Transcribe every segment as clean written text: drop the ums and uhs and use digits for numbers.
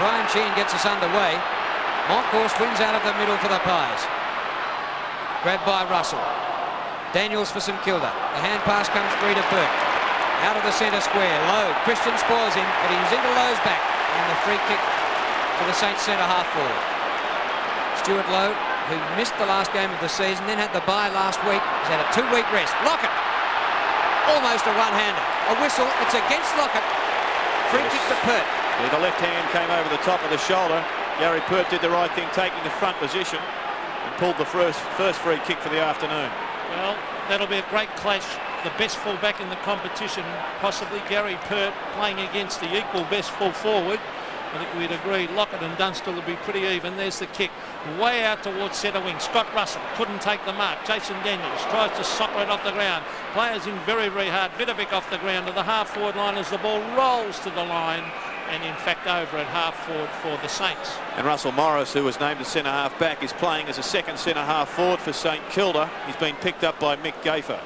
Brian Sheehan gets us underway. Monkhorst wins out of the middle for the Pies. Grabbed by Russell. Daniels for St Kilda. The hand pass comes free to Burke. Out of the centre square. Lowe. Christian spoils him, but he's into Lowe's back. And the free kick to the Saints centre half forward. Stuart Lowe, who missed the last game of the season, then had the bye last week. He's had a 2-week rest. Lockett. Almost a one-hander. A whistle. It's against Lockett. Free kick to Pert. Yeah, the left hand came over the top of the shoulder. Gary Pert did the right thing, taking the front position, and pulled the first free kick for the afternoon. Well, that'll be a great clash. The best fullback in the competition, possibly Gary Pert playing against the equal best full forward. I think we'd agree Lockett and Dunstall will be pretty even. There's the kick. Way out towards centre wing. Scott Russell couldn't take the mark. Jason Daniels tries to soccer it off the ground. Players in very, very hard. Vidovic off the ground to the half-forward line as the ball rolls to the line. And in fact over at half-forward for the Saints. And Russell Morris, who was named as centre-half back, is playing as a second centre-half forward for St Kilda. He's been picked up by Mick Gafer.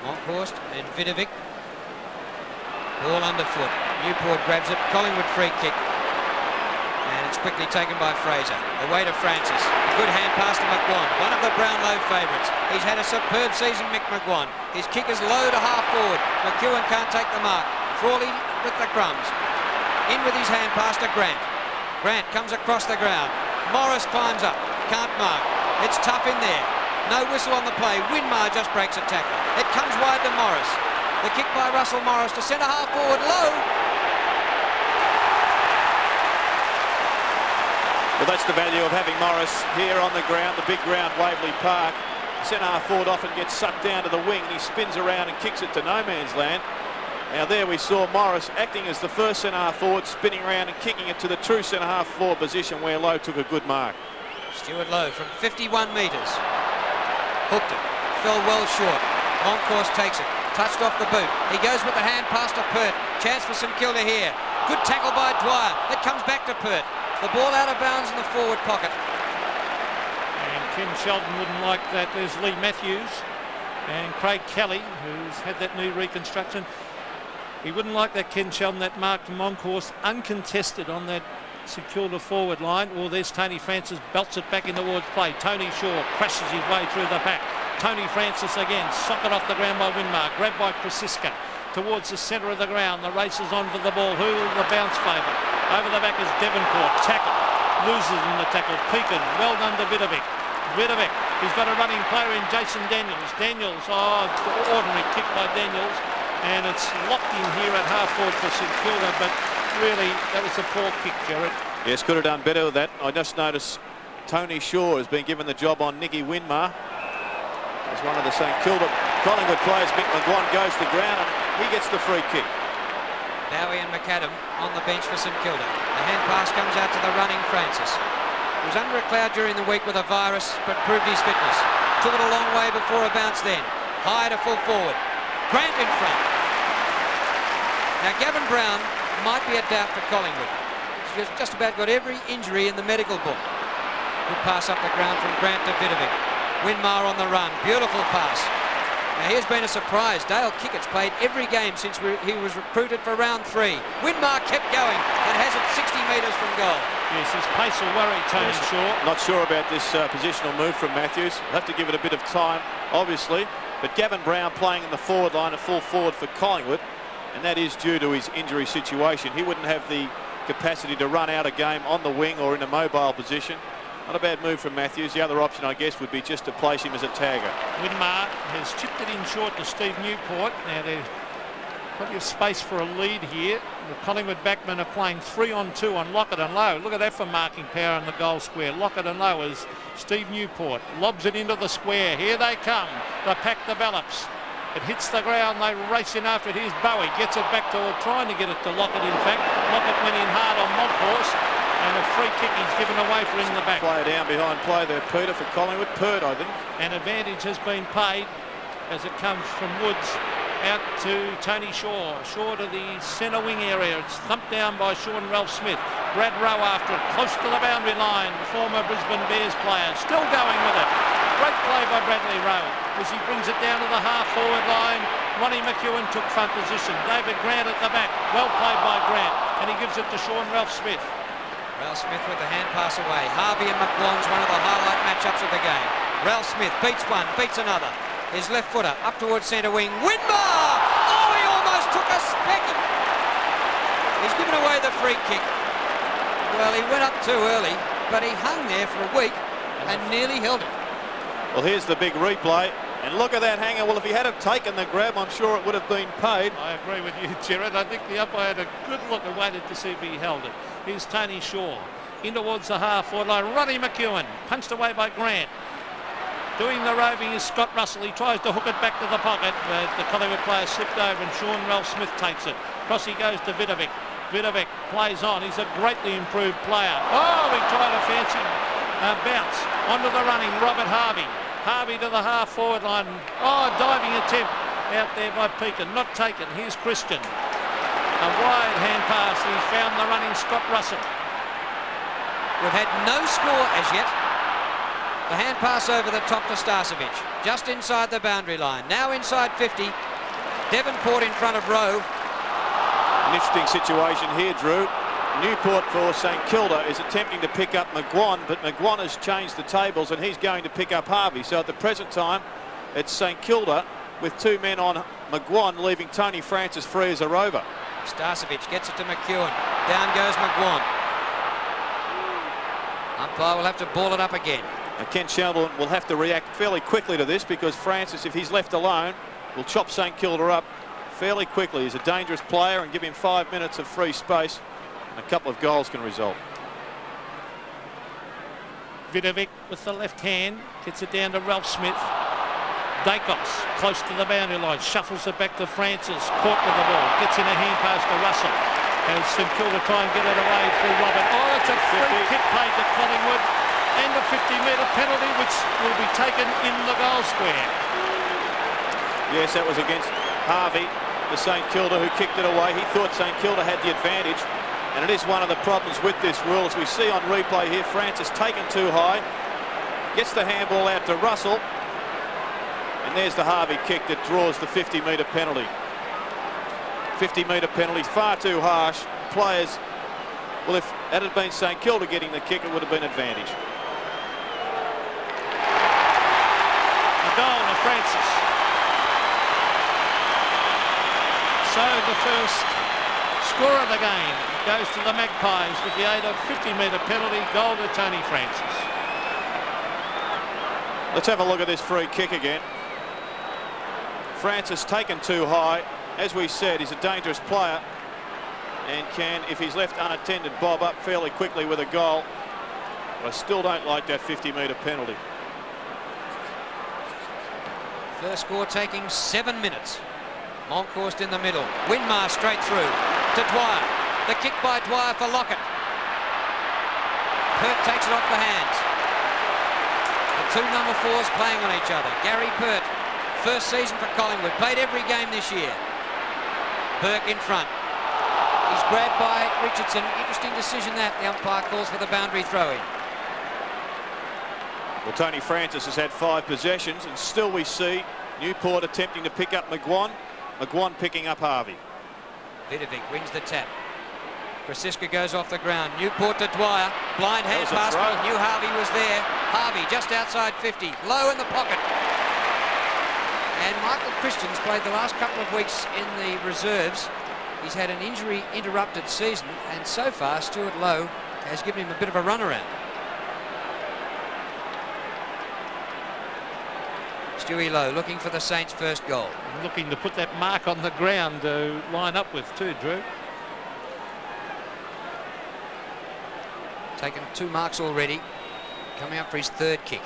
Monkhorst and Vidovic. Ball underfoot. Newport grabs it. Collingwood free kick. And it's quickly taken by Fraser. Away to Francis. A good hand pass to McGuan. One of the Brownlow favourites. He's had a superb season, Mick McGuan. His kick is low to half forward. McEwen can't take the mark. Frawley with the crumbs. In with his hand pass to Grant. Grant comes across the ground. Morris climbs up. Can't mark. It's tough in there. No whistle on the play. Winmar just breaks a tackle. It comes wide to Morris. The kick by Russell Morris to centre half forward. Low. Well, that's the value of having Morris here on the ground, the big ground, Waverley Park. Centre half forward often gets sucked down to the wing and he spins around and kicks it to no man's land. Now there we saw Morris acting as the first centre half forward, spinning around and kicking it to the true centre half forward position where Lowe took a good mark. Stuart Lowe from 51 metres. Hooked it. Fell well short. Monkhorst takes it. Touched off the boot. He goes with the hand pass to Pert. Chance for St Kilda here. Good tackle by Dwyer. It comes back to Pert. The ball out of bounds in the forward pocket. And Ken Sheldon wouldn't like that. There's Lee Matthews and Craig Kelly, who's had that knee reconstruction. He wouldn't like that, Ken Sheldon, that mark to Monkhorst, uncontested on that St Kilda forward line. Or there's Tony Francis, belts it back in towards play. Tony Shaw crashes his way through the pack. Tony Francis again, socket off the ground by Winmar, grabbed by Krasiska towards the centre of the ground. The race is on for the ball. Who will the bounce favour? Over the back is Devonport. Tackle. Loses in the tackle. Pekin. Well done to Vidovic. Vidovic. He's got a running player in Jason Daniels. Daniels. Oh, ordinary kick by Daniels. And it's locked in here at half forward for St Kilda. But really, that was a poor kick, Gerard. Yes, could have done better with that. I just noticed Tony Shaw has been given the job on Nicky Winmar. As one of the St Kilda Collingwood players, Mick McGuan goes to the ground and he gets the free kick. Dowie and McAdam on the bench for St Kilda. The hand pass comes out to the running Francis. He was under a cloud during the week with a virus, but proved his fitness. Took it a long way before a bounce then. High to full forward. Grant in front. Now Gavin Brown might be a doubt for Collingwood. He's just about got every injury in the medical book. Good pass up the ground from Grant to Vidovic. Winmar on the run. Beautiful pass. Now here's been a surprise. Dale Kickett's played every game since he was recruited for round 3. Winmar kept going and has it 60 metres from goal. Yes, his pace will worry Tony Shaw. Not sure about this positional move from Matthews. We'll have to give it a bit of time, obviously. But Gavin Brown playing in the forward line, a full forward for Collingwood, and that is due to his injury situation. He wouldn't have the capacity to run out a game on the wing or in a mobile position. Not a bad move from Matthews. The other option, I guess, would be just to place him as a tagger. Winmar has chipped it in short to Steve Newport. Now there's plenty of space for a lead here. The Collingwood backmen are playing 3-on-2 on Lockett and Lowe. Look at that for marking power in the goal square. Lockett and Lowe as Steve Newport lobs it into the square. Here they come. The pack develops. It hits the ground. They race in after it. Here's Bowie. Gets it back to, trying to get it to Lockett, in fact. Lockett went in hard on Monkhorst. And a free kick is given away for in the back. Player down behind play there, Peter, for Collingwood. Pert, I think. An advantage has been paid as it comes from Woods out to Tony Shaw. Shaw to the centre wing area. It's thumped down by Sean Ralph Smith. Brad Rowe after it, close to the boundary line. The former Brisbane Bears player still going with it. Great play by Bradley Rowe as he brings it down to the half-forward line. Ronnie McEwen took front position. David Grant at the back. Well played by Grant. and he gives it to Sean Ralph Smith. Ralph Smith with the hand pass away. Harvey and McGuan's one of the highlight matchups of the game. Ralph Smith beats one, beats another. His left footer up towards centre wing. Winmar! Oh, he almost took a specking. He's given away the free kick. Well, he went up too early, but he hung there for a week and nearly held it. Well, here's the big replay. And look at that hanger. Well, if he had have taken the grab, I'm sure it would have been paid. I agree with you, Gerard. I think the umpire had a good look and waited to see if he held it. Here's Tony Shaw. In towards the half-forward line. Ronnie McEwen. Punched away by Grant. Doing the roving is Scott Russell. He tries to hook it back to the pocket. But the Collingwood player slipped over and Sean Ralph Smith takes it. Cross he goes to Vidovic. Vidovic plays on. He's a greatly improved player. Oh, he tried a fancy bounce. Onto the running. Robert Harvey. Harvey to the half-forward line. Oh, diving attempt out there by Pekin. Not taken. Here's Christian. A wide hand pass. He's found the running Scott Russell. We've had no score as yet. The hand pass over the top to Starcevic. Just inside the boundary line. Now inside 50. Devonport in front of Rowe. An interesting situation here, Drew. Newport for St Kilda is attempting to pick up McGuan, but McGuan has changed the tables and he's going to pick up Harvey. So at the present time, it's St Kilda with two men on McGuan, leaving Tony Francis free as a rover. Starcevic gets it to McEwen. Down goes McGuan. Umpire will have to ball it up again. Now Ken Sheldon will have to react fairly quickly to this because Francis, if he's left alone, will chop St Kilda up fairly quickly. He's a dangerous player and give him 5 minutes of free space. A couple of goals can result. Vidovic with the left hand gets it down to Ralph Smith. Dacos close to the boundary line, shuffles it back to Francis, caught with the ball, gets in a hand pass to Russell. As St Kilda try and get it away for Robert. Oh, it's a free kick played to Collingwood and a 50-metre penalty which will be taken in the goal square. Yes, that was against Harvey, the St Kilda, who kicked it away. He thought St Kilda had the advantage. And it is one of the problems with this rule, as we see on replay here. Francis taken too high, gets the handball out to Russell, and there's the Harvey kick that draws the 50-metre penalty. 50-metre penalty, far too harsh. Players, well, if that had been St Kilda getting the kick, it would have been advantage. A goal to Francis. So the first score of the game goes to the Magpies with the aid of 50-metre penalty, goal to Tony Francis. Let's have a look at this free kick again. Francis taken too high. As we said, he's a dangerous player and can, if he's left unattended, bob up fairly quickly with a goal. But I still don't like that 50-metre penalty. First score taking 7 minutes. Monkhorst in the middle. Winmar straight through to Dwyer. The kick by Dwyer for Lockett. Pert takes it off the hands. The two number 4s playing on each other. Gary Pert, first season for Collingwood, played every game this year. Burke in front. He's grabbed by Richardson. Interesting decision that. The umpire calls for the boundary throw-in. Well, Tony Francis has had 5 possessions and still we see Newport attempting to pick up McGuan. McGuan picking up Harvey. Vidovic wins the tap. Krasiska goes off the ground. Newport to Dwyer. Blind hand pass. He knew Harvey was there. Harvey just outside 50. Low in the pocket. And Michael Christian's played the last couple of weeks in the reserves. He's had an injury interrupted season and so far Stuart Lowe has given him a bit of a runaround. Stewie Lowe looking for the Saints' first goal. Looking to put that mark on the ground to line up with too, Drew. Taken 2 marks already. Coming up for his 3rd kick.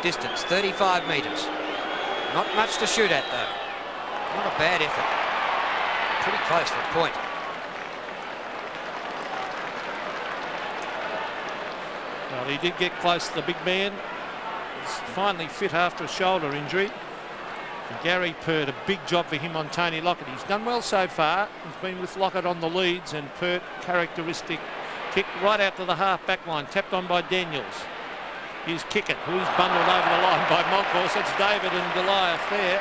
Distance 35 metres. Not much to shoot at though. Not a bad effort. Pretty close for a point. Well, he did get close to the big man. He's finally fit after a shoulder injury. And Gary Pert, a big job for him on Tony Lockett. He's done well so far. He's been with Lockett on the leads and Pert, characteristic kick right out to the half-back line, tapped on by Daniels. Here's Kickett, who's bundled over the line by Monkhorst. That's David and Goliath there.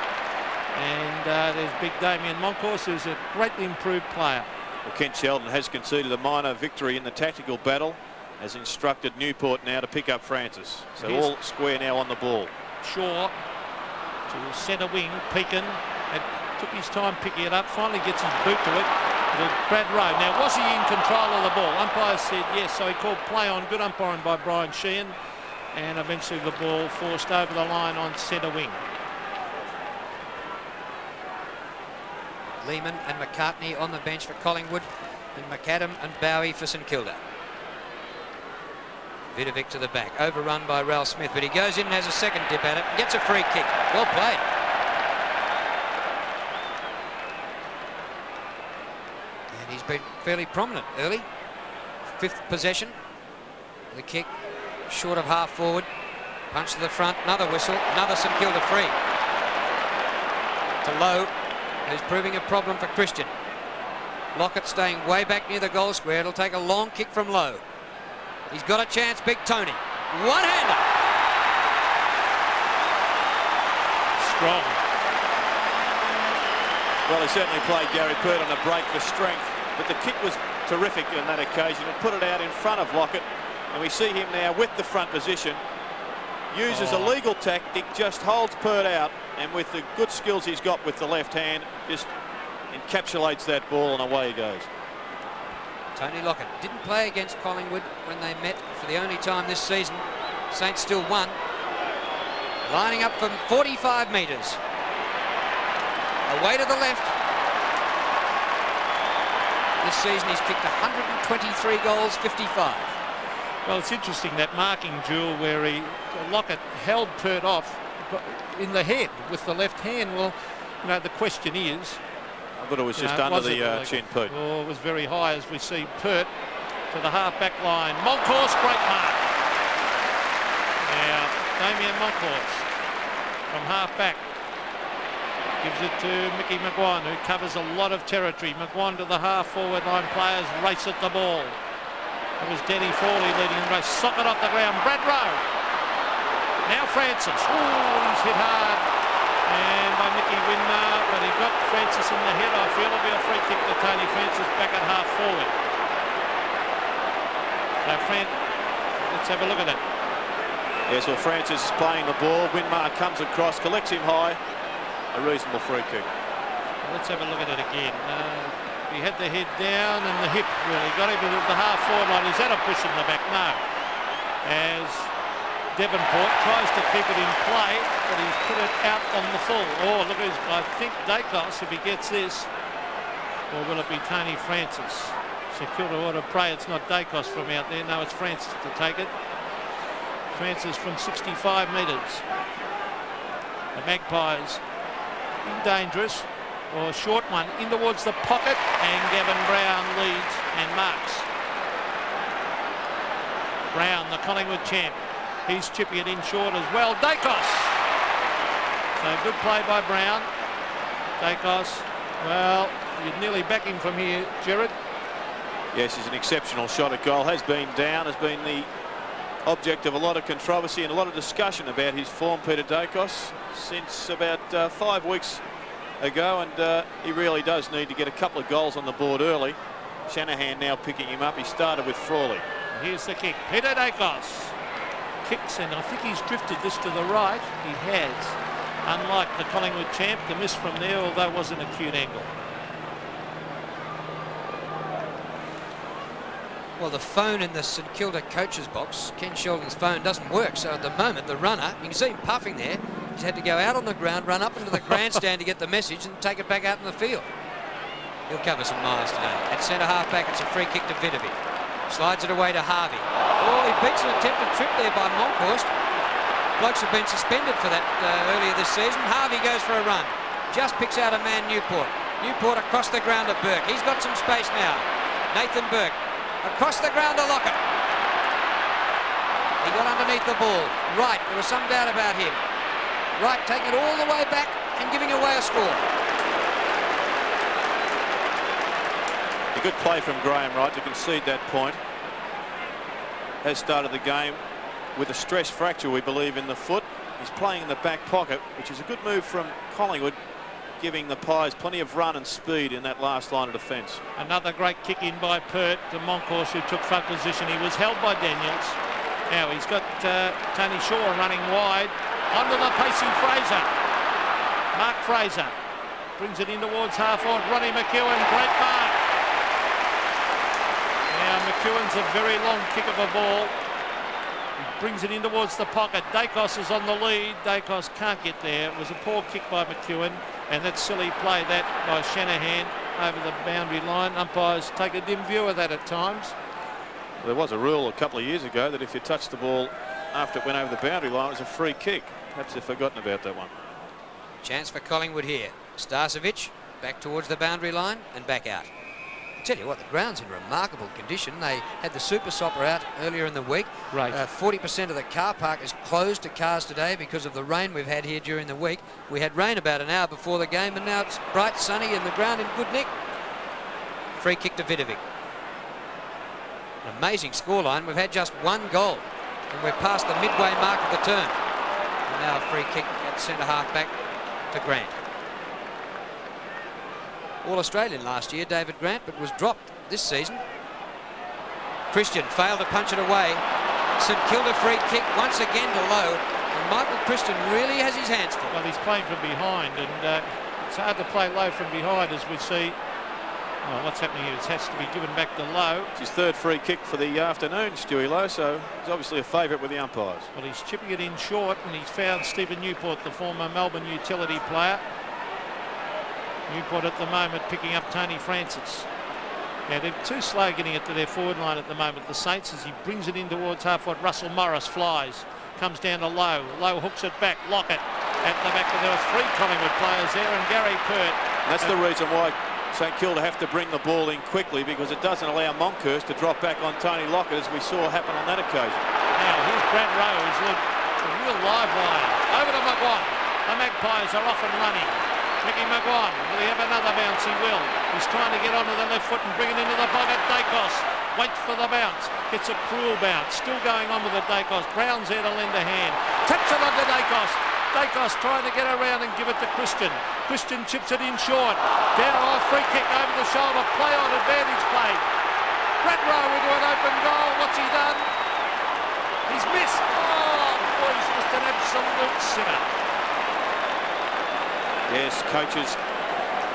And there's big Damien Moncourse, who's a greatly improved player. Well, Kent Sheldon has conceded a minor victory in the tactical battle, has instructed Newport now to pick up Francis. So Here's all square now on the ball. Shaw to centre wing. Pekin took his time picking it up, finally gets his boot to it. Brad Rowe. Now, was he in control of the ball? Umpire said yes, so he called play on. Good umpiring by Brian Sheehan. And eventually the ball forced over the line on centre wing. Lehman and McCartney on the bench for Collingwood, and McAdam and Bowie for St Kilda. Vidovic to the back, overrun by Ralph Smith, but he goes in and has a second dip at it, gets a free kick. Well played. And he's been fairly prominent early. Fifth possession. The kick short of half forward. Punch to the front, another whistle, another St Kilda free. To Lowe, who's proving a problem for Christian. Lockett staying way back near the goal square. It'll take a long kick from Lowe. He's got a chance, Big Tony. One-hander. Strong. Well, he certainly played Gary Pert on a break for strength, but the kick was terrific on that occasion and put it out in front of Lockett. And we see him now with the front position. Uses a legal tactic, just holds Pert out, and with the good skills he's got with the left hand, just encapsulates that ball and away he goes. Tony Lockett didn't play against Collingwood when they met for the only time this season. Saints still won. Lining up from 45 metres. Away to the left. This season he's kicked 123 goals, 55. Well, it's interesting, that marking duel where Lockett held Pert off in the head with the left hand. Well, you know, the question is, I thought it was just under the chin, Pete. Oh, it was very high, as we see Pert to the half-back line. Moncourse, great mark. Now, Damien Moncourse from half-back gives it to Mickey McGuan, who covers a lot of territory. McGuan to the half-forward line players, race at the ball. It was Denny Frawley leading the race. Socket off the ground. Brad Rowe. Now Francis. Oh, he's hit hard. And by Nicky Winmar, but he got Francis in the head. I feel it'll be a free kick to Tony Francis back at half forward. So let's have a look at it. Yes, well, Francis is playing the ball. Winmar comes across, collects him high. A reasonable free kick. Let's have a look at it again. He had the head down and the hip really got him to the half forward line. Is that a push in the back? No. As Devonport tries to keep it in play, but he's put it out on the full. Oh, look, I think Dacos, if he gets this, or will it be Tony Francis? St Kilda ought to pray it's not Dacos from out there. No, it's Francis to take it. Francis from 65 metres. The Magpies dangerous. Or a short one in towards the pocket, and Gavin Brown leads and marks. Brown, the Collingwood champ, he's chipping it in short as well. Dacos. So good play by Brown. Dacos, well, you'd nearly back him from here, Gerard. Yes, he's an exceptional shot at goal. Has been down, has been the object of a lot of controversy and a lot of discussion about his form, Peter Dacos, since about 5 weeks ago, and he really does need to get a couple of goals on the board early. Shanahan now picking him up. He started with Frawley. Here's the kick. Peter Dacos kicks, and I think he's drifted this to the right. He has. Unlike the Collingwood champ, the miss from there, although it was an acute angle. Well, the phone in the St Kilda coach's box, Ken Sheldon's phone, doesn't work. So at the moment, the runner, you can see him puffing there. He's had to go out on the ground, run up into the grandstand to get the message and take it back out in the field. He'll cover some miles today. At centre half-back, it's a free kick to Vidovic. Slides it away to Harvey. Oh, he beats an attempted trip there by Moncourse. Blokes have been suspended for that earlier this season. Harvey goes for a run. Just picks out a man, Newport. Newport across the ground to Burke. He's got some space now. Nathan Burke. Across the ground to Lockett. He got underneath the ball. Wright, there was some doubt about him. Wright taking it all the way back and giving away a score. A good play from Graham Wright to concede that point. Has started the game with a stress fracture, we believe, in the foot. He's playing in the back pocket, which is a good move from Collingwood giving the Pies plenty of run and speed in that last line of defence. Another great kick in by Pert to Moncourse, who took front position. He was held by Daniels. Now he's got Tony Shaw running wide. Onto the pacing Fraser. Mark Fraser brings it in towards half-forward. Ronnie McEwen, great mark. Now McEwen's a very long kick of a ball. He brings it in towards the pocket. Dacos is on the lead. Dacos can't get there. It was a poor kick by McEwen, and that silly play that by Shanahan over the boundary line. Umpires take a dim view of that at times. Well, there was a rule a couple of years ago that if you touched the ball after it went over the boundary line, it was a free kick. Perhaps they've forgotten about that one. Chance for Collingwood here. Starcevic back towards the boundary line and back out. I tell you what, the ground's in remarkable condition. They had the Super Sopper out earlier in the week. Right. 40% of the car park is closed to cars today because of the rain we've had here during the week. We had rain about an hour before the game, and now it's bright, sunny, and the ground in good nick. Free kick to Vidovic. An amazing scoreline. We've had just one goal, and we're past the midway mark of the term. And now a free kick at centre half back to Grant. All-Australian last year, David Grant, but was dropped this season. Christian failed to punch it away. St Kilda free kick once again to Lowe, and Michael Christian really has his hands full. Well, he's playing from behind, and it's hard to play Lowe from behind, as we see. Well, what's happening here? It has to be given back to Lowe. It's his third free kick for the afternoon, Stewie Lowe, so he's obviously a favourite with the umpires. Well, he's chipping it in short, and he's found Stephen Newport, the former Melbourne utility player. Newport at the moment picking up Tony Francis. Now they're too slow getting it to their forward line at the moment, the Saints, as he brings it in towards half-forward. Russell Morris flies, comes down to Lowe. Lowe hooks it back, Lockett at the back. There are three Collingwood players there, and Gary Pert. That's the reason why St Kilda have to bring the ball in quickly, because it doesn't allow Monkhurst to drop back on Tony Lockett, as we saw happen on that occasion. Now here's Brad Rowe, who's looked a real live wire. Over to McGuan. The Magpies are off and running. Mickey McGuan, will he have another bounce? He will. He's trying to get onto the left foot and bring it into the pocket. Dacos waits for the bounce. Gets a cruel bounce. Still going on with the Dacos. Brown's there to lend a hand. Tips it onto Dacos. Dacos trying to get around and give it to Christian. Christian chips it in short. Down off, free kick over the shoulder. Play on, advantage play. Brad Rowe into an open goal. What's he done? He's missed. Oh, boy, he's missed an absolute sinner. Yes, coaches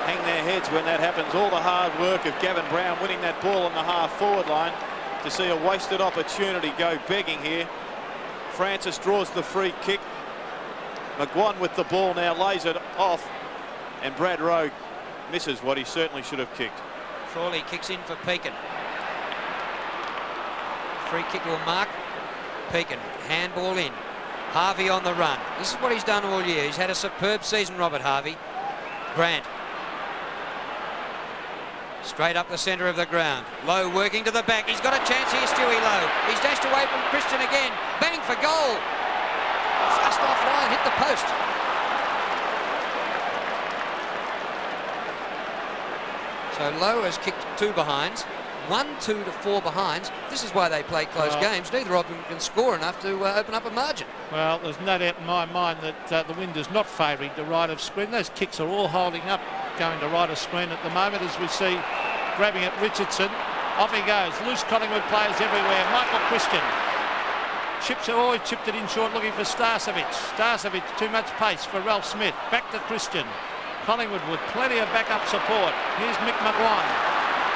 hang their heads when that happens. All the hard work of Gavin Brown winning that ball on the half-forward line, to see a wasted opportunity go begging here. Francis draws the free kick. McGuan with the ball now lays it off, and Brad Rowe misses what he certainly should have kicked. Frawley kicks in for Pekin. Free kick to a mark. Pekin, handball in. Harvey on the run. This is what he's done all year. He's had a superb season, Robert Harvey. Grant. Straight up the centre of the ground. Lowe working to the back. He's got a chance here, Stewie Lowe. He's dashed away from Christian again. Bang for goal. Just offline, hit the post. So Lowe has kicked two behinds. 1-2 to 4 behinds. This is why they play close games. Neither of them can score enough to open up a margin. Well, there's no doubt in my mind that the wind is not favouring the right of screen. Those kicks are all holding up, going to right of screen at the moment, as we see grabbing at Richardson. Off he goes. Loose Collingwood players everywhere. Michael Christian chips it. Oh, he chipped it in short, looking for Starcevic. Starcevic, too much pace for Ralph Smith. Back to Christian. Collingwood with plenty of backup support. Here's Mick McGuan.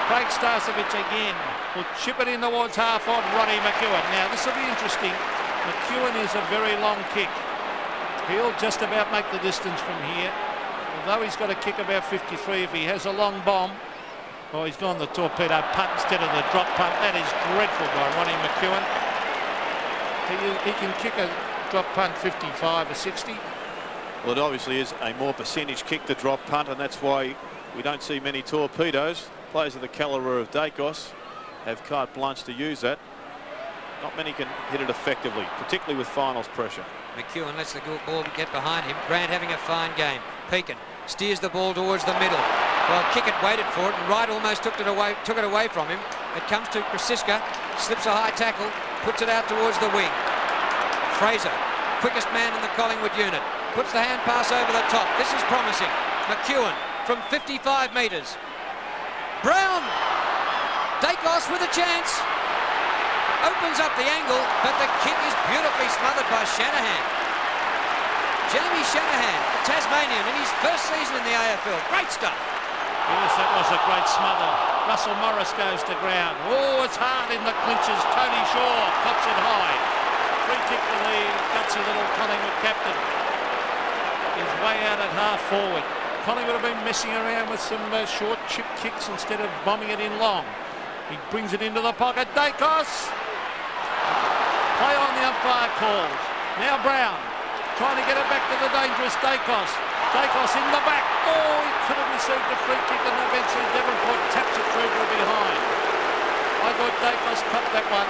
Craig Starcevic again will chip it in towards half on Ronnie McEwen. Now this will be interesting. McEwen is a very long kick. He'll just about make the distance from here. Although he's got a kick about 53, if he has a long bomb. Oh, he's gone the torpedo punt instead of the drop punt. That is dreadful by Ronnie McEwen. He can kick a drop punt 55 or 60. Well, it obviously is a more percentage kick, the drop punt, and that's why we don't see many torpedoes. Players of the calibre of Dacos have carte blanche to use that. Not many can hit it effectively, particularly with finals pressure. McEwen lets the ball get behind him. Grant having a fine game. Pekin steers the ball towards the middle. Well, Kickett waited for it, and Wright almost took it away from him. It comes to Krasiska, slips a high tackle, puts it out towards the wing. Fraser, quickest man in the Collingwood unit, puts the hand pass over the top. This is promising. McEwen from 55 metres. Brown. Dacos with a chance. Opens up the angle, but the kick is beautifully smothered by Shanahan. Jamie Shanahan, the Tasmanian, in his first season in the AFL. Great stuff. Yes, that was a great smother. Russell Morris goes to ground. Oh, it's hard in the clinches. Tony Shaw pops it high. Free kick for the gutsy little Collingwood captain. He's way out at half forward. Collingwood have been messing around with some short chip kicks instead of bombing it in long. He brings it into the pocket. Dacos. Play on, the umpire calls. Now Brown trying to get it back to the dangerous Dacos. Dacos in the back. Oh, he could have received a free kick and eventually Devonport taps it through from behind. I thought Dacos cut that one.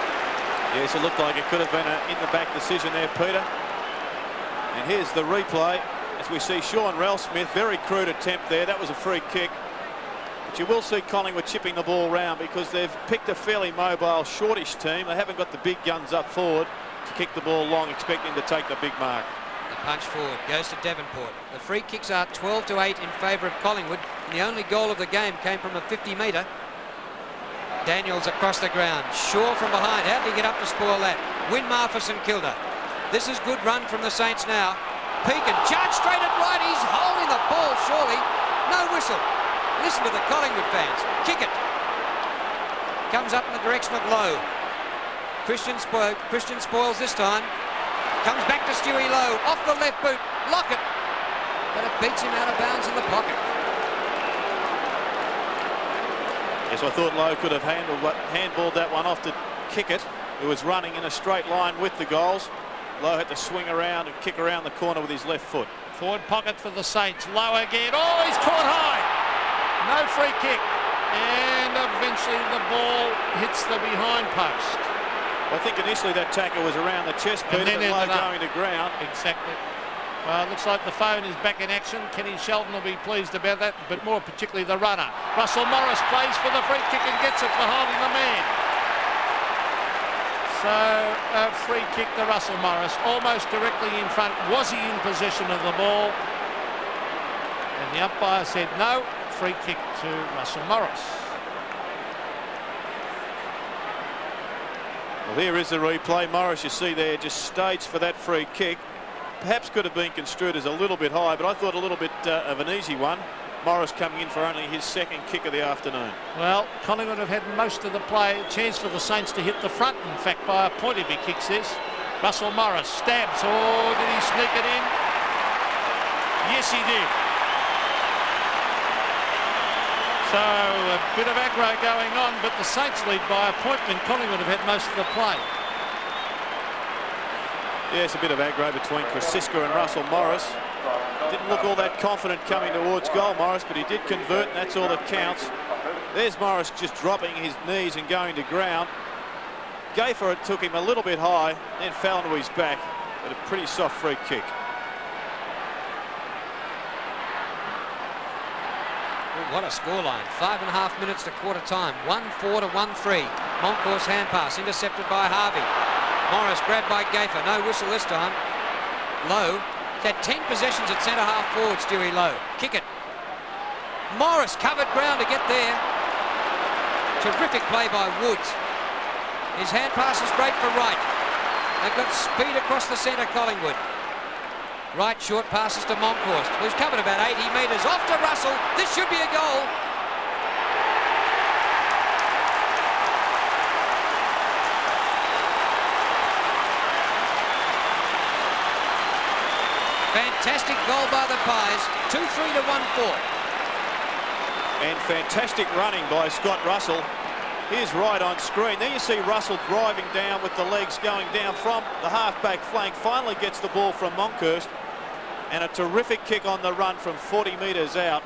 Yes, it looked like it could have been an in-the-back decision there, Peter. And here's the replay as we see Sean Ralsmith. Very crude attempt there. That was a free kick. But you will see Collingwood chipping the ball round because they've picked a fairly mobile, shortish team. They haven't got the big guns up forward to kick the ball long, expecting to take the big mark. The punch forward goes to Devonport. The free kicks are 12-8 in favour of Collingwood, and the only goal of the game came from a 50-metre. Daniels across the ground. Shaw from behind. How did he get up to spoil that? Winmar for St Kilda. This is good run from the Saints now. Pekin charged straight at right. He's holding the ball, surely. No whistle. Listen to the Collingwood fans. Kick it. Comes up in the direction of Lowe. Christian spoils this time. Comes back to Stewie Lowe. Off the left boot. Lockett. But it beats him out of bounds in the pocket. Yes, I thought Lowe could have handballed that one off to kick it. It was running in a straight line with the goals. Lowe had to swing around and kick around the corner with his left foot. Forward pocket for the Saints. Lowe again. Oh, he's caught high. No free kick. And eventually the ball hits the behind post. I think initially that tackle was around the chest, Peter, and Lowe going to ground. Exactly. Well, it looks like the phone is back in action. Kenny Shelton will be pleased about that, but more particularly the runner. Russell Morris plays for the free kick and gets it for holding the man. So a free kick to Russell Morris, almost directly in front. Was he in possession of the ball? And the umpire said no. Free kick to Russell Morris. Well, here is the replay. Morris, you see there, just staged for that free kick. Perhaps could have been construed as a little bit high, but I thought a little bit of an easy one. Morris coming in for only his second kick of the afternoon. Well, Collingwood have had most of the play. Chance for the Saints to hit the front, in fact, by a point if he kicks this. Russell Morris stabs. Oh, did he sneak it in? Yes, he did. So a bit of aggro going on, but the Saints lead by a point when Collingwood have had most of the play. Yes, a bit of aggro between Krasiska and Russell Morris. Didn't look all that confident coming towards goal, Morris, but he did convert, and that's all that counts. There's Morris just dropping his knees and going to ground. Gayfer took him a little bit high, then fell into his back, but a pretty soft free kick. What a scoreline. 5.5 minutes to quarter time. 1-4 to 1-3. Moncourse hand pass intercepted by Harvey. Morris grabbed by Gayfer. No whistle this time. Lowe had 10 possessions at centre half forward, Stewie Lowe. Kick it. Morris covered ground to get there. Terrific play by Woods. His hand pass is great for Wright. They've got speed across the centre, Collingwood. Right short passes to Moncourse, who's covered about 80 metres. Off to Russell. This should be a goal. Fantastic goal by the Pies. 2-3 to 1-4. And fantastic running by Scott Russell. Here's right on screen. There you see Russell driving down with the legs going down from the half-back flank. Finally gets the ball from Monkhurst. And a terrific kick on the run from 40 metres out.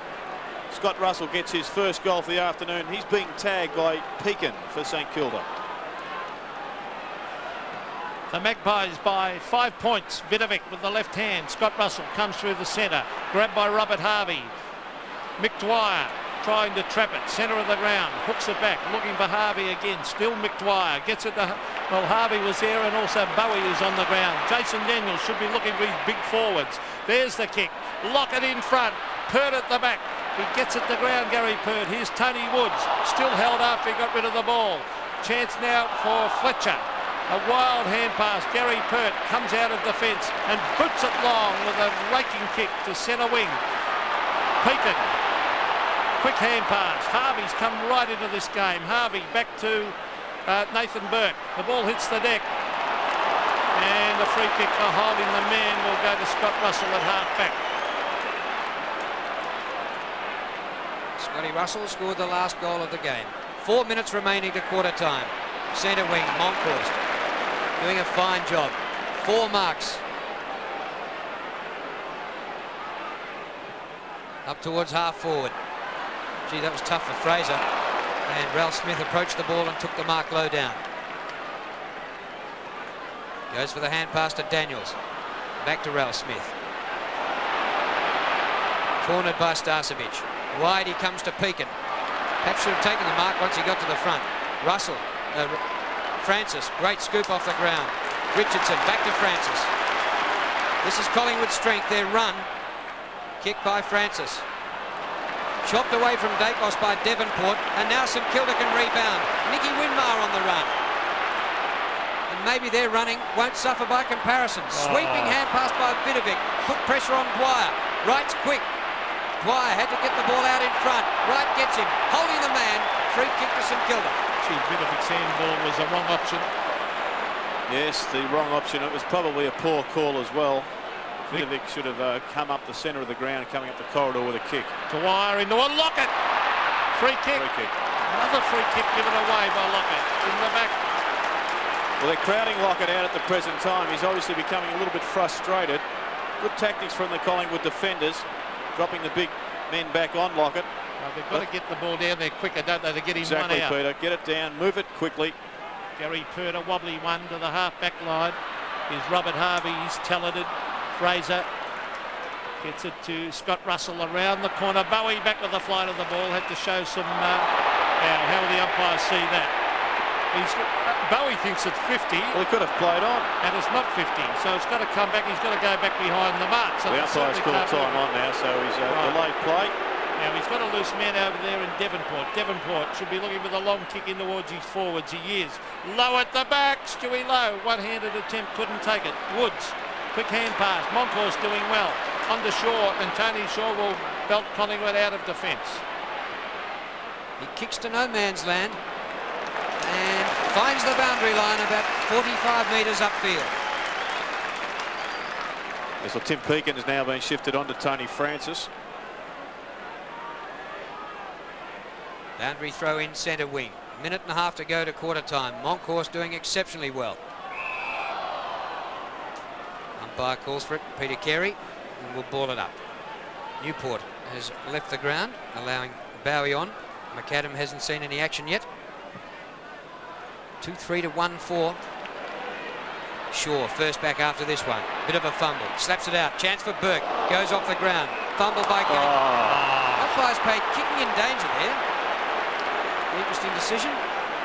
Scott Russell gets his first goal for the afternoon. He's being tagged by Pekin for St Kilda. The Magpies by 5 points. Vidovic with the left hand. Scott Russell comes through the centre. Grabbed by Robert Harvey. Mick Dwyer trying to trap it. Centre of the ground. Hooks it back. Looking for Harvey again. Still Mick Dwyer. Gets it to... Well, Harvey was there and also Bowie is on the ground. Jason Daniels should be looking for his big forwards. There's the kick. Lockett in front. Pert at the back. He gets it to ground, Gary Pert. Here's Tony Woods, still held after he got rid of the ball. Chance now for Fletcher. A wild hand pass. Gary Pert comes out of defence and boots it long with a raking kick to centre wing. Peakin. Quick hand pass. Harvey's come right into this game. Harvey back to Nathan Burke. The ball hits the deck. And the free kick for holding the man will go to Scott Russell at half-back. Scotty Russell scored the last goal of the game. 4 minutes remaining to quarter time. Centre wing, Monkhorst doing a fine job. 4 marks. Up towards half forward. Gee, that was tough for Fraser. And Ralph Smith approached the ball and took the mark low down. Goes for the hand pass to Daniels. Back to Ralph Smith. Cornered by Starcevic. Wide he comes to Peakin. Perhaps should have taken the mark once he got to the front. Russell. Francis. Great scoop off the ground. Richardson back to Francis. This is Collingwood's strength. Their run. Kick by Francis. Chopped away from Dacos by Devonport. And now St Kilda can rebound. Nicky Winmar on the run. And maybe their running won't suffer by comparison. Sweeping hand pass by Vidovic. Put pressure on Dwyer. Wright's quick. Dwyer had to get the ball out in front. Wright gets him. Holding the man. Free kick to St Kilda. Gee, Vidovic's handball was the wrong option. Yes, the wrong option. It was probably a poor call as well. Vidovic should have come up the centre of the ground, coming up the corridor with a kick. Dwyer into a Lockett. Free kick. Another free kick given away by Lockett in the back. Well, they're crowding Lockett out at the present time. He's obviously becoming a little bit frustrated. Good tactics from the Collingwood defenders, dropping the big men back on Lockett. Well, they've got to get the ball down there quicker, don't they, to get him exactly, one out. Peter. Get it down, move it quickly. Gary Pert, a wobbly one to the half-back line. Here's Robert Harvey, he's talented. Fraser gets it to Scott Russell around the corner. Bowie back with the flight of the ball. Had to show some... how will the umpires see that? Bowie thinks it's 50. Well, he could have played on. And it's not 50, so it's got to come back. He's got to go back behind the mark. So the umpire's called time on now, so he's delayed play. Now he's got a loose man over there in Devonport. Devonport should be looking with a long kick in towards his forwards. He is. Low at the back. Stewie Low. One-handed attempt. Couldn't take it. Woods. Quick hand pass. Monkhorst doing well. Under Shaw, and Tony Shaw will belt Collingwood out of defence. He kicks to no man's land and finds the boundary line about 45 metres upfield. So Tim Peakin has now been shifted on to Tony Francis. Boundary throw in centre wing. Minute and a half to go to quarter time. Monkhorst doing exceptionally well. Umpire calls for it. Peter Carey will ball it up. Newport has left the ground, allowing Bowie on. McAdam hasn't seen any action yet. 2-3 to 1-4. Shaw first back after this one. Bit of a fumble. Slaps it out. Chance for Burke. Goes off the ground. Fumble by Gillen. Umpire's paid kicking in danger there. Interesting decision.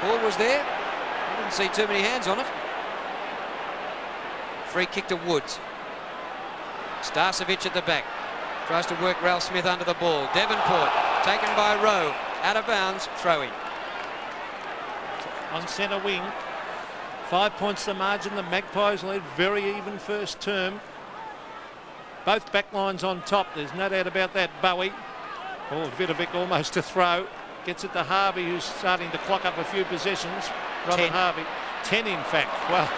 Ball was there. I didn't see too many hands on it. Free kick to Woods. Starcevic at the back. Tries to work Ralph Smith under the ball. Devonport taken by Rowe. Out of bounds. Throw in. On centre wing. 5 points the margin. The Magpies led very even first term. Both back lines on top. There's no doubt about that. Bowie. Oh, Vidovic almost to throw. Gets it to Harvey, who's starting to clock up a few possessions. Robert Harvey. 10 in fact. Well,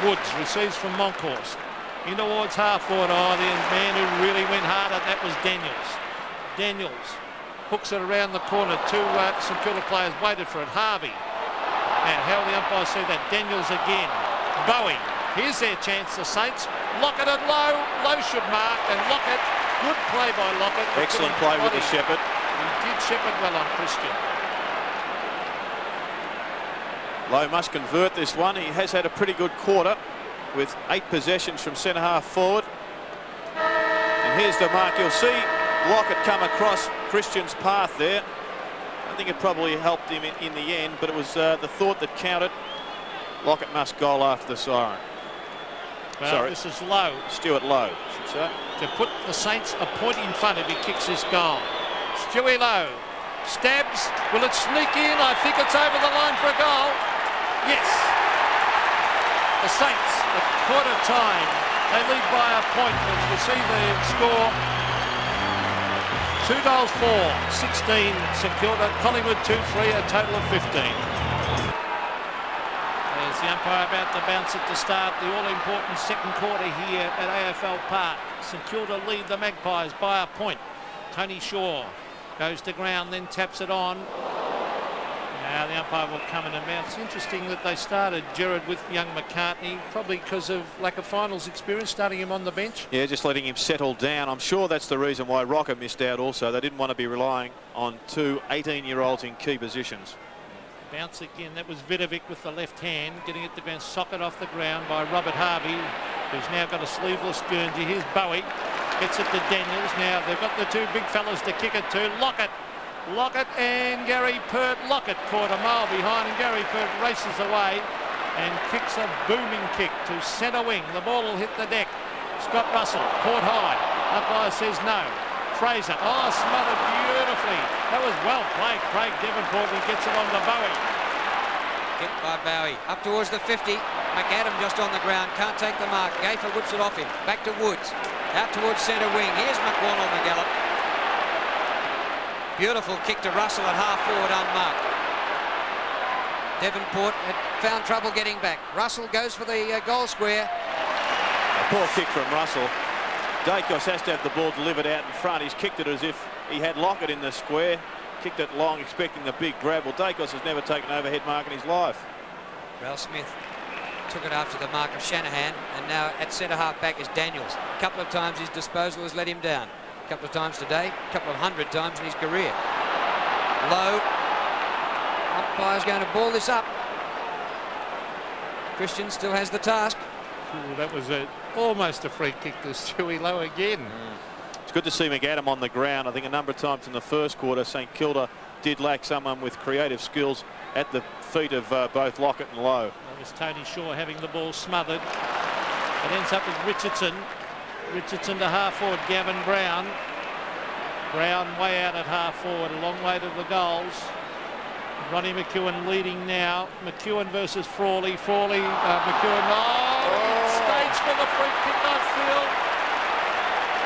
Woods receives from Monkhorst. In towards half forward. Oh, the man who really went hard at that was Daniels. Daniels hooks it around the corner. Two St Kilda players waited for it. Harvey. And how will the umpires see that? Daniels again. Bowie. Here's their chance, the Saints. Lockett at Low. Low should mark. And Lockett. Good play by Lockett. Excellent play with the shepherd. He did shepherd well on Christian. Lowe must convert this one. He has had a pretty good quarter with 8 possessions from centre half forward. And here's the mark. You'll see Lockett come across Christian's path there. I think it probably helped him in the end, but it was the thought that counted. Lockett must goal after the siren. Well, Sorry. this is Lowe. Stuart Lowe, I should say. To put the Saints a point in front if he kicks this goal. Stewie Lowe stabs. Will it sneak in? I think it's over the line for a goal. Yes. The Saints at quarter time. They lead by a point. As you see the score. 2 goals for 16 St Kilda. Collingwood 2-3, a total of 15. There's the umpire about to bounce it to start the all-important second quarter here at AFL Park. St Kilda lead the Magpies by a point. Tony Shaw goes to ground, then taps it on. Now the umpire will come in and bounce. It's interesting that they started Gerard with young McCartney, probably because of lack of finals experience, starting him on the bench. Yeah, just letting him settle down. I'm sure that's the reason why Rocker missed out also. They didn't want to be relying on two 18-year-olds in key positions. Bounce again. That was Vidovic with the left hand, getting it to bounce, socket off the ground by Robert Harvey, who's now got a sleeveless Guernsey. Here's Bowie. Gets it to Daniels. Now they've got the two big fellas to kick it to. Lockett and Gary Pert. Lockett caught a mile behind and Gary Pert races away and kicks a booming kick to centre wing. The ball will hit the deck. Scott Russell caught high. Umpire says no. Fraser. Oh, smothered beautifully. That was well played. Craig Devonport, he gets it on to Bowie. Hit by Bowie. Up towards the 50. McAdam just on the ground. Can't take the mark. Gayfer whips it off him. Back to Woods. Out towards centre wing. Here's McGuan on the gallop. Beautiful kick to Russell at half forward unmarked. Devonport had found trouble getting back. Russell goes for the goal square. A poor kick from Russell. Dacos has to have the ball delivered out in front. He's kicked it as if he had Lockett in the square. Kicked it long, expecting the big grab. Well, Dacos has never taken overhead mark in his life. Ralph Smith took it after the mark of Shanahan, and now at centre half back is Daniels. A couple of times his disposal has let him down. A couple of times today, a couple of 100 times in his career. Low. Umpire's going to ball this up. Christian still has the task. Ooh, that was almost a free kick to Stewie Lowe again. It's good to see McAdam on the ground. I think a number of times in the first quarter, St Kilda did lack someone with creative skills at the feet of both Lockett and Lowe. That was Tony Shaw having the ball smothered. It ends up with Richardson. Richardson to half forward, Gavin Brown. Brown way out at half forward, a long way to the goals. Ronnie McEwen leading now. McEwen versus Frawley. McEwen, staged for the free kick, I feel.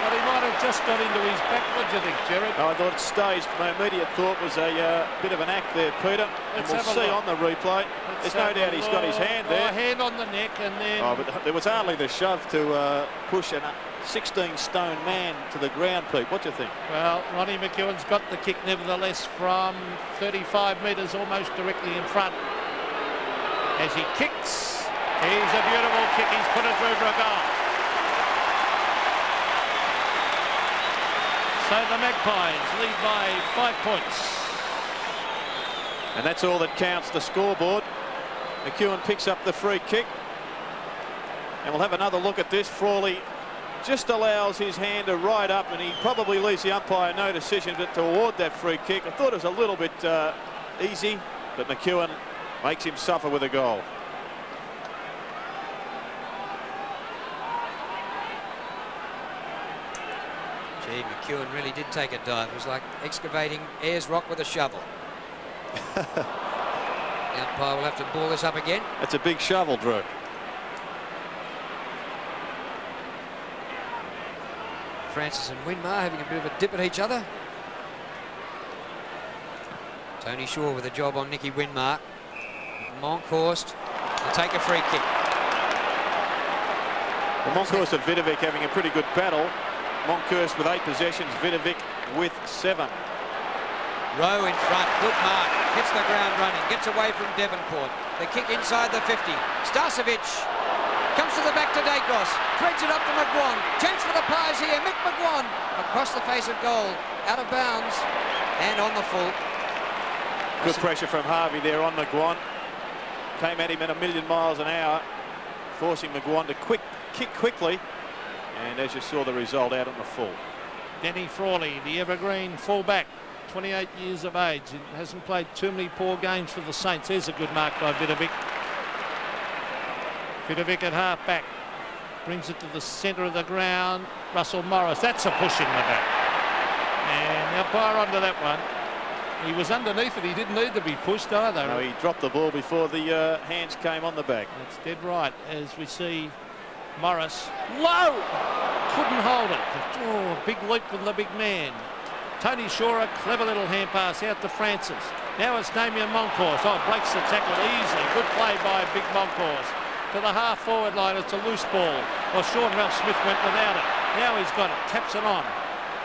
But he might have just got into his back. What do you think, Gerard? I thought it staged. My immediate thought was a bit of an act there, Peter. And we'll see on the replay. There's no doubt he's got his hand there. Hand on the neck, and then... Oh, but there was hardly the shove to push a 16-stone man to the ground, Pete. What do you think? Well, Ronnie McEwen's got the kick nevertheless from 35 metres, almost directly in front. As he kicks, he's a beautiful kick. He's put it through for a goal. So the Magpies lead by 5 points. And that's all that counts, the scoreboard. McEwen picks up the free kick. And we'll have another look at this. Frawley just allows his hand to ride up, and he probably leaves the umpire no decision but to award that free kick. I thought it was a little bit easy, but McEwen makes him suffer with a goal. Gee, McEwen really did take a dive. It was like excavating Ayers Rock with a shovel. The umpire will have to ball this up again. That's a big shovel, Drew. Francis and Winmar having a bit of a dip at each other. Tony Shaw with a job on Nicky Winmar. Monkhorst will take a free kick. Well, Monkhorst and Vidovic having a pretty good battle. Monkhorst with 8 possessions, Vidovic with 7. Rowe in front, good mark, hits the ground running, gets away from Devonport. The kick inside the 50. Starcevic comes to the back to Dacos, threads it up to McGuan. Chance for the Pies here, Mick McGuan across the face of goal, out of bounds and on the full. Good pressure from Harvey there on McGuan. Came at him at 1,000,000 miles an hour, forcing McGuan to kick quickly. And as you saw the result out on the full. Denny Frawley, the evergreen fullback, 28 years of age. He hasn't played too many poor games for the Saints. There's a good mark by Vidovic. Vidovic at half back. brings it to the centre of the ground. Russell Morris, that's a push in the back. And the umpire onto that one. He was underneath it, he didn't need to be pushed either. No, he dropped the ball before the hands came on the back. That's dead right, as we see Morris. Low! Couldn't hold it. Oh, big leap from the big man. Tony Shaw, a clever little hand pass out to Francis. Now it's Damien Moncourse. Oh, breaks the tackle easily. Good play by big Moncourse. To the half-forward line, it's a loose ball. Well, Sean Ralph Smith went without it. Now he's got it. Taps it on.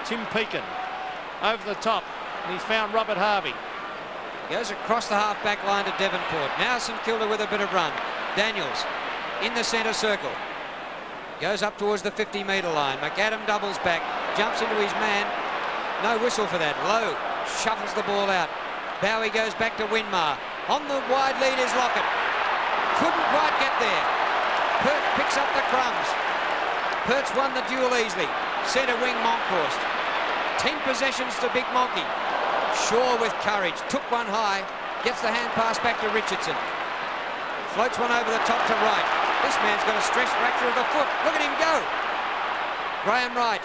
Tim Pekin over the top. And he's found Robert Harvey. Goes across the half-back line to Devonport. Now St Kilda with a bit of run. Daniels in the centre circle. Goes up towards the 50-metre line. McAdam doubles back. Jumps into his man. No whistle for that. Lowe shuffles the ball out. Bowie goes back to Winmar. On the wide lead is Lockett. Couldn't quite get there. Pert picks up the crumbs. Pert's won the duel easily. Centre wing Monkhorst. 10 possessions to Big Monkey. Shaw with courage. Took one high. Gets the hand pass back to Richardson. Floats one over the top to Wright. This man's got a stress fracture of the foot. Look at him go. Graham Wright.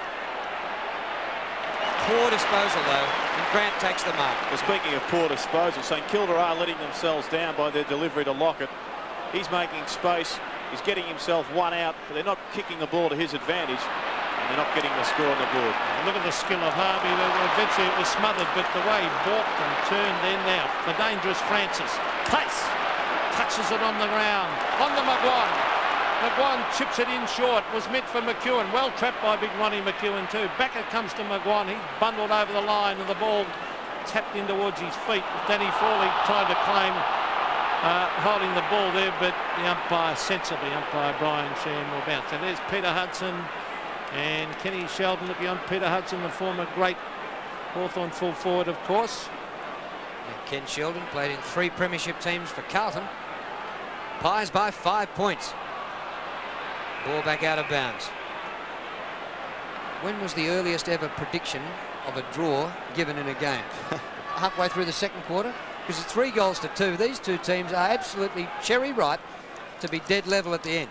Poor disposal though, and Grant takes the mark. Well, speaking of poor disposal, St Kilda are letting themselves down by their delivery to Lockett. He's making space. He's getting himself one out, but they're not kicking the ball to his advantage, and they're not getting the score on the board. Look at the skill of Harvey. Eventually it was smothered, but the way he balked and turned then now. The dangerous Francis. Place. Touches it on the ground. On the McGuan. McGuan chips it in short. Was meant for McEwen. Well trapped by big Ronnie McEwen too. Back it comes to McGuan. He bundled over the line and the ball tapped in towards his feet. Danny Fawley trying to claim holding the ball there, but the umpire, sensibly umpire Brian Sham, will bounce. And there's Peter Hudson and Kenny Sheldon looking on. Peter Hudson, the former great Hawthorn full forward, of course. And Ken Sheldon played in 3 premiership teams for Carlton. Pies by 5 points. Ball back out of bounds. When was the earliest ever prediction of a draw given in a game? Halfway through the second quarter? Because it's 3-2. These two teams are absolutely cherry ripe to be dead level at the end.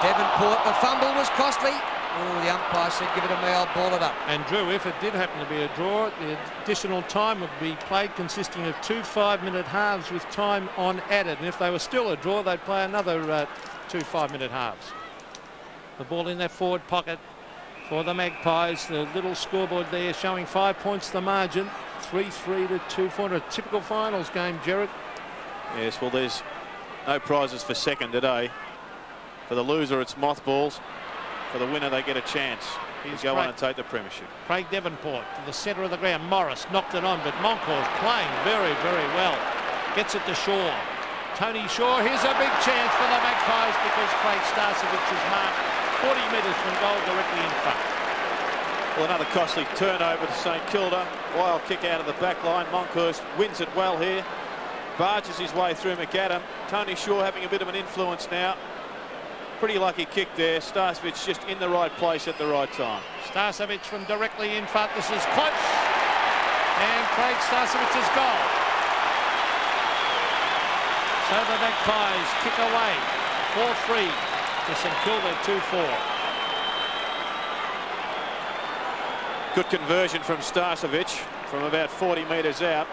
Devonport, the fumble was costly. Oh, the umpire said, give it a me, I'll ball it up. And Drew, if it did happen to be a draw, the additional time would be played consisting of 2 5-minute halves with time on added. And if they were still a draw, they'd play another 2 5-minute halves. The ball in that forward pocket for the Magpies. The little scoreboard there showing 5 points the margin. 3-3 to 2-4. A typical finals game, Gerard. Yes, well, there's no prizes for second today. For the loser, it's mothballs. For the winner, they get a chance to go on and take the premiership. Craig Devonport to the centre of the ground. Morris knocked it on, but Moncourse playing very, very well. Gets it to Shaw. Tony Shaw, here's a big chance for the Magpies because Craig Starcevic is marked 40 metres from goal directly in front. Well, another costly turnover to St Kilda. Wild kick out of the back line. Moncourse wins it well here. Barges his way through McAdam. Tony Shaw having a bit of an influence now. Pretty lucky kick there. Starcevic just in the right place at the right time. Starcevic from directly in front. This is close. And Craig Starcevic's goal. So the Magpies kick away. 4-3 to St Kilda 2-4. Good conversion from Starcevic from about 40 metres out.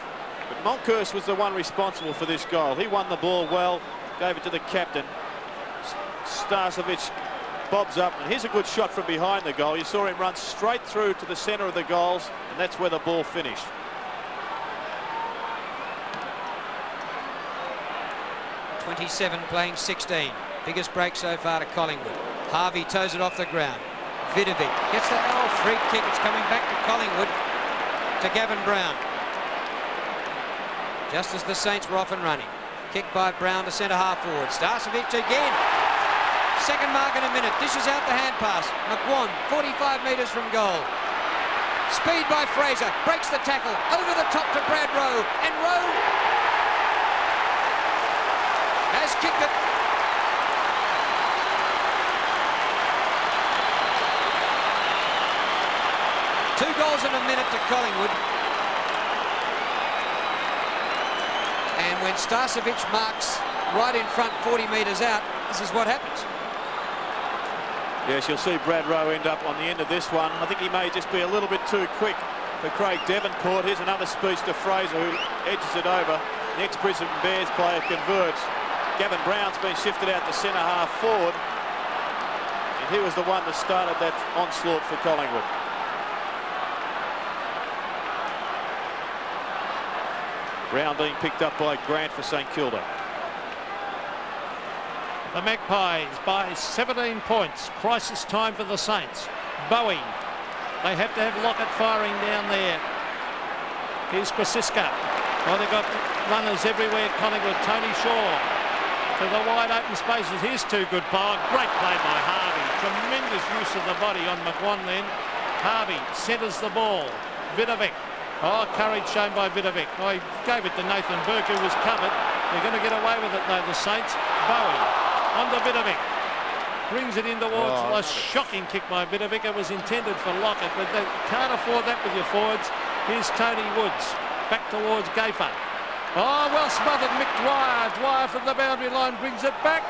But Moncourse was the one responsible for this goal. He won the ball well, gave it to the captain. Starcevic bobs up, and here's a good shot from behind the goal. You saw him run straight through to the centre of the goals, and that's where the ball finished. .27 playing 16. Biggest break so far to Collingwood. Harvey toes it off the ground. Vidovic gets the free kick. It's coming back to Collingwood, to Gavin Brown. Just as the Saints were off and running. Kick by Brown to centre half forward. Starcevic again. Second mark in a minute. Dishes out the hand pass. McGuan, 45 metres from goal. Speed by Fraser. Breaks the tackle. Over the top to Brad Rowe. And Rowe has kicked it. Two goals in a minute to Collingwood. And when Starcevic marks right in front, 40 metres out, This is what happens. Yes, you'll see Brad Rowe end up on the end of this one. I think he may just be a little bit too quick for Craig Davenport. Here's another speech to Fraser, who edges it over. The ex-Brisbane Bears player converts. Gavin Brown's been shifted out to centre half forward. And he was the one that started that onslaught for Collingwood. Brown being picked up by Grant for St Kilda. The Magpies by 17 points. Crisis time for the Saints. Bowie. They have to have Lockett firing down there. Here's Krasiska. Oh, they've got runners everywhere. Collingwood. Tony Shaw to the wide open spaces. Here's two good power. Great play by Harvey. Tremendous use of the body on McGuan then. Harvey centres the ball. Vidovic. Oh, courage shown by Vidovic. I gave it to Nathan Burke, who was covered. They're going to get away with it though, the Saints. Bowie on to Vidovic. Brings it in towards a shocking kick by Vidovic. It was intended for Lockett, but they can't afford that with your forwards. Here's Tony Woods. Back towards Gafer. Oh, well smothered Mick Dwyer. Dwyer from the boundary line brings it back.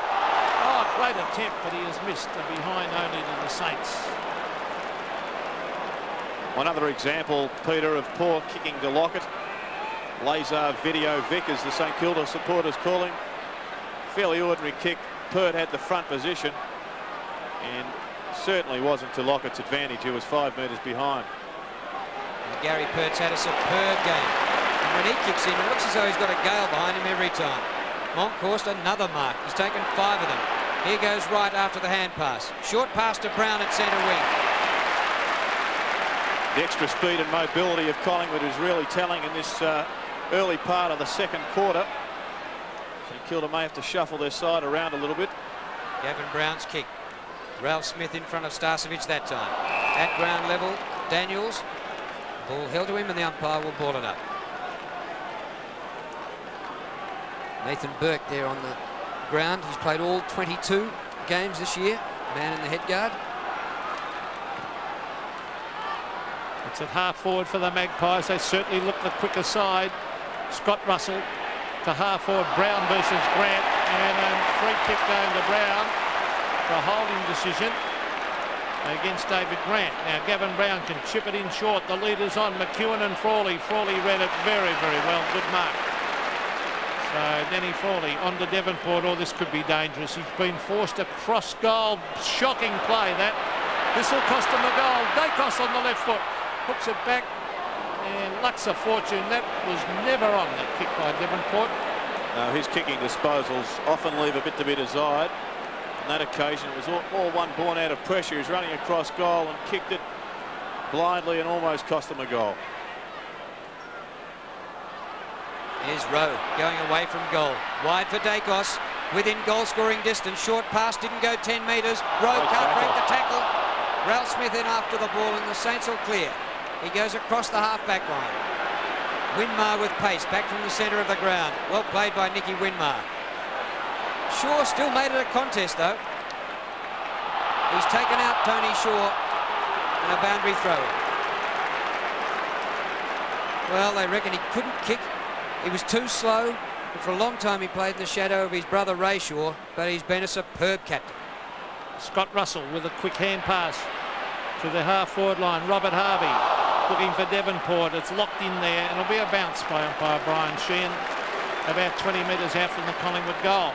Oh, great attempt, but he has missed. Behind only to the Saints. Another example, Peter, of poor kicking to Lockett. Lazar Video Vic, as the St Kilda supporters call him. Fairly ordinary kick. Pert had the front position and certainly wasn't to Lockett's advantage. He was 5 metres behind. And Gary Pert's had a superb game. And when he kicks in, it looks as though he's got a gale behind him every time. Monkhorst, another mark. He's taken 5 of them. Here goes right after the hand pass. Short pass to Brown at centre wing. The extra speed and mobility of Collingwood is really telling in this early part of the second quarter. St Kilda may have to shuffle their side around a little bit. Gavin Brown's kick. Ralph Smith in front of Starcevic that time. At ground level, Daniels. Ball held to him and the umpire will ball it up. Nathan Burke there on the ground. He's played all 22 games this year. Man in the head guard. It's at half forward for the Magpies. They certainly look the quicker side. Scott Russell to half forward. Brown versus Grant, and a free kick going to Brown for a holding decision against David Grant. Now Gavin Brown can chip it in short. The leaders on McEwen and Frawley. Frawley read it very, very well. Good mark. So Denny Frawley on to Devonport. Oh, this could be dangerous. He's been forced across goal. Shocking play that. This will cost him a goal. Dacos on the left foot. Hooks it back. And Lux a fortune. That was never on, that kick by Devonport. No, his kicking disposals often leave a bit to be desired. On that occasion, it was all one born out of pressure. He's running across goal and kicked it blindly and almost cost him a goal. Here's Rowe going away from goal. Wide for Dacos. Within goal scoring distance. Short pass didn't go 10 metres. Rowe can't break the tackle. Ralph Smith in after the ball and the Saints will clear. He goes across the half-back line. Winmar with pace, back from the centre of the ground. Well played by Nicky Winmar. Shaw still made it a contest, though. He's taken out Tony Shaw and a boundary throw. Well, they reckon he couldn't kick. He was too slow. But for a long time, he played in the shadow of his brother Ray Shaw, but he's been a superb captain. Scott Russell with a quick hand pass to the half-forward line. Robert Harvey looking for Devonport. It's locked in there, and it'll be a bounce by umpire Brian Sheehan, about 20 metres out from the Collingwood goal.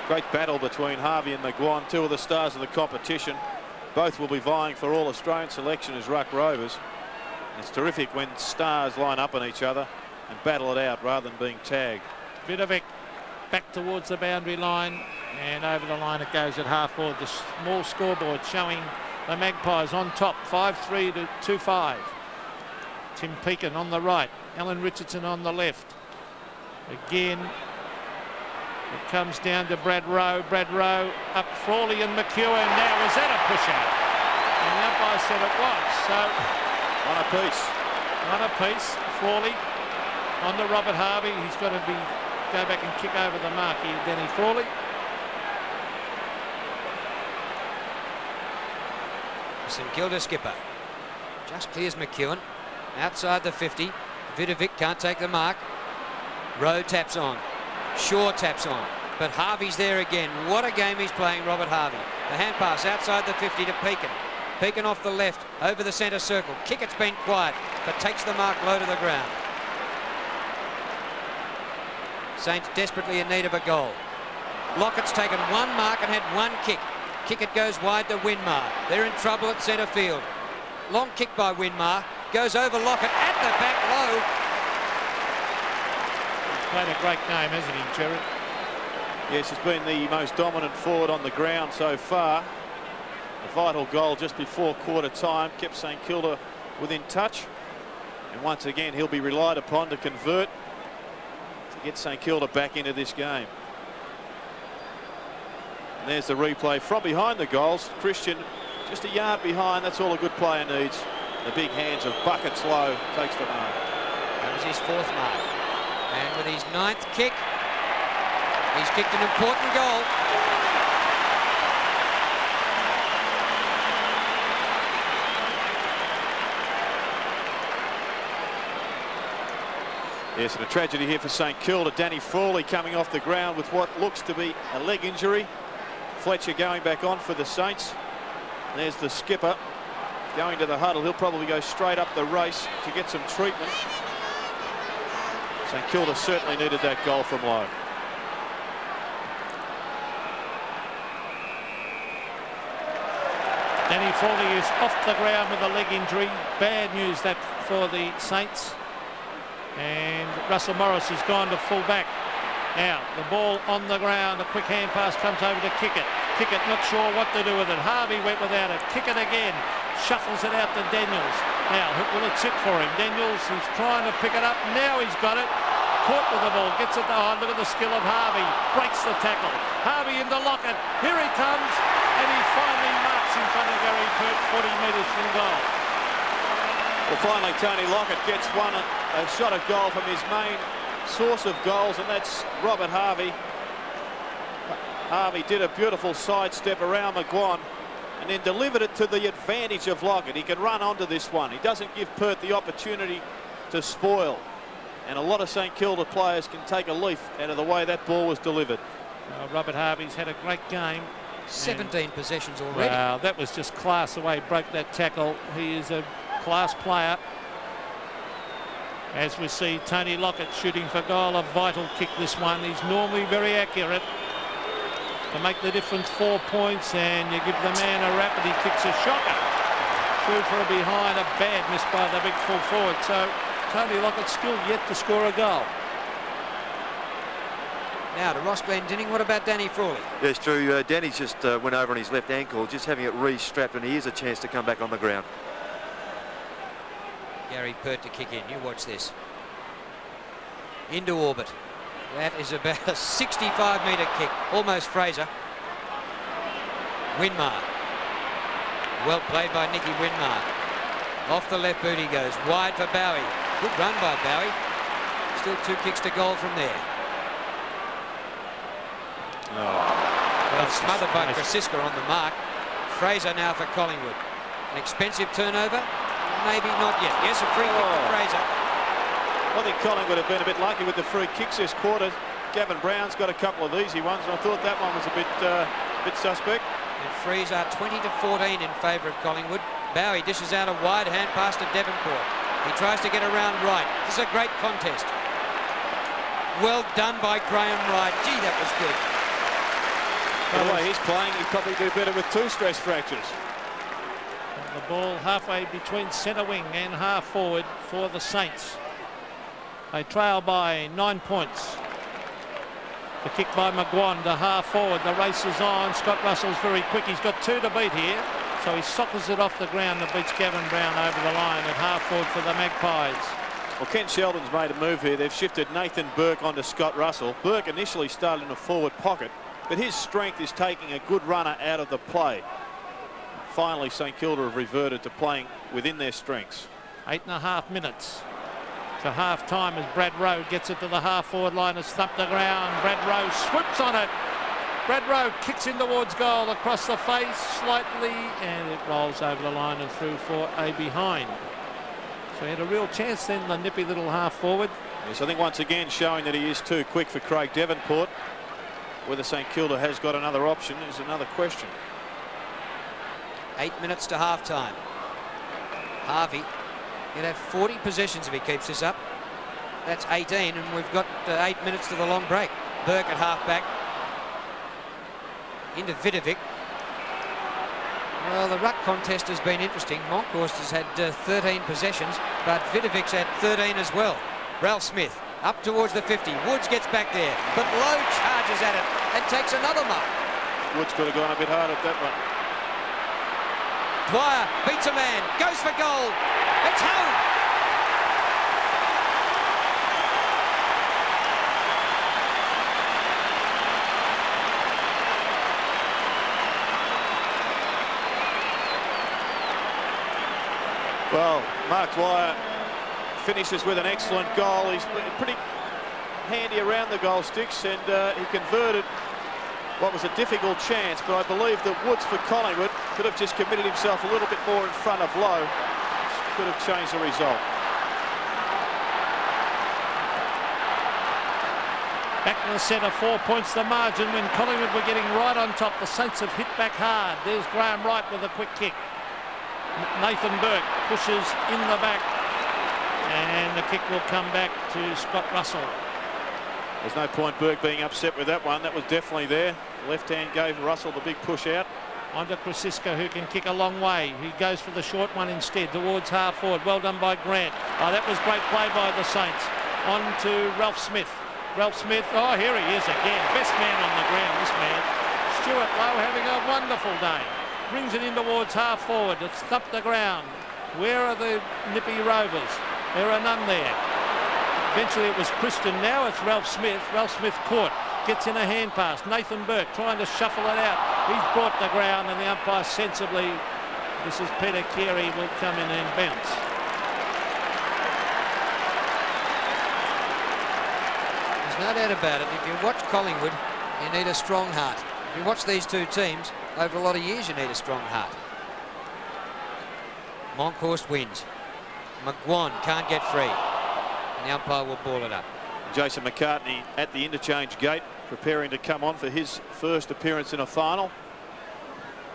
Great battle between Harvey and McGuan, two of the stars of the competition. Both will be vying for All-Australian selection as ruck rovers. It's terrific when stars line up on each other and battle it out rather than being tagged. Vidovic back towards the boundary line, and over the line it goes at half forward. The small scoreboard showing the Magpies on top, 5-3 to 2-5. Tim Pekin on the right, Alan Richardson on the left. Again, it comes down to Brad Rowe. Brad Rowe up Frawley and McEwen. Now, was that a push out? And the umpire said it was. So One apiece. One apiece. Frawley on to Robert Harvey. He's got to go back and kick over the mark here, Denny Frawley. St Kilda skipper just clears McEwen outside the 50. Vidovic can't take the mark. Rowe taps on. Shaw taps on. But Harvey's there again. What a game he's playing, Robert Harvey. The hand pass outside the 50 to Pekin. Pekin off the left, over the centre circle. Kickett's been quiet, but takes the mark low to the ground. Saints desperately in need of a goal. Lockett's taken one mark and had one kick. Kickett goes wide to Winmar. They're in trouble at centre field. Long kick by Winmar. Goes over Lockett at the back low. He's played a great game, hasn't he, Jerry? Yes, he's been the most dominant forward on the ground so far. A vital goal just before quarter time kept St Kilda within touch. And once again, he'll be relied upon to convert to get St Kilda back into this game. And there's the replay from behind the goals. Christian just a yard behind. That's all a good player needs. The big hands of Buckets low takes the mark. That was his 4th mark. And with his 9th kick, he's kicked an important goal. Yes, and a tragedy here for St Kilda. Danny Frawley coming off the ground with what looks to be a leg injury. Fletcher going back on for the Saints. There's the skipper going to the huddle. He'll probably go straight up the race to get some treatment. St Kilda certainly needed that goal from low. Danny Frawley is off the ground with a leg injury. Bad news that for the Saints. And Russell Morris has gone to full back. Now the ball on the ground. A quick hand pass comes over to Kickett. Kickett not sure what to do with it. Harvey went without it. Kickett again. Shuffles it out to Daniels. Now will it sit for him? Daniels, he's trying to pick it up. Now he's got it. Caught with the ball. Gets it to look at the skill of Harvey. Breaks the tackle. Harvey into Lockett. Here he comes. And he finally marks in front of Gary Pert 40 metres from goal. Well, finally Tony Lockett gets a shot at goal from his main source of goals, and that's Robert Harvey. Harvey did a beautiful sidestep around McGuan and then delivered it to the advantage of Lockett. He can run onto this one. He doesn't give Pert the opportunity to spoil. And a lot of St Kilda players can take a leaf out of the way that ball was delivered. Robert Harvey's had a great game. 17 possessions already. Wow, that was just class the way he broke that tackle. He is a class player. As we see Tony Lockett shooting for goal, a vital kick this one. He's normally very accurate. To make the difference 4 points, and you give the man a rap and he kicks a shocker. Through for a behind, a bad miss by the big full forward. So Tony Lockett still yet to score a goal. Now to Ross Glendinning. What about Danny Frawley? Yes, Drew. Danny's just went over on his left ankle, just having it re-strapped, and he has a chance to come back on the ground. Gary Pert to kick in. You watch this. Into orbit. That is about a 65-metre kick. Almost Fraser. Winmar. Well played by Nicky Winmar. Off the left boot he goes. Wide for Bowie. Good run by Bowie. Still 2 kicks to goal from there. Well, smothered by Krasiska on the mark. Fraser now for Collingwood. An expensive turnover? Maybe not yet. Yes, a free kick for Fraser. I think Collingwood have been a bit lucky with the free kicks this quarter. Gavin Brown's got a couple of easy ones, and I thought that one was a bit suspect. And frees are 20 to 14 in favour of Collingwood. Bowie dishes out a wide hand pass to Devonport. He tries to get around Wright. This is a great contest. Well done by Graham Wright. Gee, that was good. By the way he's playing, he'd probably do better with 2 stress fractures. The ball halfway between centre wing and half forward for the Saints. They trail by 9 points. The kick by McGuan to half forward. The race is on. Scott Russell's very quick. He's got 2 to beat here. So he soccers it off the ground and beats Gavin Brown over the line at half forward for the Magpies. Well, Ken Sheldon's made a move here. They've shifted Nathan Burke onto Scott Russell. Burke initially started in a forward pocket, but his strength is taking a good runner out of the play. Finally, St Kilda have reverted to playing within their strengths. 8.5 minutes to half time as Brad Rowe gets it to the half forward line and thumped the ground. Brad Rowe swoops on it. Brad Rowe kicks in towards goal across the face slightly, and it rolls over the line and through for a behind. So he had a real chance then, the nippy little half forward. Yes, I think once again showing that he is too quick for Craig Devonport. Whether St Kilda has got another option is another question. 8 minutes to half-time. Harvey, he'll have 40 possessions if he keeps this up. That's 18, and we've got 8 minutes to the long break. Burke at half-back. Into Vidovic. Well, the ruck contest has been interesting. Monkhorst has had 13 possessions, but Vidovic's had 13 as well. Ralph Smith up towards the 50. Woods gets back there, but Lowe charges at it and takes another mark. Woods could have gone a bit hard at that one. Dwyer beats a man, goes for goal. It's home. Well, Mark Dwyer finishes with an excellent goal. He's pretty handy around the goal sticks, and he converted what was a difficult chance, but I believe that Woods for Collingwood could have just committed himself a little bit more in front of Lowe. Could have changed the result. Back to the centre, 4 points the margin when Collingwood were getting right on top. The Saints have hit back hard. There's Graham Wright with a quick kick. Nathan Burke pushes in the back, and the kick will come back to Scott Russell. There's no point Burke being upset with that one. That was definitely there. Left hand gave Russell the big push out. On to Krasiska, who can kick a long way. He goes for the short one instead towards half forward. Well done by Grant. Oh, that was great play by the Saints. On to Ralph Smith. Ralph Smith, oh, here he is again. Best man on the ground, this man. Stuart Lowe having a wonderful day. Brings it in towards half forward. It's thumped the ground. Where are the Nippy Rovers? There are none there. Eventually it was Christian. Now it's Ralph Smith. Ralph Smith caught. Gets in a hand pass. Nathan Burke trying to shuffle it out. He's brought the ground, and the umpire sensibly, this is Peter Carey, will come in and bounce. There's no doubt about it. If you watch Collingwood, you need a strong heart. If you watch these two teams, over a lot of years you need a strong heart. Monkhorst wins. McGuan can't get free. And the umpire will ball it up. Jason McCartney at the interchange gate, preparing to come on for his first appearance in a final.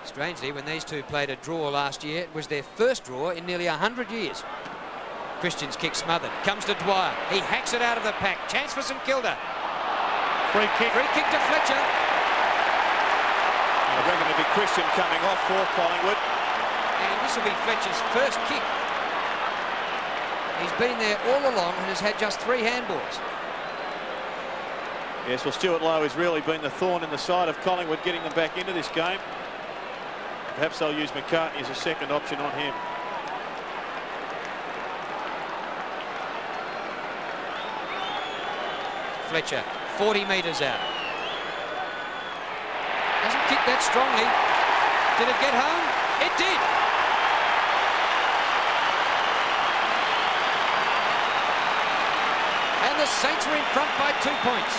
Strangely, when these two played a draw last year, it was their first draw in nearly 100 years. Christian's kick smothered. Comes to Dwyer. He hacks it out of the pack. Chance for St Kilda. Free kick. Free kick to Fletcher. I reckon it'll be Christian coming off for Collingwood. And this will be Fletcher's first kick. He's been there all along and has had just 3 handballs. Yes, well, Stuart Lowe has really been the thorn in the side of Collingwood, getting them back into this game. Perhaps they'll use McCartney as a second option on him. Fletcher, 40 metres out. Doesn't kick that strongly. Did it get home? It did. And the Saints are in front by 2 points.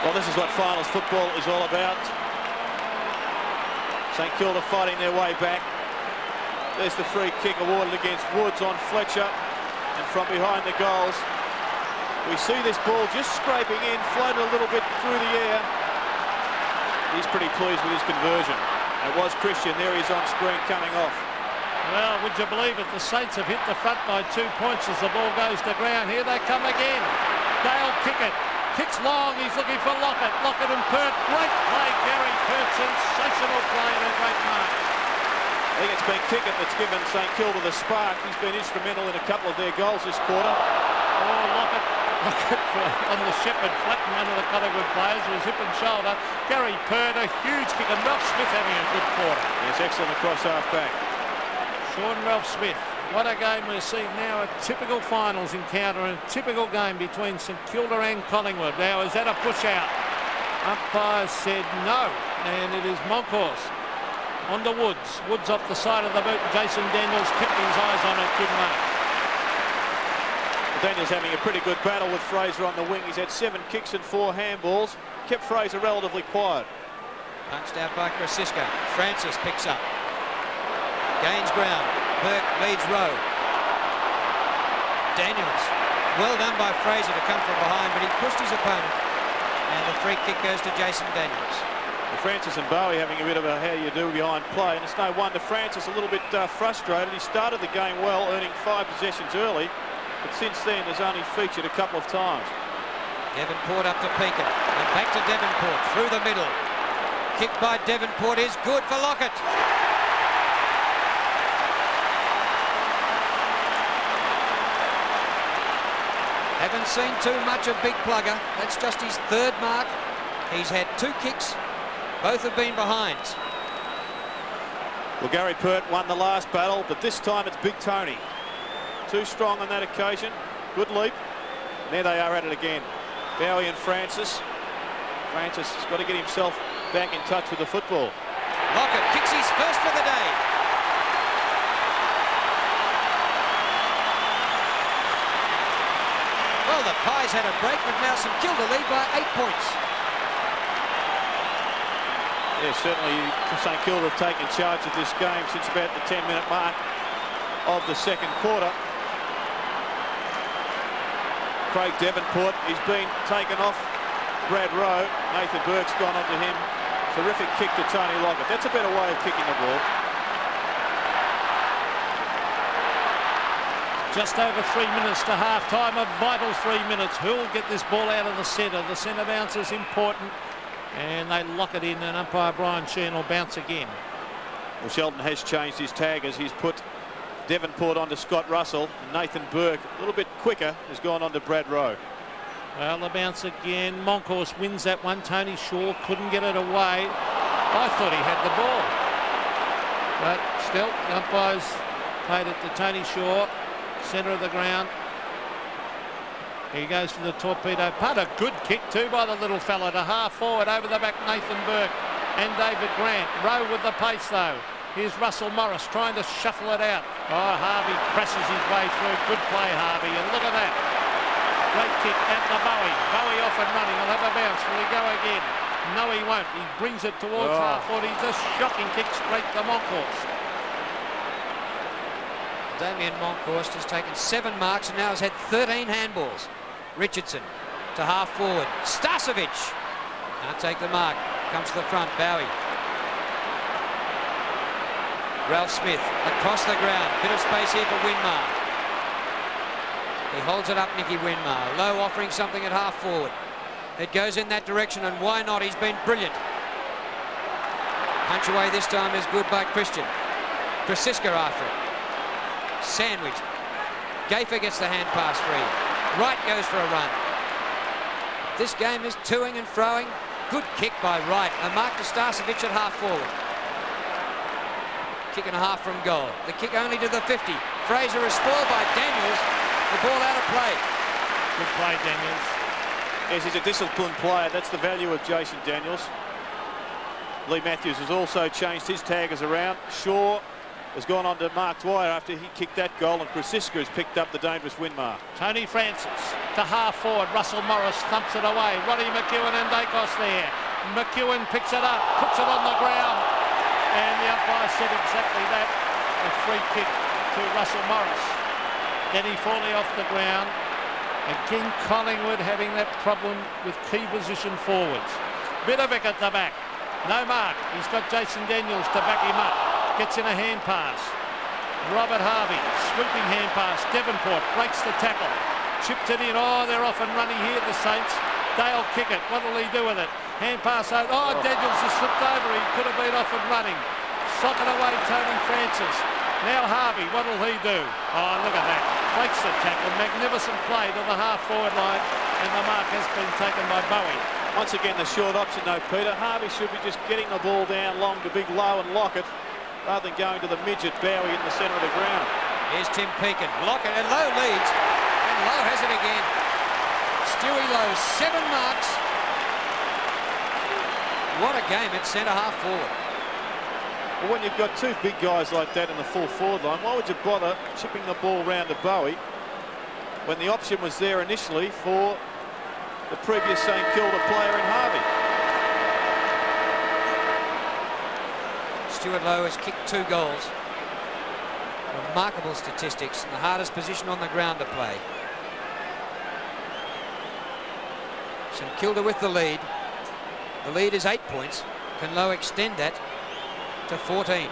Well, this is what finals football is all about. St Kilda fighting their way back. There's the free kick awarded against Woods on Fletcher. And from behind the goals, we see this ball just scraping in, floated a little bit through the air. He's pretty pleased with his conversion. It was Christian. There he's on screen coming off. Well, would you believe it? The Saints have hit the front by 2 points as the ball goes to ground. Here they come again. Dale Kickett. Kicks long. He's looking for Lockett. Lockett and Pert. Great play, Gary Pert. Sensational play and a great mark. I think it's been Kickett that's given St Kilda the spark. He's been instrumental in a couple of their goals this quarter. Oh, Lockett on the Shepherd, flattened one of the Collingwood players with his hip and shoulder. Gary Pert, a huge kick, and Ralph Smith having a good quarter. Yes, excellent across half back. Sean Ralph Smith. What a game we're seeing now, a typical finals encounter, and a typical game between St Kilda and Collingwood. Now, is that a push out? Umpire said no, and it is Monkhorst. On to Woods. Woods off the side of the boot. Jason Daniels kept his eyes on it. Good mark. Daniels having a pretty good battle with Fraser on the wing. He's had 7 kicks and 4 handballs. Kept Fraser relatively quiet. Punched out by Krasiska. Francis picks up. Gains ground. Burke leads row. Daniels. Well done by Fraser to come from behind, but he pushed his opponent. And the free kick goes to Jason Daniels. Francis and Bowie having a bit of a how you do behind play, and it's no wonder Francis a little bit frustrated. He started the game well, earning 5 possessions early, but since then has only featured a couple of times. Devonport up to Pekin, and back to Devonport through the middle. Kick by Devonport is good for Lockett. Haven't seen too much of Big Plugger. That's just his 3rd mark. He's had 2 kicks. Both have been behinds. Well, Gary Pert won the last battle, but this time it's Big Tony. Too strong on that occasion. Good leap. And there they are at it again. Bowie and Francis. Francis has got to get himself back in touch with the football. Lockett kicks his first for the day. Well, the Pies had a break, but now St Kilda lead by 8 points. Yeah, certainly St Kilda have taken charge of this game since about the 10-minute mark of the second quarter. Craig Devonport, he's been taken off Brad Rowe. Nathan Burke's gone onto him. Terrific kick to Tony Lockett. That's a better way of kicking the ball. Just over 3 minutes to half-time, a vital 3 minutes. Who'll get this ball out of the centre? The centre bounce is important. And they lock it in, and umpire Brian Sheehan will bounce again. Well, Sheldon has changed his tag as he's put Devonport onto Scott Russell. And Nathan Burke, a little bit quicker, has gone on to Brad Rowe. Well, the bounce again. Monkhorst wins that one. Tony Shaw couldn't get it away. I thought he had the ball. But still, the umpires played it to Tony Shaw, centre of the ground. He goes for the torpedo punt. A good kick too by the little fella to half forward over the back. Nathan Burke and David Grant. Rowe with the pace though. Here's Russell Morris trying to shuffle it out. Oh, Harvey presses his way through. Good play, Harvey. And look at that. Great kick at the Bowie. Bowie off and running. He'll have a bounce. Will he go again? No, he won't. He brings it towards half forward. He's a shocking kick straight to Monkhorst. Damien Monkhorst has taken 7 marks and now has had 13 handballs. Richardson to half forward. Starcevic can't take the mark. Comes to the front. Bowie. Ralph Smith across the ground. Bit of space here for Winmar. He holds it up, Nicky Winmar. Lowe offering something at half forward. It goes in that direction, and why not? He's been brilliant. Punch away this time is good by Christian. Krasiska after it. Sandwich. Gaffer gets the hand pass free. Wright goes for a run. This game is toing and froing. Good kick by Wright. A mark to Starcevic at half forward. Kick and a half from goal. The kick only to the 50. Fraser is spoiled by Daniels. The ball out of play. Good play, Daniels. Yes, he's a disciplined player. That's the value of Jason Daniels. Lee Matthews has also changed his taggers around. Shaw has gone on to Mark Dwyer after he kicked that goal, and Krasiska has picked up the dangerous Winmar. Tony Francis to half forward. Russell Morris thumps it away. Roddy McEwen and Dacos there. McEwen picks it up, puts it on the ground, and the umpire said exactly that. A free kick to Russell Morris. Denny Forley off the ground. Again, Collingwood having that problem with key position forwards. Vidovic at the back. No mark. He's got Jason Daniels to back him up. Gets in a hand pass. Robert Harvey, swooping hand pass. Devonport breaks the tackle. Chipped it in. Oh, they're off and running here, the Saints. They'll kick it. What will he do with it? Hand pass over. Oh, Daniels has slipped over. He could have been off and running. Sock it away, Tony Francis. Now Harvey, what will he do? Oh, look at that. Breaks the tackle. Magnificent play to the half-forward line. And the mark has been taken by Bowie. Once again, the short option, though, Peter. Harvey should be just getting the ball down long to Big Lowe and Lockett, rather than going to the midget Bowie in the centre of the ground. Here's Tim Pekin. Lockett, and Lowe leads. And Lowe has it again. Stewie Lowe, 7 marks. What a game at centre half forward. Well, when you've got 2 big guys like that in the full forward line, why would you bother chipping the ball round to Bowie when the option was there initially for the previous St Kilda player in Harvey? Stuart Lowe has kicked 2 goals. Remarkable statistics, and the hardest position on the ground to play. St Kilda with the lead. The lead is 8 points. Can Lowe extend that to 14?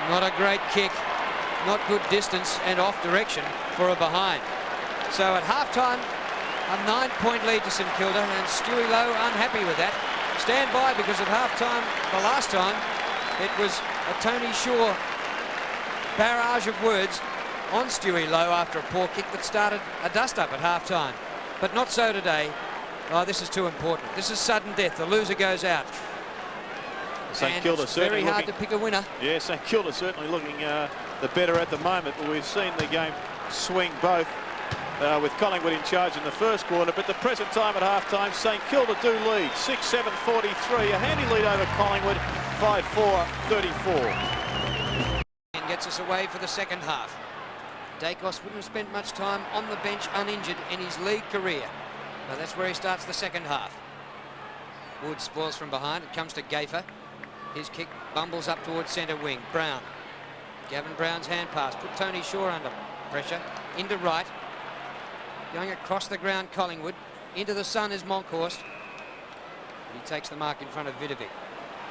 Not a great kick, not good distance and off direction for a behind. So at half-time, a 9-point lead to St Kilda, and Stewie Lowe unhappy with that. Stand by, because at half-time, the last time, it was a Tony Shaw barrage of words on Stewie Lowe after a poor kick that started a dust-up at half-time. But not so today. Oh, this is too important. This is sudden death. The loser goes out. St Kilda it's very certainly hard to pick a winner. Yeah, St Kilda certainly looking the better at the moment, but we've seen the game swing both with Collingwood in charge in the first quarter. But the present time at half-time, St Kilda do lead 6-7-43, a handy lead over Collingwood, 5-4-34. And gets us away for the second half. Dacos wouldn't have spent much time on the bench uninjured in his league career. But that's where he starts the second half. Wood spoils from behind. It comes to Gaffer. His kick bumbles up towards centre wing. Brown. Gavin Brown's hand pass. Put Tony Shaw under pressure. Into right. Going across the ground, Collingwood. Into the sun is Monkhorst. He takes the mark in front of Vidovic.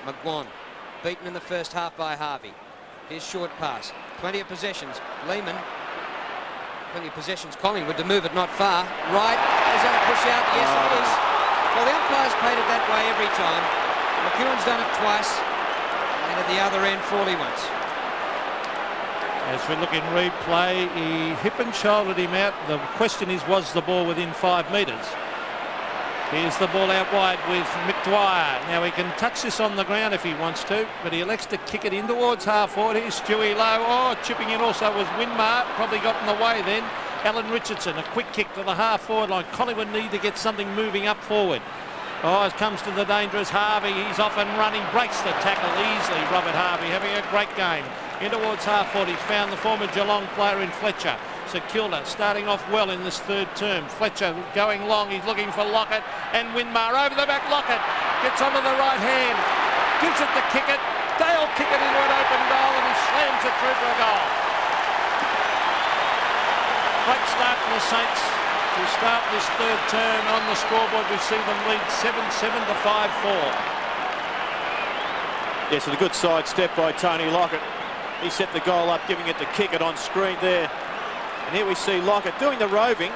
McGuan. Beaten in the first half by Harvey. His short pass. Plenty of possessions. Lehman. Plenty of possessions. Collingwood to move it not far. Right. Is that a push out? Yes, it is. Well, the umpire's played it that way every time. McEwen's done it twice. And at the other end, Frawley once. As we look in replay, he hip and shouldered him out. The question is, was the ball within 5 metres? Here's the ball out wide with McDwyer. Now he can touch this on the ground if he wants to, but he elects to kick it in towards half-forward. Here's Stewie Lowe. Oh, chipping in also was Winmar. Probably got in the way then. Alan Richardson, a quick kick to the half-forward line. Collingwood need to get something moving up forward. Oh, it comes to the dangerous Harvey. He's off and running. Breaks the tackle easily. Robert Harvey having a great game. In towards half-forward. He's found the former Geelong player in Fletcher. St Kilda starting off well in this third term. Fletcher going long. He's looking for Lockett. And Winmar over the back. Lockett gets onto the right hand. Gives it to Kickett. Dale Kickett into an open goal, and he slams it through for a goal. Great start for the Saints to start this third term. On the scoreboard, we see them lead 7-7 to 5-4. Yes, and a good side step by Tony Lockett. He set the goal up, giving it to Kickett on screen there. And here we see Lockett doing the roving.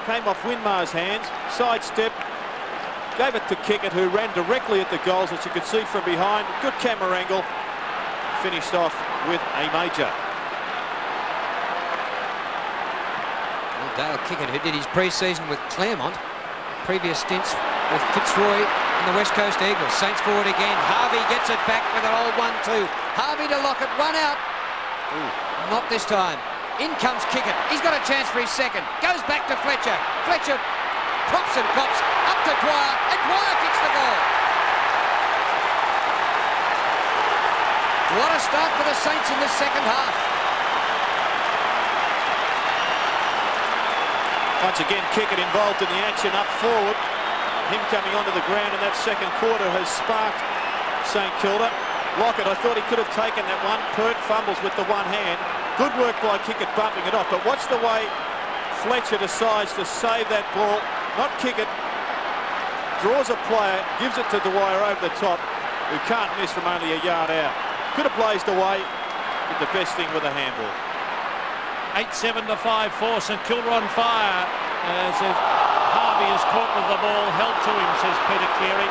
Came off Winmar's hands, sidestep, gave it to Kickett, who ran directly at the goals, as you could see from behind. Good camera angle. Finished off with a major. Dale Kickett, who did his pre-season with Claremont, previous stints with Fitzroy and the West Coast Eagles. Saints forward again. Harvey gets it back with an old 1-2. Harvey to Lockett, one out. Ooh, not this time. In comes Kickett. He's got a chance for his second. Goes back to Fletcher. Fletcher props and pops up to Dwyer, and Dwyer kicks the goal. What a start for the Saints in this second half. Once again, Kickett involved in the action up forward. Him coming onto the ground in that second quarter has sparked St Kilda. Lockett, I thought he could have taken that one. Pert fumbles with the one hand. Good work by Kickett bumping it off. But watch the way Fletcher decides to save that ball. Not Kickett. Draws a player, gives it to Dwyer over the top, who can't miss from only a yard out. Could have blazed away. Did the best thing with a handball. 8-7 to 5-4. St Kilda on fire. As Harvey is caught with the ball, held to him, says Peter Carey.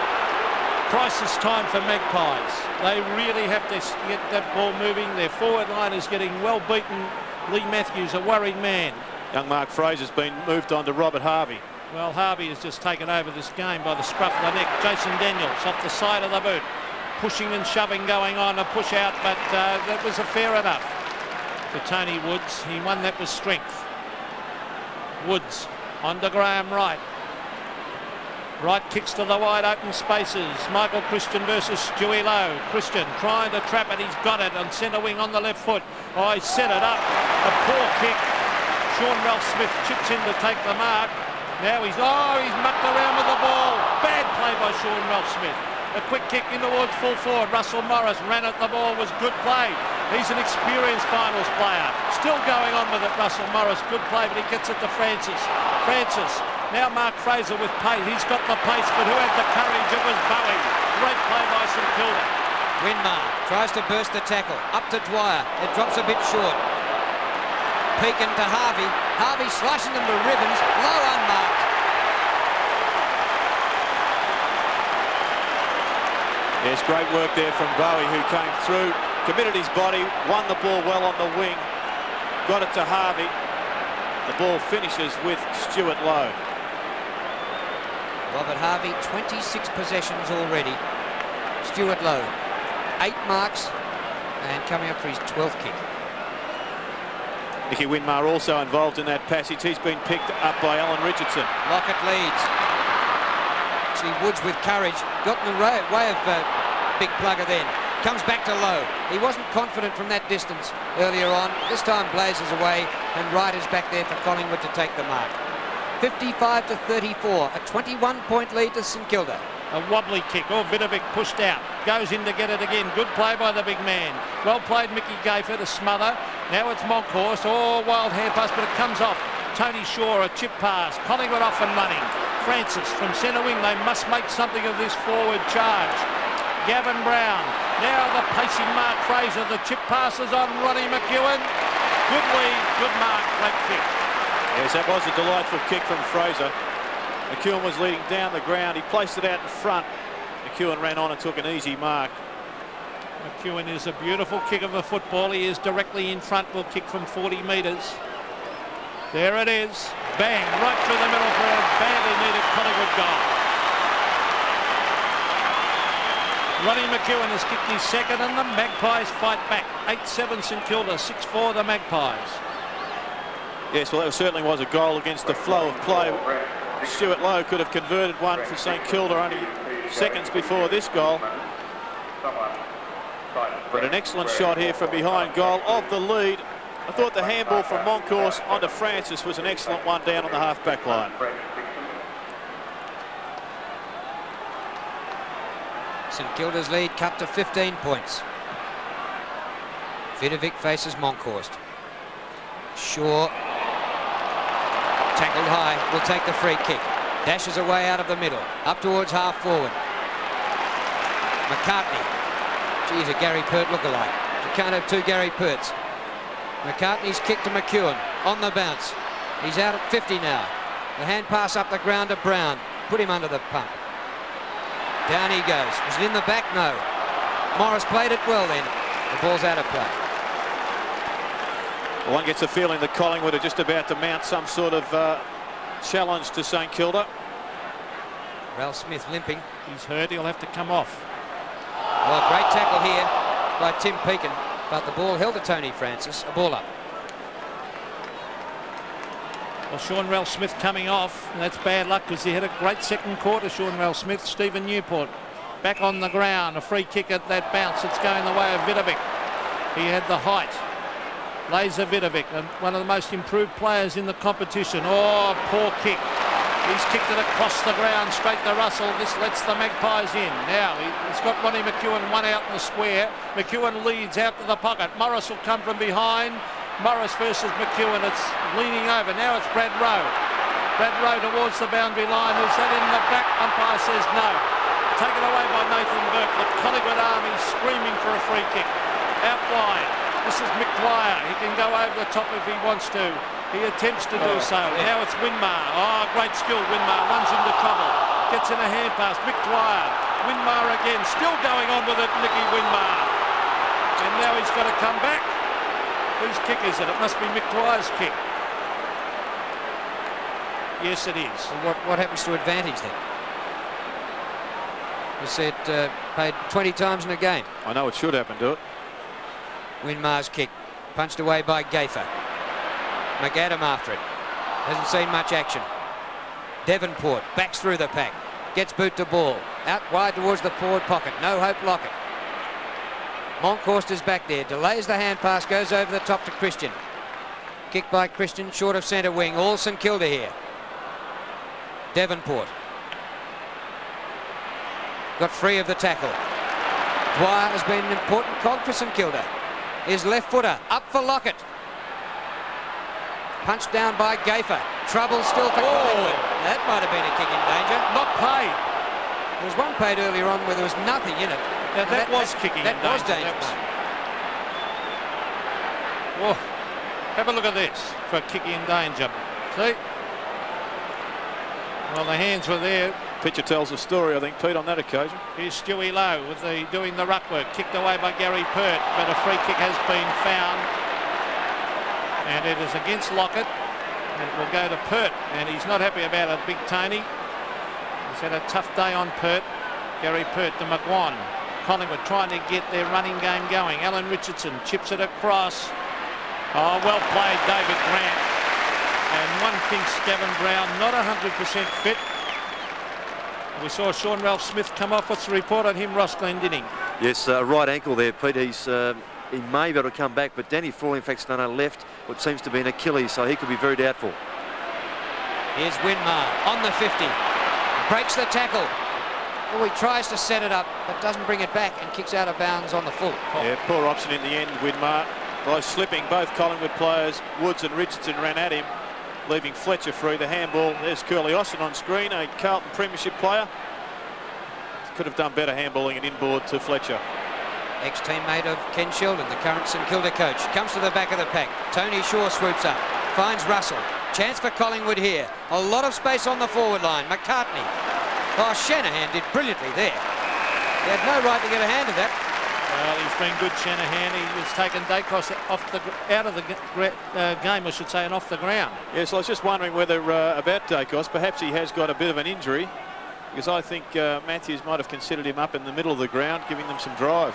Crisis time for Magpies. They really have to get that ball moving. Their forward line is getting well beaten. Lee Matthews, a worried man. Young Mark Fraser's been moved on to Robert Harvey. Well, Harvey has just taken over this game by the scruff of the neck. Jason Daniels off the side of the boot. Pushing and shoving going on, a push out, but that was a fair enough to Tony Woods. He won that with strength. Woods on to Graham Wright. Wright kicks to the wide open spaces. Michael Christian versus Stewie Lowe. Christian trying to trap it. He's got it on centre wing on the left foot. Oh, he set it up. A poor kick. Sean Ralph Smith chips in to take the mark. Now he's mucked around with the ball. Bad play by Sean Ralph Smith. A quick kick in towards full forward. Russell Morris ran at the ball, was good play. He's an experienced finals player. Still going on with it, Russell Morris. Good play, but he gets it to Francis. Francis. Now Mark Fraser with pace. He's got the pace, but who had the courage? It was Bowie. Great play by St Kilda. Winmar tries to burst the tackle. Up to Dwyer. It drops a bit short. Peakin to Harvey. Harvey slicing them to ribbons. Low unmarked. Yes, great work there from Bowie, who came through, committed his body, won the ball well on the wing, got it to Harvey. The ball finishes with Stuart Lowe. Robert Harvey, 26 possessions already. Stuart Lowe, 8 marks and coming up for his 12th kick. Nicky Winmar also involved in that passage. He's been picked up by Alan Richardson. Lockett leads. Actually, Woods with courage got in the way of Big Plugger then. Comes back to Lowe. He wasn't confident from that distance earlier on. This time blazes away and Wright is back there for Collingwood to take the mark. 55 to 34, a 21-point lead to St Kilda. A wobbly kick. Oh, Vidovic pushed out. Goes in to get it again. Good play by the big man. Well played, Mickey Gafer to smother. Now it's Monkhorst. Oh, wild hand pass, but it comes off. Tony Shaw, a chip pass. Collingwood off and running. Francis from centre wing. They must make something of this forward charge. Gavin Brown. Now the pacing Mark Fraser. The chip passes on Ronnie McEwen. Good lead, good mark, great kick. Yes, that was a delightful kick from Fraser. McEwen was leading down the ground. He placed it out in front. McEwen ran on and took an easy mark. McEwen is a beautiful kick of a football. He is directly in front. Will kick from 40 metres. There it is. Bang, right through the middle for a badly needed Collingwood goal. Ronnie McEwen has kicked his second and the Magpies fight back. 8-7 St Kilda, 6-4 the Magpies. Yes, well, that certainly was a goal against the flow of play. Stuart Lowe could have converted one for St Kilda only seconds before this goal. But an excellent shot here from behind goal of the lead. I thought the handball from Monkhorst onto Francis was an excellent one down on the half-back line. St Kilda's lead cut to 15 points. Vidovic faces Monkhorst. Shaw, tackled high, will take the free kick. Dashes away out of the middle, up towards half forward. McCartney. Geez, a Gary Pert lookalike. You can't have two Gary Perts. McCartney's kick to McEwen on the bounce. He's out at 50 now. The hand pass up the ground to Brown. Put him under the pump. Down he goes. Was it in the back? No. Morris played it well then. The ball's out of play. One gets a feeling that Collingwood are just about to mount some sort of challenge to St Kilda. Ralph Smith limping. He's hurt. He'll have to come off. Well, great tackle here by Tim Peakin, but the ball held to Tony Francis. A ball up. Well, Sean Ralph Smith coming off. And that's bad luck because he had a great second quarter, Sean Ralph Smith. Stephen Newport back on the ground. A free kick at that bounce. It's going the way of Vidovic. He had the height. Laser Vidovic, and one of the most improved players in the competition. Oh, poor kick. He's kicked it across the ground straight to Russell. This lets the Magpies in. Now he's got Ronnie McEwen one out in the square. McEwen leads out to the pocket. Morris will come from behind. Morris versus McEwen. It's leaning over. Now it's Brad Rowe. Brad Rowe towards the boundary line. Is that in the back? Umpire says no. Taken away by Nathan Burke. The Collingwood Army screaming for a free kick. Out wide. This is Mick Dwyer. He can go over the top if he wants to. He attempts to do so. Yeah. Now it's Winmar. Oh, great skill. Winmar runs into trouble. Gets in a hand pass. Mick Dwyer. Winmar again. Still going on with it, Nicky Winmar. And now he's got to come back. Whose kick is it? It must be Mick Dwyer's kick. Yes, it is. Well, what happens to advantage then? You said paid 20 times in a game. I know it should happen to it. Winmar's kick. Punched away by Gafer. McAdam after it. Hasn't seen much action. Devonport backs through the pack. Gets boot to ball. Out wide towards the forward pocket. No hope Lockett. Monkhorst is back there. Delays the hand pass. Goes over the top to Christian. Kick by Christian short of centre wing. All St Kilda here. Devonport. Got free of the tackle. Dwyer has been an important cog for St Kilda. His left footer up for Lockett. Punched down by Gaffer. Trouble still for Collingwood. That might have been a kick in danger. Not paid. There was one paid earlier on where there was nothing in it. Now, that was kicking that in danger. was dangerous. Whoa. Have a look at this for kicking in danger. See? Well, the hands were there. Pitcher tells a story, I think, Pete, on that occasion. Here's Stewie Lowe with doing the ruck work. Kicked away by Gary Pert, but a free kick has been found. And it is against Lockett. It will go to Pert, and he's not happy about it, Big Tony. He's had a tough day on Pert. Gary Pert to McGuan. Collingwood trying to get their running game going. Alan Richardson chips it across. Oh, well played, David Grant. And one thinks Gavin Brown not 100% fit. We saw Sean Ralph Smith come off. What's the report on him, Ross Glendinning? Yes, right ankle there, Pete. He may be able to come back, but Danny Frawley, in fact, done a left, what seems to be an Achilles, so he could be very doubtful. Here's Winmar on the 50. Breaks the tackle. Oh, he tries to set it up, but doesn't bring it back and kicks out of bounds on the full. Yeah, poor option in the end, Winmar. By slipping, both Collingwood players, Woods and Richardson, ran at him, leaving Fletcher free. The handball, there's Curly Austin on screen, a Carlton Premiership player. Could have done better handballing and inboard to Fletcher. Ex-teammate of Ken Sheldon, the current St Kilda coach, comes to the back of the pack. Tony Shaw swoops up, finds Russell. Chance for Collingwood here. A lot of space on the forward line. McCartney. Oh, Shanahan did brilliantly there. He had no right to get a hand of that. Well, he's been good, Shanahan. He has taken Dacos out of the game, I should say, and off the ground. Yes, I was just wondering whether about Dacos. Perhaps he has got a bit of an injury, because I think Matthews might have considered him up in the middle of the ground, giving them some drive.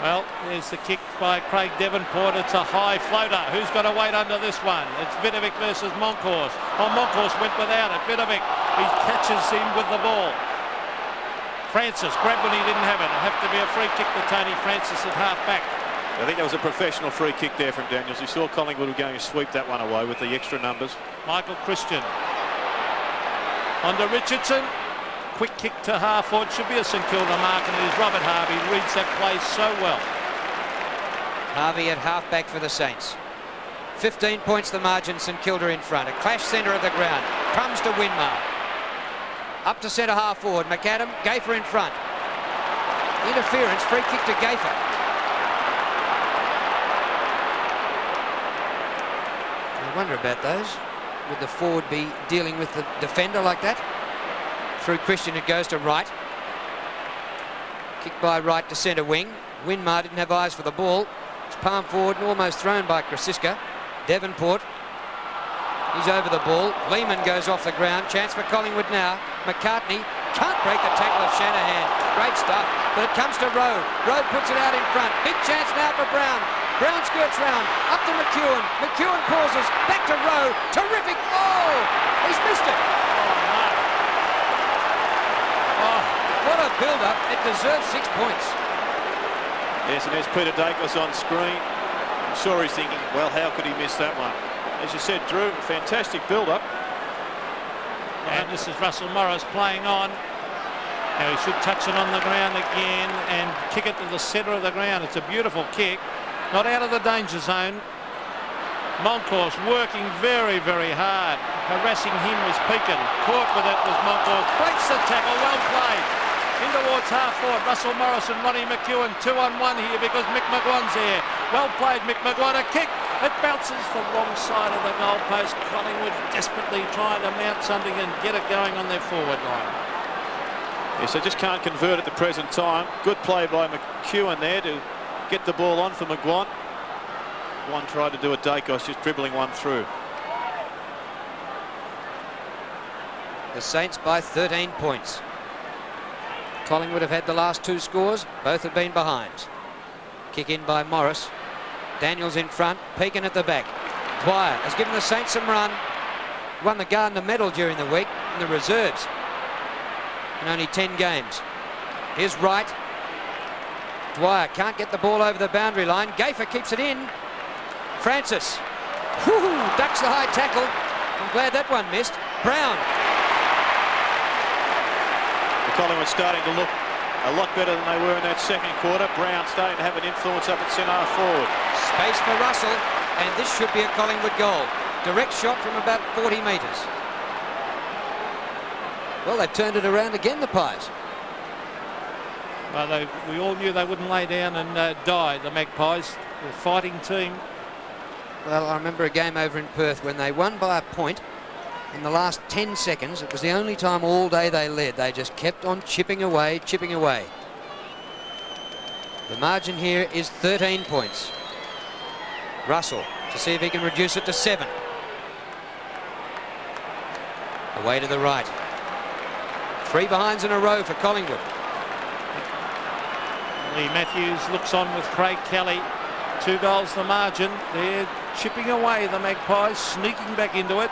Well, there's the kick by Craig Davenport. It's a high floater. Who's got to wait under this one? It's Vidovic versus Moncourse. Oh, Moncourse went without it. Vidovic, he catches him with the ball. Francis grabbed when he didn't have it. It'll have to be a free kick to Tony Francis at half back. I think that was a professional free kick there from Daniels. He saw Collingwood were going to sweep that one away with the extra numbers. Michael Christian. On to Richardson. Quick kick to half forward. Should be a St Kilda mark, and it is Robert Harvey. Reads that play so well. Harvey at half back for the Saints. 15 points the margin, St Kilda in front. A clash centre of the ground. Comes to Winmar. Up to centre half forward. McAdam, Gaffer in front. Interference, free kick to Gaffer. I wonder about those. Would the forward be dealing with the defender like that? Through Christian, it goes to Wright. Kick by Wright to centre wing. Winmar didn't have eyes for the ball. It's palm forward and almost thrown by Krasiska. Davenport. He's over the ball. Lehman goes off the ground. Chance for Collingwood now. McCartney can't break the tackle of Shanahan. Great stuff. But it comes to Rowe. Rowe puts it out in front. Big chance now for Brown. Brown skirts round. Up to McEwen. McEwen pauses. Back to Rowe. Terrific. Oh! He's missed it. What a build-up. It deserves 6 points. Yes, and there's Peter Dacos on screen. I'm sure he's thinking, well, how could he miss that one? As you said, Drew, fantastic build-up. And this is Russell Morris playing on. Now he should touch it on the ground again and kick it to the centre of the ground. It's a beautiful kick. Not out of the danger zone. Moncourse working very, very hard. Harassing him was Pekin. Caught with it was Moncourse. Breaks the tackle. Well played. In towards half forward. Russell Morris and Ronnie McEwen 2-on-1 here because Mick McGuan's there. Well played, Mick McGuan. A kick. It bounces the wrong side of the goalpost. Collingwood desperately trying to mount something and get it going on their forward line. Yes, they just can't convert at the present time. Good play by McEwen there to get the ball on for McGuan. One tried to do a Dacos, just dribbling one through. The Saints by 13 points. Collingwood have had the last two scores. Both have been behind. Kick in by Morris. Daniels in front. Pekin at the back. Dwyer has given the Saints some run. Won the Gardner medal during the week in the reserves. In only 10 games. Here's Wright. Dwyer can't get the ball over the boundary line. Gaffer keeps it in. Francis. Whoo, ducks the high tackle. I'm glad that one missed. Brown. Collingwood starting to look a lot better than they were in that second quarter. Brown starting to have an influence up at centre half forward. Space for Russell, and this should be a Collingwood goal. Direct shot from about 40 metres. Well, they've turned it around again, the Pies. Well, we all knew they wouldn't lay down and die, the Magpies. They're a fighting team. Well, I remember a game over in Perth when they won by a point. In the last 10 seconds, it was the only time all day they led. They just kept on chipping away, chipping away. The margin here is 13 points. Russell to see if he can reduce it to 7. Away to the right. 3 behinds in a row for Collingwood. Lee Matthews looks on with Craig Kelly. 2 goals the margin. They're chipping away, the Magpies, sneaking back into it.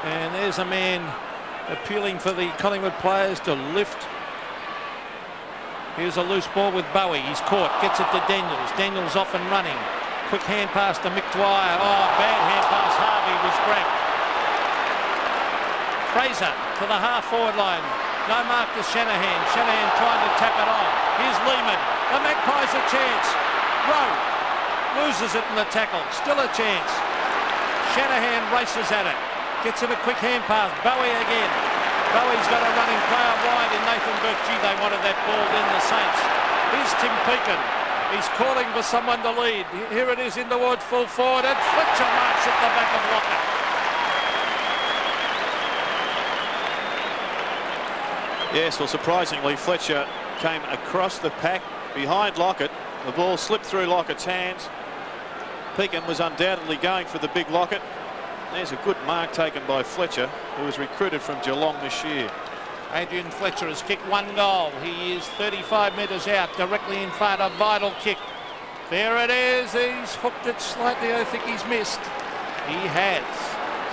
And there's a man appealing for the Collingwood players to lift. Here's a loose ball with Bowie. He's caught, gets it to Daniels. Daniels off and running. Quick hand pass to Mick Dwyer. Oh, bad hand pass. Harvey was grabbed. Fraser to the half-forward line. No mark to Shanahan. Shanahan trying to tap it on. Here's Lehman. The Magpies a chance. Rowe loses it in the tackle. Still a chance. Shanahan races at it. Gets it a quick hand pass. Bowie again. Bowie's got a running player wide in Nathan Burke. Gee, they wanted that ball in, the Saints. Here's Tim Peakin. He's calling for someone to lead. Here it is in towards full forward, and Fletcher marks at the back of Lockett. Yes, well, surprisingly, Fletcher came across the pack behind Lockett. The ball slipped through Lockett's hands. Peakin was undoubtedly going for the big Lockett. There's a good mark taken by Fletcher, who was recruited from Geelong this year. Adrian Fletcher has kicked 1 goal. He is 35 metres out, directly in front. A vital kick. There it is. He's hooked it slightly. I think he's missed. He has.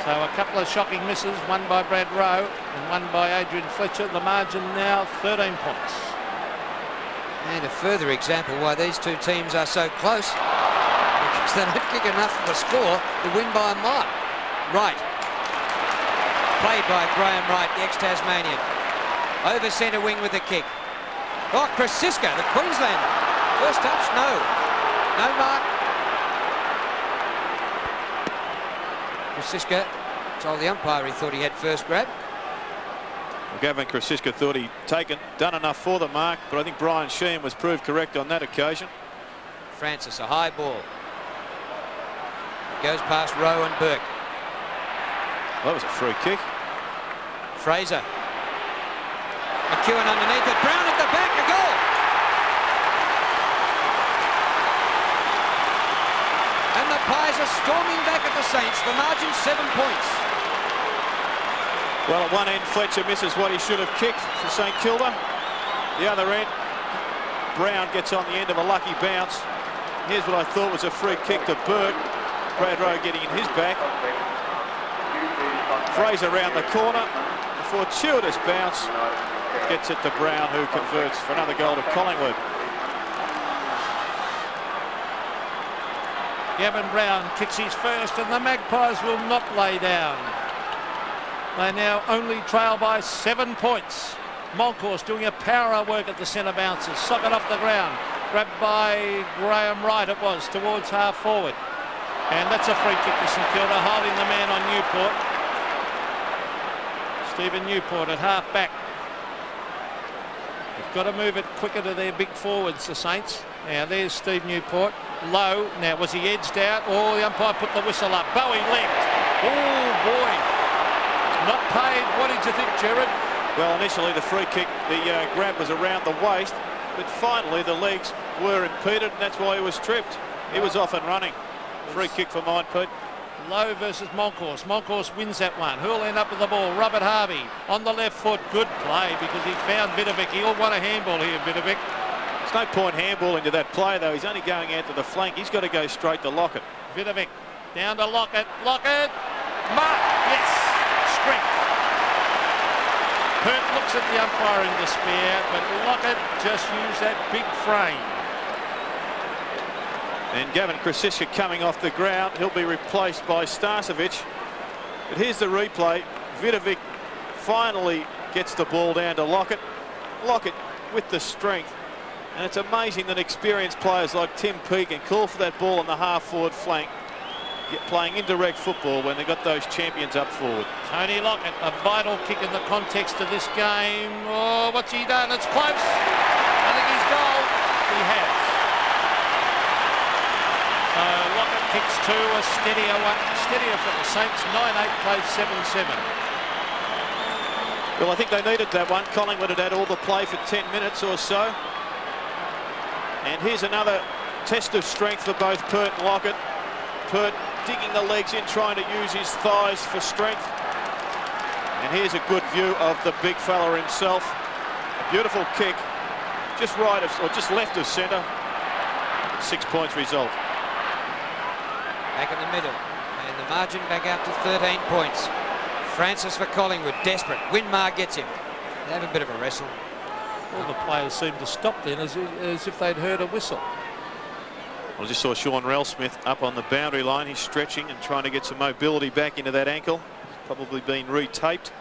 So a couple of shocking misses, one by Brad Rowe and one by Adrian Fletcher. The margin now 13 points. And a further example why these two teams are so close, because they don't kick enough of a score to win by a mile. Wright. Played by Graham Wright, the ex-Tasmanian. Over centre wing with the kick. Oh, Krasiska, the Queenslander. First touch, no. No mark. Krasiska told the umpire he thought he had first grab. Well, Gavin Krasiska thought he'd done enough for the mark, but I think Brian Sheehan was proved correct on that occasion. Francis, a high ball. Goes past Rowe and Burke. Well, that was a free kick. Fraser. McEwen underneath it. Brown at the back. A goal. And the Pies are storming back at the Saints. The margin 7 points. Well, at one end, Fletcher misses what he should have kicked for St Kilda. The other end, Brown gets on the end of a lucky bounce. Here's what I thought was a free kick to Burke. Brad Rowe getting in his back. Fraser round the corner. A fortuitous bounce. Gets it to Brown, who converts for another goal to Collingwood. Gavin Brown kicks his first, and the Magpies will not lay down. They now only trail by 7 points. Moncourse doing a power of work at the centre bounces. Socket off the ground. Grabbed by Graham Wright it was, towards half forward. And that's a free kick to St Kilda, holding the man on Newport. Stephen Newport at half back. They've got to move it quicker to their big forwards, the Saints. Now there's Steve Newport. Low. Now was he edged out? Oh, the umpire put the whistle up. Bowie legged. Oh boy. Not paid. What did you think, Jared? Well, initially the free kick, the grab was around the waist, but finally the legs were impeded, and that's why he was tripped. He was off and running. Free kick for mine, Pete. Low versus Moncourse. Moncourse wins that one. Who'll end up with the ball? Robert Harvey on the left foot. Good play because he found Vidovic. He'll want a handball here, Vidovic. There's no point handballing to that play, though. He's only going out to the flank. He's got to go straight to Lockett. Vidovic down to Lockett. Lockett. Mark. Yes. Strength. Pert looks at the umpire in despair, but Lockett just used that big frame. And Gavin Krasiska coming off the ground. He'll be replaced by Starcevic. But here's the replay. Vidovic finally gets the ball down to Lockett. Lockett with the strength. And it's amazing that experienced players like Tim Peake can call for that ball on the half-forward flank, playing indirect football when they've got those champions up forward. Tony Lockett, a vital kick in the context of this game. Oh, what's he done? It's close. I think he's goal. He has. So Lockett kicks 2, a steadier one. Steadier for the Saints. 9-8 plays 7-7. Well, I think they needed that one. Collingwood had had all the play for 10 minutes or so. And here's another test of strength for both Pert and Lockett. Pert digging the legs in, trying to use his thighs for strength. And here's a good view of the big fella himself. A beautiful kick, just right of, or just left of centre. 6 points result. Back in the middle, and the margin back out to 13 points. Francis for Collingwood, desperate. Winmar gets him. They have a bit of a wrestle. All the players seemed to stop then as if they'd heard a whistle. I just saw Sean Relsmith up on the boundary line. He's stretching and trying to get some mobility back into that ankle. It's probably been retaped.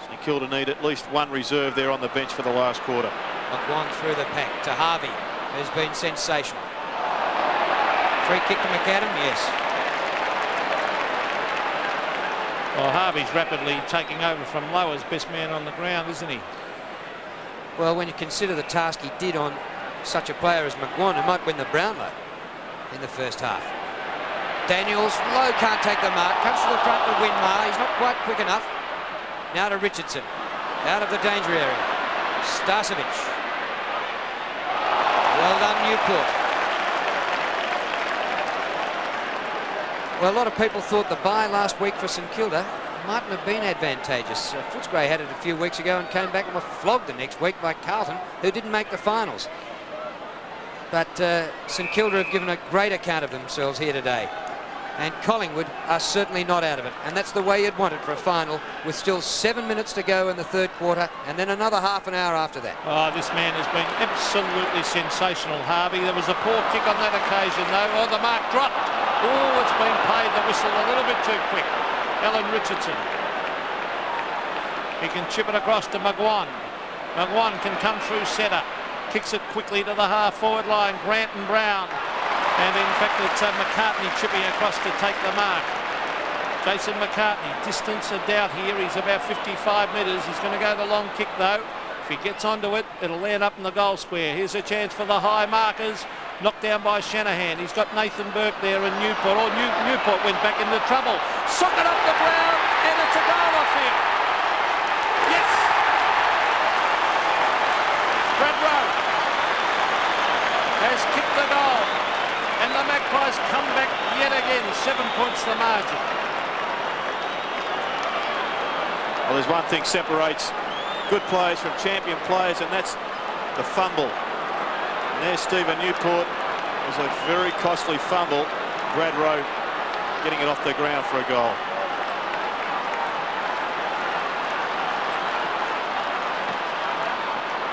So Kilda need at least one reserve there on the bench for the last quarter. McGuan through the pack to Harvey, who's been sensational. Free kick to McAdam, yes. Well, Harvey's rapidly taking over from Lowe as best man on the ground, isn't he? Well, when you consider the task he did on such a player as McGuan, who might win the Brownlow in the first half. Daniels, Lowe can't take the mark, comes to the front to Winmar. He's not quite quick enough. Now to Richardson, out of the danger area. Starcevic. Well done, Newport. Well, a lot of people thought the bye last week for St Kilda mightn't have been advantageous. Footscray had it a few weeks ago and came back and were flogged the next week by Carlton, who didn't make the finals. But St Kilda have given a great account of themselves here today. And Collingwood are certainly not out of it. And that's the way you'd want it for a final, with still 7 minutes to go in the third quarter and then another half an hour after that. Oh, this man has been absolutely sensational, Harvey. There was a poor kick on that occasion, though. Oh, the mark dropped. Oh, it's been paid the whistle a little bit too quick. Alan Richardson. He can chip it across to McGuan. McGuan can come through centre. Kicks it quickly to the half-forward line. Grant and Brown. And in fact, it's McCartney chipping across to take the mark. Jason McCartney, distance of doubt here. He's about 55 metres. He's going to go the long kick, though. If he gets onto it, it'll land up in the goal square. Here's a chance for the high markers. Knocked down by Shanahan. He's got Nathan Burke there and Newport. Oh, Newport went back into trouble. Sock it up the ground, and it's a goal off here. Yes! Brad Rowe has kicked the goal. And the Magpies come back yet again. 7 points the margin. Well, there's one thing separates good players from champion players, and that's the fumble. And there's Stephen Newport. It was a very costly fumble. Brad Rowe getting it off the ground for a goal.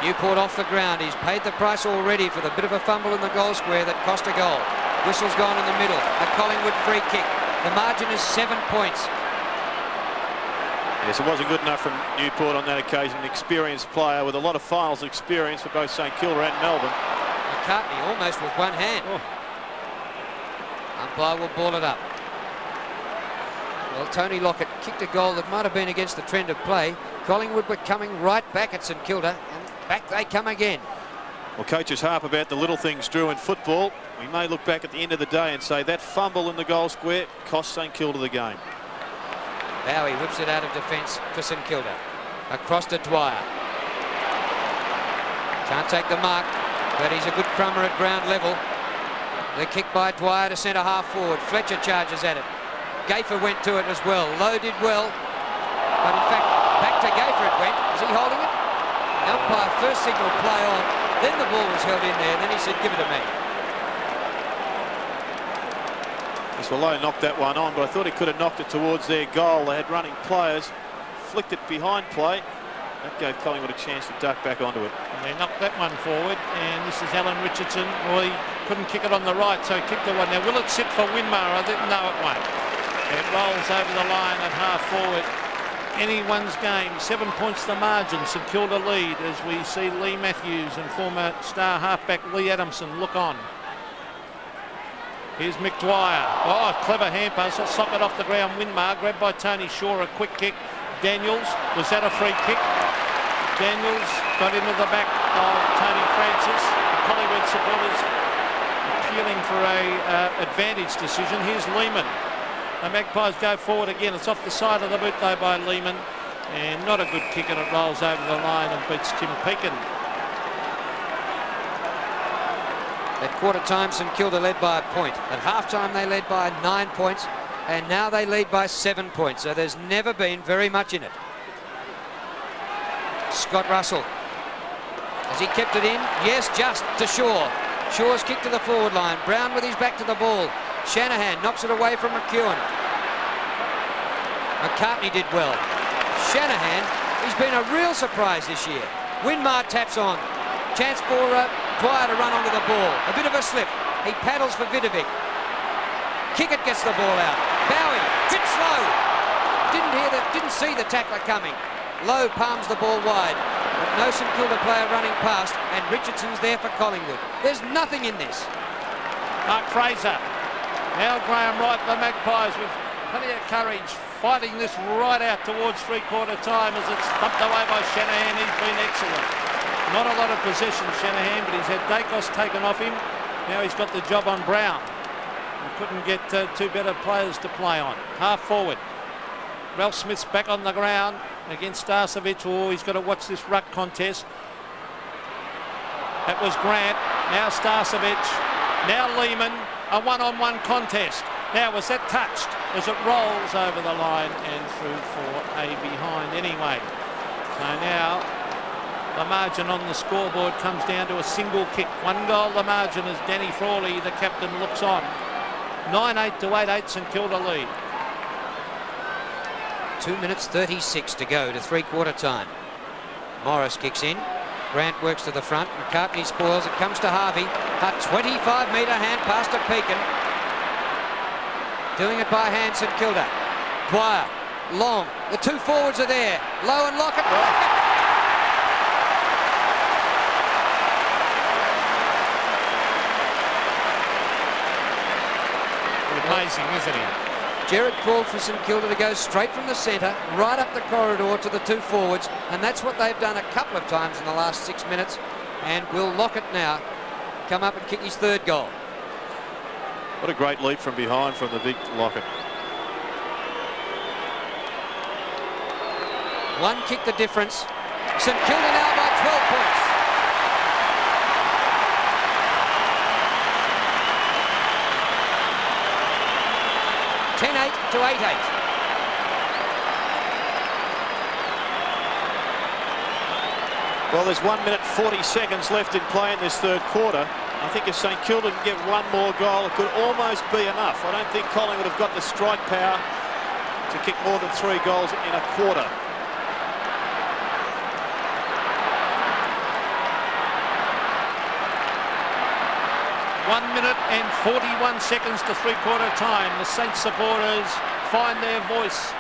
Newport off the ground. He's paid the price already for the bit of a fumble in the goal square that cost a goal. Whistle's gone in the middle. A Collingwood free kick. The margin is 7 points. Yes, it wasn't good enough from Newport on that occasion. An experienced player with a lot of finals experience for both St Kilda and Melbourne. McCartney almost with one hand. Oh. Umpire will ball it up. Well, Tony Lockett kicked a goal that might have been against the trend of play. Collingwood were coming right back at St Kilda, and back they come again. Well, coaches harp about the little things, Drew, in football. We may look back at the end of the day and say that fumble in the goal square cost St Kilda the game. Bowie whips it out of defence for St Kilda. Across to Dwyer. Can't take the mark, but he's a good crummer at ground level. The kick by Dwyer to centre half forward. Fletcher charges at it. Gayfer went to it as well. Lowe did well, but in fact back to Gayfer it went. Is he holding it? The umpire first signal play on, then the ball was held in there, then he said give it to me. Yes, well, Lowe knocked that one on, but I thought he could have knocked it towards their goal. They had running players, flicked it behind play. That gave Collingwood a chance to duck back onto it. And they knocked that one forward, and this is Alan Richardson. Well, he couldn't kick it on the right, so he kicked the one. Now, will it sit for Winmar? I didn't know it won't. It rolls over the line at half forward. anyone's game. 7 points the margin. St Kilda lead as we see Lee Matthews and former star halfback Lee Adamson look on. Here's Mick Dwyer. Oh, clever hand pass. A socket off the ground. Winmar grabbed by Tony Shaw. A quick kick. Daniels. Was that a free kick? Daniels got into the back of Tony Francis. The Collingwood supporters appealing for a advantage decision. Here's Lehman. The Magpies go forward again. It's off the side of the boot though by Lehman. And not a good kick, and it rolls over the line and beats Tim Pekin. At quarter time, St Kilda led by a point. At half time they led by 9 points, and now they lead by 7 points. So there's never been very much in it. Scott Russell. Has he kept it in? Yes, just to Shaw. Shaw's kick to the forward line. Brown with his back to the ball. Shanahan knocks it away from McEwen. McCartney did well. Shanahan, he's been a real surprise this year. Winmar taps on. Chance for Dwyer to run onto the ball. A bit of a slip. He paddles for Vidovic. Kickett gets the ball out. Bowie, bit slow. Didn't see the tackler coming. Lowe palms the ball wide. But no St Kilda player running past, and Richardson's there for Collingwood. There's nothing in this. Mark Fraser. Now Graham Wright, the Magpies, with plenty of courage, fighting this right out towards three-quarter time as it's thumped away by Shanahan. He's been excellent. Not a lot of possession, Shanahan, but he's had Dacos taken off him. Now he's got the job on Brown. He couldn't get two better players to play on. Half forward. Ralph Smith's back on the ground against Starcevic. Oh, he's got to watch this ruck contest. That was Grant. Now Starcevic. Now Lehman. A one-on-one contest. Now, was that touched as it rolls over the line and through for a behind anyway? So now the margin on the scoreboard comes down to a single kick. 1 goal the margin as Danny Frawley, the captain, looks on. 9-8 to 8-8 St Kilda lead. 2 minutes 36 to go to three-quarter time. Morris kicks in. Grant works to the front. McCartney spoils. It comes to Harvey. A 25-metre hand pass to Pekin. Doing it by hand, St Kilda. Dwyer, Long. The two forwards are there. Lowe and Lockett. Amazing, isn't he? Gerard called for St Kilda to go straight from the centre, right up the corridor to the two forwards, and that's what they've done a couple of times in the last 6 minutes. And will Lockett now come up and kick his third goal. What a great leap from behind from the big Lockett. One kick the difference. St Kilda now by 12 points. To 8-8. Well, there's 1 minute 40 seconds left in play in this third quarter. I think if St Kilda can get one more goal, it could almost be enough. I don't think Collingwood have got the strike power to kick more than 3 goals in a quarter. One minute and 41 seconds to three-quarter time. The Saints supporters find their voice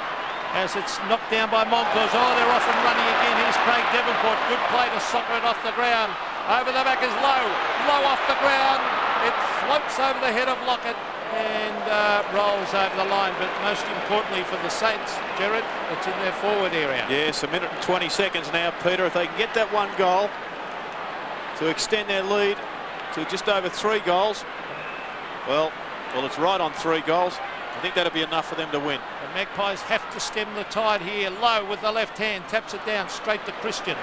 as it's knocked down by Moncurs. Oh, they're off and running again. Here's Craig Devonport. Good play to soccer it off the ground. Over the back is Lowe. Lowe off the ground. It floats over the head of Lockett and rolls over the line. But most importantly for the Saints, Gerard, it's in their forward area. Yes, a minute and 20 seconds now, Peter. If they can get that one goal to extend their lead to just over 3 goals, well, it's right on 3 goals. I think that'll be enough for them to win. The Magpies have to stem the tide here. Lowe with the left hand, taps it down straight to Christian.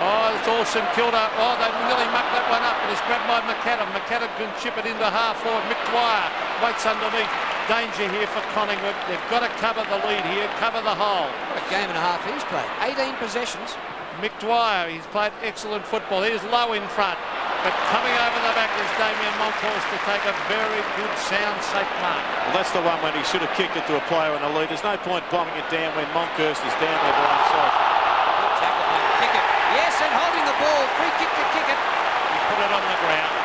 Oh, it's all St Kilda. Oh, they nearly mucked that one up, but it's grabbed by McAdam. McAdam can chip it into half forward. Mick Dwyer waits underneath. Danger here for Collingwood. They've got to cover the lead here, cover the hole. What a game and a half he's played. 18 possessions. Mick Dwyer, he's played excellent football. Here's Lowe in front. But coming over the back is Damien Moncurs to take a very good, sound, safe mark. Well, that's the one when he should have kicked it to a player in the lead. There's no point bombing it down when Moncurs is down there by himself. Good tackle by Kickett. Yes, and holding the ball. Free kick to Kickett. He put it on the ground.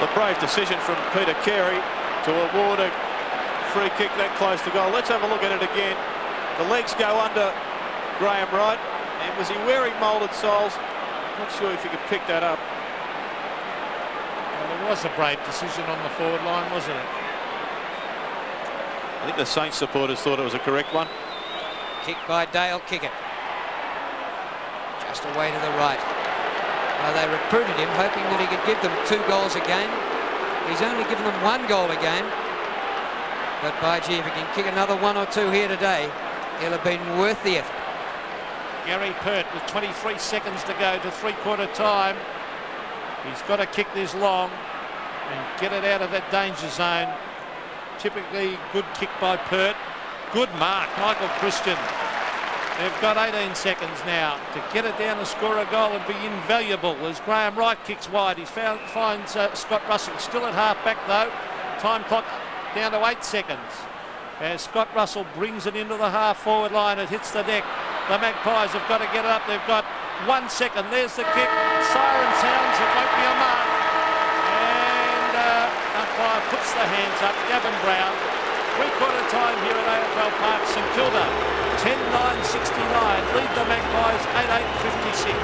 The brave decision from Peter Carey to award a free kick that close to goal. Let's have a look at it again. The legs go under Graham Wright, and was he wearing moulded soles? Not sure if he could pick that up. Well, it was a brave decision on the forward line, wasn't it? I think the Saints supporters thought it was a correct one. Kick by Dale Kickett. Just away to the right. Now they recruited him hoping that he could give them 2 goals a game. He's only given them 1 goal a game. But by gee, if he can kick another 1 or 2 here today, he'll have been worth the effort. Gary Pert with 23 seconds to go to 3/4 time. He's got to kick this long and get it out of that danger zone. Typically good kick by Pert. Good mark, Michael Christian. They've got 18 seconds now to get it down and score a goal and be invaluable as Graham Wright kicks wide. He finds Scott Russell still at half back though. Time clock down to 8 seconds. As Scott Russell brings it into the half forward line, it hits the deck. The Magpies have got to get it up. They've got 1 second. There's the kick. Siren sounds. It won't be a mark. And umpire puts the hands up. Gavin Brown. 3/4 time here at AFL Park. St Kilda 10-9-69. Lead the Magpies 8-8-56.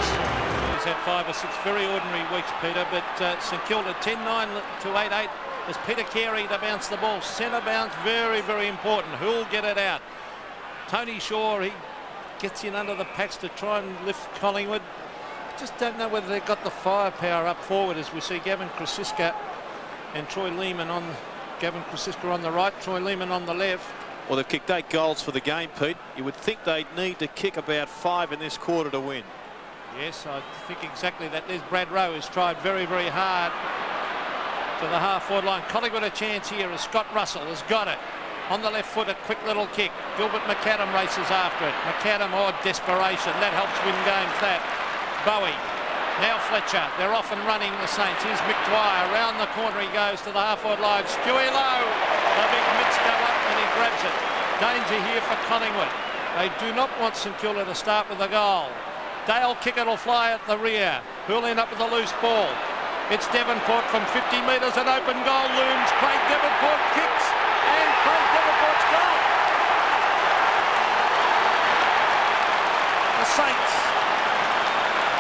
He's had 5 or 6 very ordinary weeks, Peter, but St Kilda 10-9 to 8-8 as Peter Carey to bounce the ball. Centre bounce, very, very important. Who'll get it out? Tony Shaw, he gets in under the packs to try and lift Collingwood. Just don't know whether they've got the firepower up forward as we see Gavin Krasiska and Troy Lehman on. Gavin Krasiska on the right, Troy Lehman on the left. Well, they've kicked 8 goals for the game, Pete. You would think they'd need to kick about 5 in this quarter to win. Yes, I think exactly that. There's Brad Rowe, who's tried very, very hard to the half-forward line. Collingwood a chance here as Scott Russell has got it. On the left foot, a quick little kick. Gilbert McAdam races after it. McAdam, desperation. That helps win games, that. Bowie. Now Fletcher. They're off and running, the Saints. Here's Mick Dwyer. Around the corner he goes to the half-forward line. Stewie Lowe. The big mitts go up and he grabs it. Danger here for Collingwood. They do not want St Kilda to start with a goal. Dale Kickett will fly at the rear. Who'll end up with a loose ball? It's Devonport from 50 metres. An open goal looms. Craig Devonport kicks. And Craig Devonport's goal. The Saints.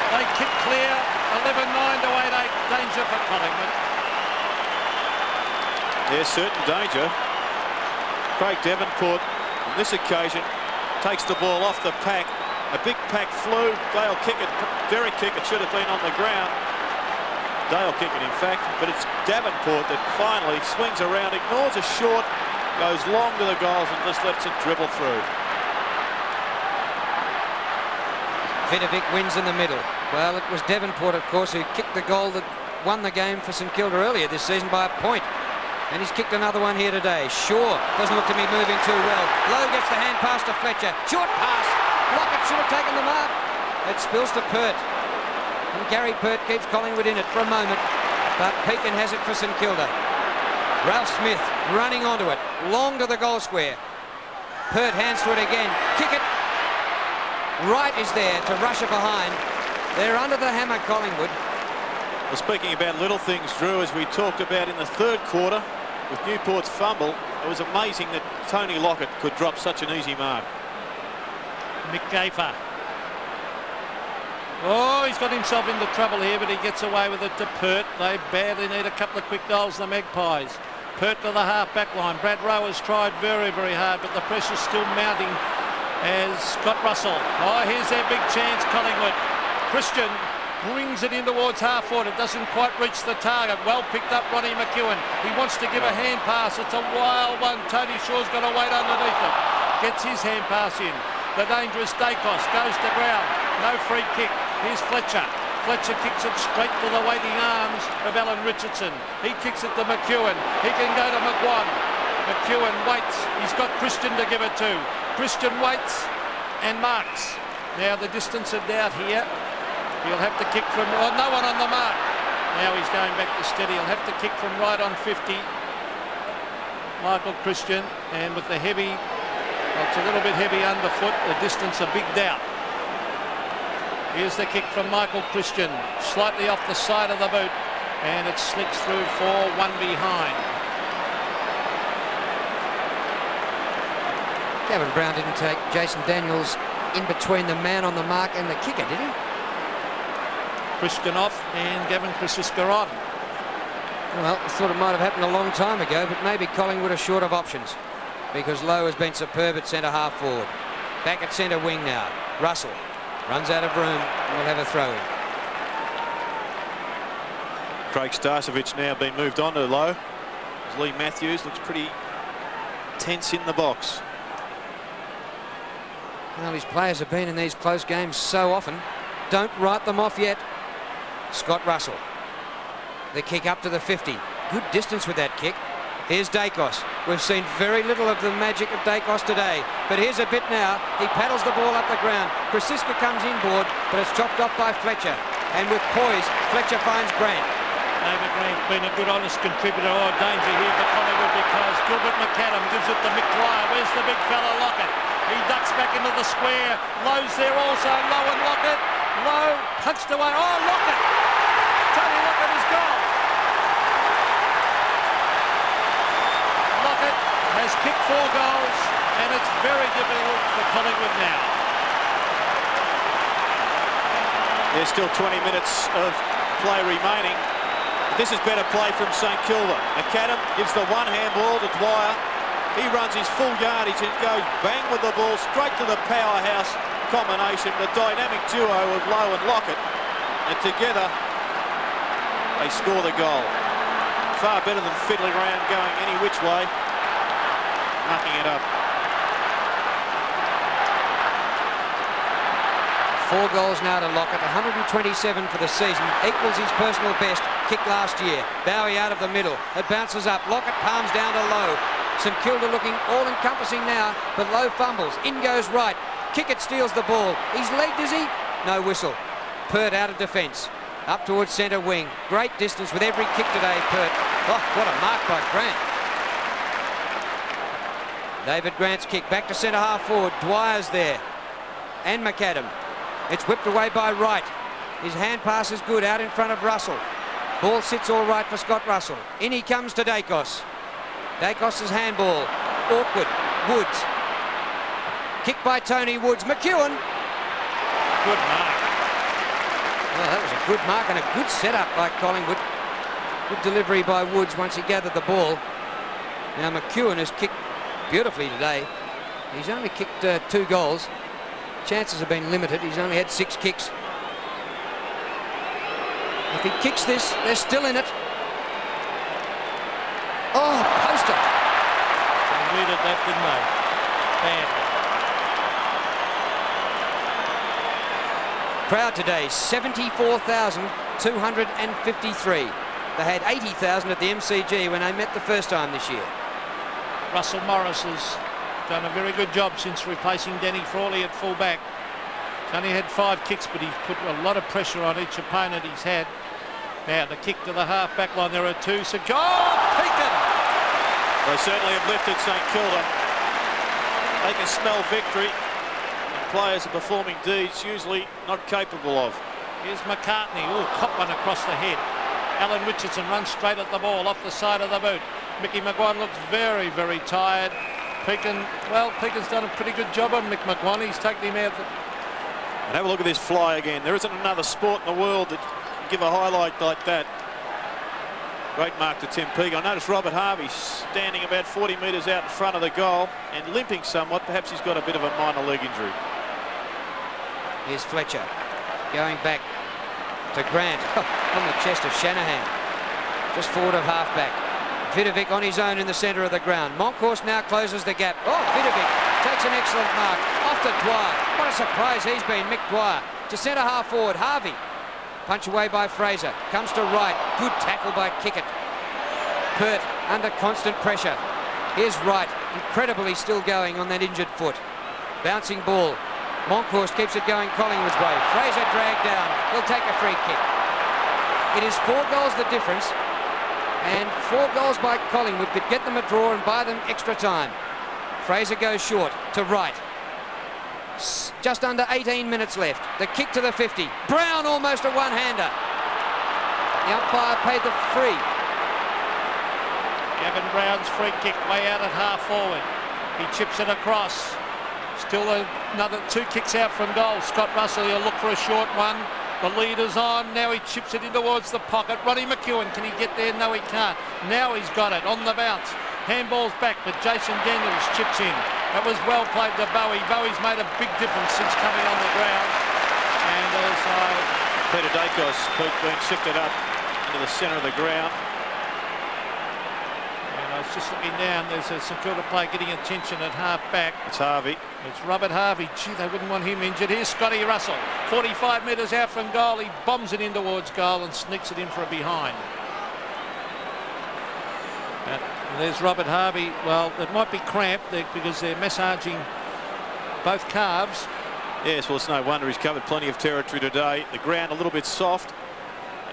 They kick clear. 11-9 to 8-8. Danger for Collingwood. There's certain danger. Craig Devonport on this occasion takes the ball off the pack. A big pack flew. Dale Kickett, Derek Kickett should have been on the ground. Dale Kickett, in fact, but it's Davenport that finally swings around, ignores a short, goes long to the goals and just lets it dribble through. Vidovic wins in the middle. Well, it was Davenport, of course, who kicked the goal that won the game for St Kilda earlier this season by a point. And he's kicked another one here today. Shaw doesn't look to be moving too well. Lowe gets the hand pass to Fletcher. Short pass. Lockett should have taken the mark. It spills to Pert. And Gary Pert keeps Collingwood in it for a moment. But Pekin has it for St Kilda. Ralph Smith running onto it. Long to the goal square. Pert hands to it again. Kick it. Wright is there to rush it behind. They're under the hammer, Collingwood. Well, speaking about little things, Drew, as we talked about in the third quarter with Newport's fumble, it was amazing that Tony Lockett could drop such an easy mark. Mick Gafer. Oh, he's got himself into trouble here, but he gets away with it to Pert. They badly need a couple of quick goals, the Magpies. Pert to the half-back line. Brad Rowe has tried very, very hard, but the pressure's still mounting as Scott Russell. Oh, here's their big chance, Collingwood. Christian brings it in towards half-forward. It doesn't quite reach the target. Well picked up, Ronnie McEwen. He wants to give a hand pass. It's a wild one. Tony Shaw's got to wait underneath it. Gets his hand pass in. The dangerous Dacos goes to ground. No free kick. Here's Fletcher. Fletcher kicks it straight to the waiting arms of Alan Richardson. He kicks it to McEwen. He can go to McGuan. McEwen waits. He's got Christian to give it to. Christian waits and marks. Now the distance of doubt here. He'll have to kick from... Oh, no one on the mark. Now he's going back to steady. He'll have to kick from right on 50. Michael Christian. And with the heavy... Well, it's a little bit heavy underfoot. The distance, a big doubt. Here's the kick from Michael Christian. Slightly off the side of the boot. and it slicks through for one behind. Gavin Brown didn't take Jason Daniels in between the man on the mark and the kicker, did he? Christian off and Gavin Krasiska on. Well, I thought it might have happened a long time ago, but maybe Collingwood are short of options because Lowe has been superb at centre half forward. Back at centre wing now. Russell runs out of room and will have a throw in. Craig Starcevich now been moved on to Lowe. Lee Matthews looks pretty tense in the box. Well, his players have been in these close games so often. Don't write them off yet. Scott Russell. The kick up to the 50. Good distance with that kick. Here's Dacos. We've seen very little of the magic of Dacos today, but here's a bit now. He paddles the ball up the ground. Krasiska comes inboard, but it's chopped off by Fletcher. And with poise, Fletcher finds Grant. David Grant's been a good, honest contributor. Oh, danger here for Collingwood because Gilbert McAdam gives it to Mick Dwyer. Where's the big fella Lockett? He ducks back into the square. Lowe's there also. Lowe and Lockett. Lowe punched away. Oh, Lockett! Tony Lockett is gone. Lockett has kicked 4 goals and it's very difficult for Collingwood now. There's still 20 minutes of play remaining. This is better play from St Kilda. McAdam gives the one handball to Dwyer. He runs his full yardage and goes bang with the ball straight to the powerhouse combination, the dynamic duo of Lowe and Lockett. And together, they score the goal. Far better than fiddling around going any which way, mucking it up. 4 goals now to Lockett, 127 for the season, equals his personal best kick last year. Bowie out of the middle, it bounces up, Lockett palms down to Lowe. St Kilda looking all-encompassing now, but Lowe fumbles, in goes Wright. Kickett steals the ball, he's legged, is he? No whistle. Pert out of defence, up towards centre wing. Great distance with every kick today, Pert. Oh, what a mark by Grant. David Grant's kick back to centre half forward, Dwyer's there, and McAdam. It's whipped away by Wright. His hand pass is good out in front of Russell. Ball sits all right for Scott Russell. In he comes to Dacos. Dacos' handball. Awkward. Woods. Kick by Tony Woods. McEwen. Good mark. Well, that was a good mark and a good setup by Collingwood. Good delivery by Woods once he gathered the ball. Now McEwen has kicked beautifully today. He's only kicked 2 goals. Chances have been limited. He's only had 6 kicks. If he kicks this, they're still in it. Oh, poster. They needed that, didn't they? Bad. Crowd today, 74,253. They had 80,000 at the MCG when they met the first time this year. Russell Morris has done a very good job since replacing Danny Frawley at fullback. He's only had 5 kicks, but he's put a lot of pressure on each opponent he's had. Now the kick to the half back line, there are 2. So Pekin! They certainly have lifted St Kilda. They can smell victory. And players are performing deeds usually not capable of. Here's McCartney. Oh, caught one across the head. Alan Richardson runs straight at the ball off the side of the boot. Mickey McGuan looks very, very tired. Pekin, well, Pekin's done a pretty good job on Mick McGuan. He's taken him out. And have a look at this fly again. There isn't another sport in the world that can give a highlight like that. Great mark to Tim Peake. I noticed Robert Harvey standing about 40 metres out in front of the goal and limping somewhat. Perhaps he's got a bit of a minor leg injury. Here's Fletcher going back to Grant on the chest of Shanahan. Just forward of half-back. Vidovic on his own in the centre of the ground. Monkhorst now closes the gap. Oh, Vidovic takes an excellent mark. Off to Dwyer. What a surprise he's been, Mick Dwyer. To centre half forward, Harvey. Punch away by Fraser. Comes to right. Good tackle by Kickett. Pert under constant pressure. Here's Wright. Incredibly still going on that injured foot. Bouncing ball. Monkhorst keeps it going Collingwood's way. Fraser dragged down. He'll take a free kick. It is 4 goals the difference. And 4 goals by Collingwood could get them a draw and buy them extra time. Fraser goes short to Wright. Just under 18 minutes left. The kick to the 50. Brown almost a one-hander. The umpire paid the free. Gavin Brown's free kick way out at half forward. He chips it across. Still another 2 kicks out from goal. Scott Russell, he'll look for a short one. The leader's on. Now he chips it in towards the pocket. Ronnie McEwen, can he get there? No, he can't. Now he's got it on the bounce. Handball's back, but Jason Daniels chips in. That was well played to Bowie. Bowie's made a big difference since coming on the ground. And also Peter Dacos being shifted up into the centre of the ground. And I was just looking down. There's a St Kilda player getting attention at half back. It's Harvey. It's Robert Harvey. Gee, they wouldn't want him injured. Here's Scotty Russell. 45 metres out from goal. He bombs it in towards goal and sneaks it in for a behind. There's Robert Harvey. Well, it might be cramped because they're massaging both calves. Yes, well, it's no wonder he's covered plenty of territory today. The ground a little bit soft,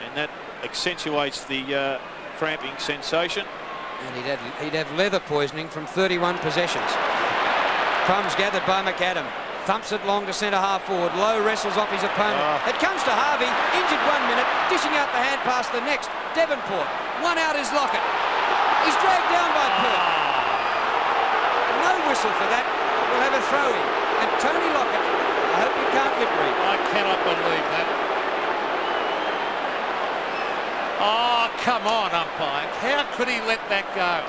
and that accentuates the cramping sensation. And he'd have leather poisoning from 31 possessions. Crumbs gathered by McAdam. Thumps it long to centre half forward. Lowe wrestles off his opponent. It comes to Harvey. Injured 1 minute. Dishing out the hand pass the next. Devonport. One out is Lockett. He's dragged down by Perth. No whistle for that. We'll have a throw in. And Tony Lockett, I hope you can't lip read. I cannot believe that. Oh, come on, umpire. How could he let that go?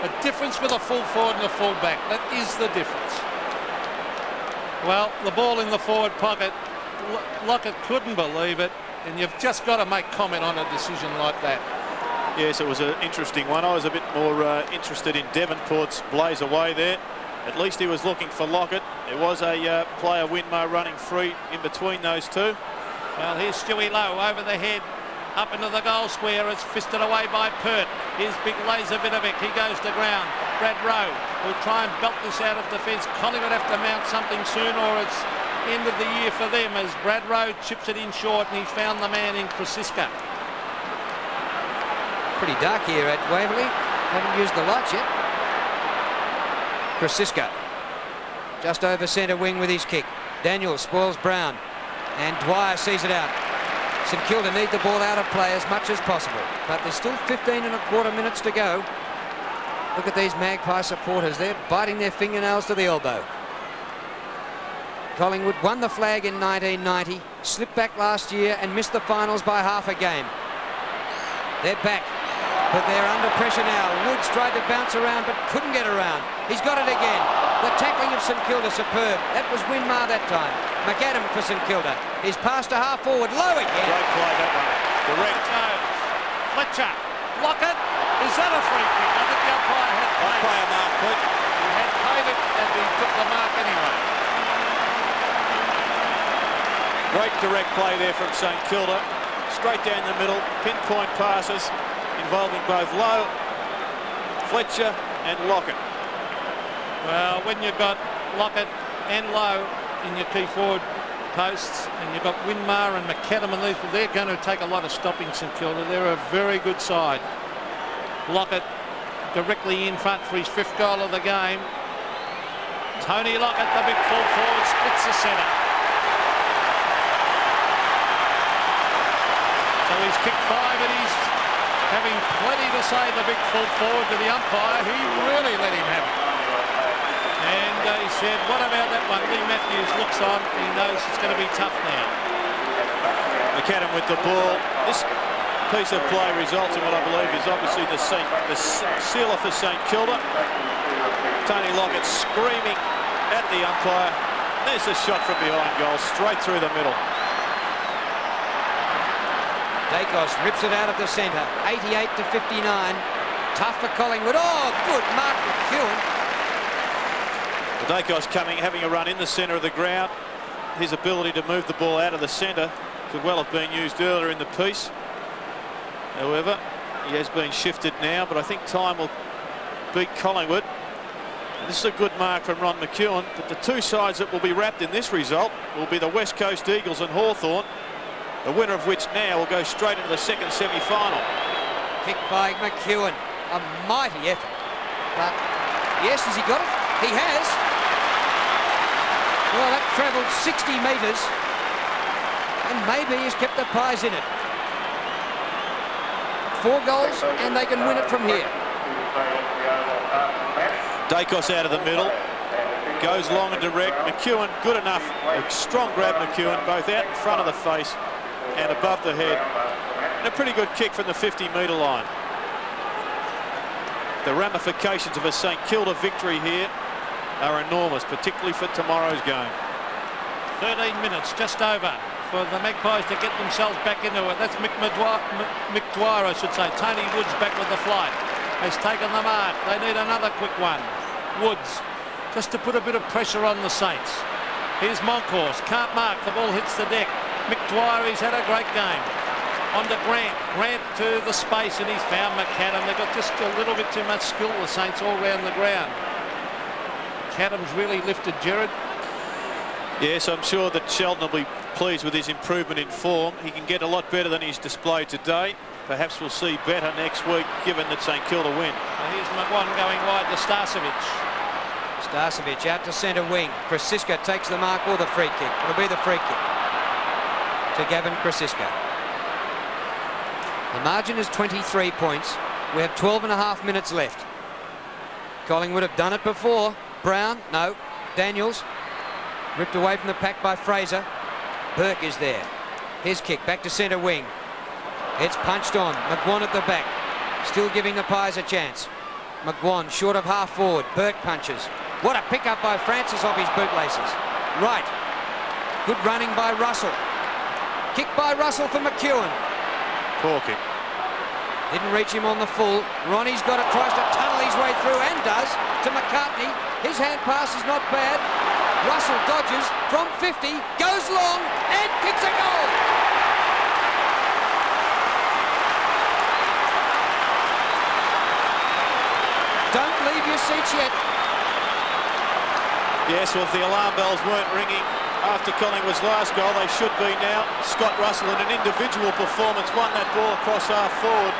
A difference with a full forward and a full back. That is the difference. Well, the ball in the forward pocket. Lockett couldn't believe it. And you've just got to make comment on a decision like that. Yes, it was an interesting one. I was a bit more interested in Devonport's blaze away there. At least he was looking for Lockett. There was a player, Winmar, running free in between those two. Well, here's Stewie Lowe over the head, up into the goal square. It's fisted away by Pert. Here's big Laser Vidovic. He goes to ground. Brad Rowe will try and belt this out of defence. Collingwood have to mount something soon, or it's end of the year for them, as Brad Rowe chips it in short, and he's found the man in Krasiska. Pretty dark here at Waverley. Haven't used the lights yet. Krasiska just over centre wing with his kick. Daniel spoils Brown, and Dwyer sees it out. St Kilda need the ball out of play as much as possible, but there's still 15.25 minutes to go. Look at these Magpie supporters. They're biting their fingernails to the elbow. Collingwood won the flag in 1990, slipped back last year and missed the finals by half a game. They're back, but they're under pressure now. Woods tried to bounce around but couldn't get around. He's got it again. The tackling of St Kilda superb. That was Winmar that time. McAdam for St Kilda. He's passed to half forward. Low again. Great play, that one. Direct. Fletcher. Lockett. Is that a free kick? I think the umpire had paid. Umpire mark, but He had paid it and he took the mark anyway. great direct play there from St Kilda. Straight down the middle. Pinpoint passes involving both Lowe, Fletcher and Lockett. Well, when you've got Lockett and Lowe in your key forward posts, and you've got Winmar and McAdam and these, they're going to take a lot of stopping, St Kilda. They're a very good side. Lockett directly in front for his 5th goal of the game. Tony Lockett, the big full forward, splits the centre. So he's kicked 5 and he's having plenty to say, the big full forward, to the umpire. He really let him have it. And he said, what about that one? Lee Matthews looks on. He knows it's going to be tough now. McAdam with the ball. This piece of play results in what I believe is obviously the sealer for St Kilda. Tony Lockett screaming at the umpire. There's a shot from behind goal, straight through the middle. Dacos rips it out of the centre. 88 to 59. Tough for Collingwood. Oh, good mark McEwen. Dacos having a run in the centre of the ground. His ability to move the ball out of the centre could well have been used earlier in the piece. However, he has been shifted now, but I think time will beat Collingwood. And this is a good mark from Ron McEwen, but the two sides that will be wrapped in this result will be the West Coast Eagles and Hawthorn, the winner of which now will go straight into the second semi-final. Kick by McEwen. A mighty effort. But, yes, has he got it? He has. Well, that travelled 60 metres, and maybe he's kept the Pies in it. 4 goals and they can win it from here. Dacos out of the middle. Goes long and direct. McEwen, good enough. A strong grab, McEwen, both out in front of the face and above the head. And a pretty good kick from the 50-metre line. The ramifications of a St Kilda victory here are enormous, particularly for tomorrow's game. 13 minutes, just over, for the Magpies to get themselves back into it. That's Mick Dwyer, I should say. Tony Woods back with the flight. Has taken the mark. They need another quick one. Woods, just to put a bit of pressure on the Saints. Here's Moncourse, can't mark, the ball hits the deck. Mick Dwyer, he's had a great game. On to Grant, Grant to the space, and he's found McAdam. They've got just a little bit too much skill, the Saints, all round the ground. McAdam's really lifted, Gerard. Yes, I'm sure that Sheldon will be pleased with his improvement in form. He can get a lot better than he's displayed today. Perhaps we'll see better next week, given that St Kilda win. Here's McGuan going wide to Starcevic. Starcevic out to centre wing. Krasiska takes the mark or the free kick. It'll be the free kick to Gavin Krasiska. The margin is 23 points. We have 12.5 minutes left. Collingwood have done it before. Brown, no. Daniels, ripped away from the pack by Fraser. Burke is there. His kick back to centre wing. It's punched on. McGuan at the back. Still giving the Pies a chance. McGuan short of half forward. Burke punches. What a pick up by Francis off his bootlaces. Right. Good running by Russell. Kick by Russell for McEwen. Poor kick. Didn't reach him on the full. Ronnie's got it, tries to tunnel his way through and does to McCartney. His hand pass is not bad. Russell dodges from 50, goes long and kicks a goal. Don't leave your seats yet. Yes, well, if the alarm bells weren't ringing after Collingwood's last goal, they should be now. Scott Russell in an individual performance won that ball across half forward.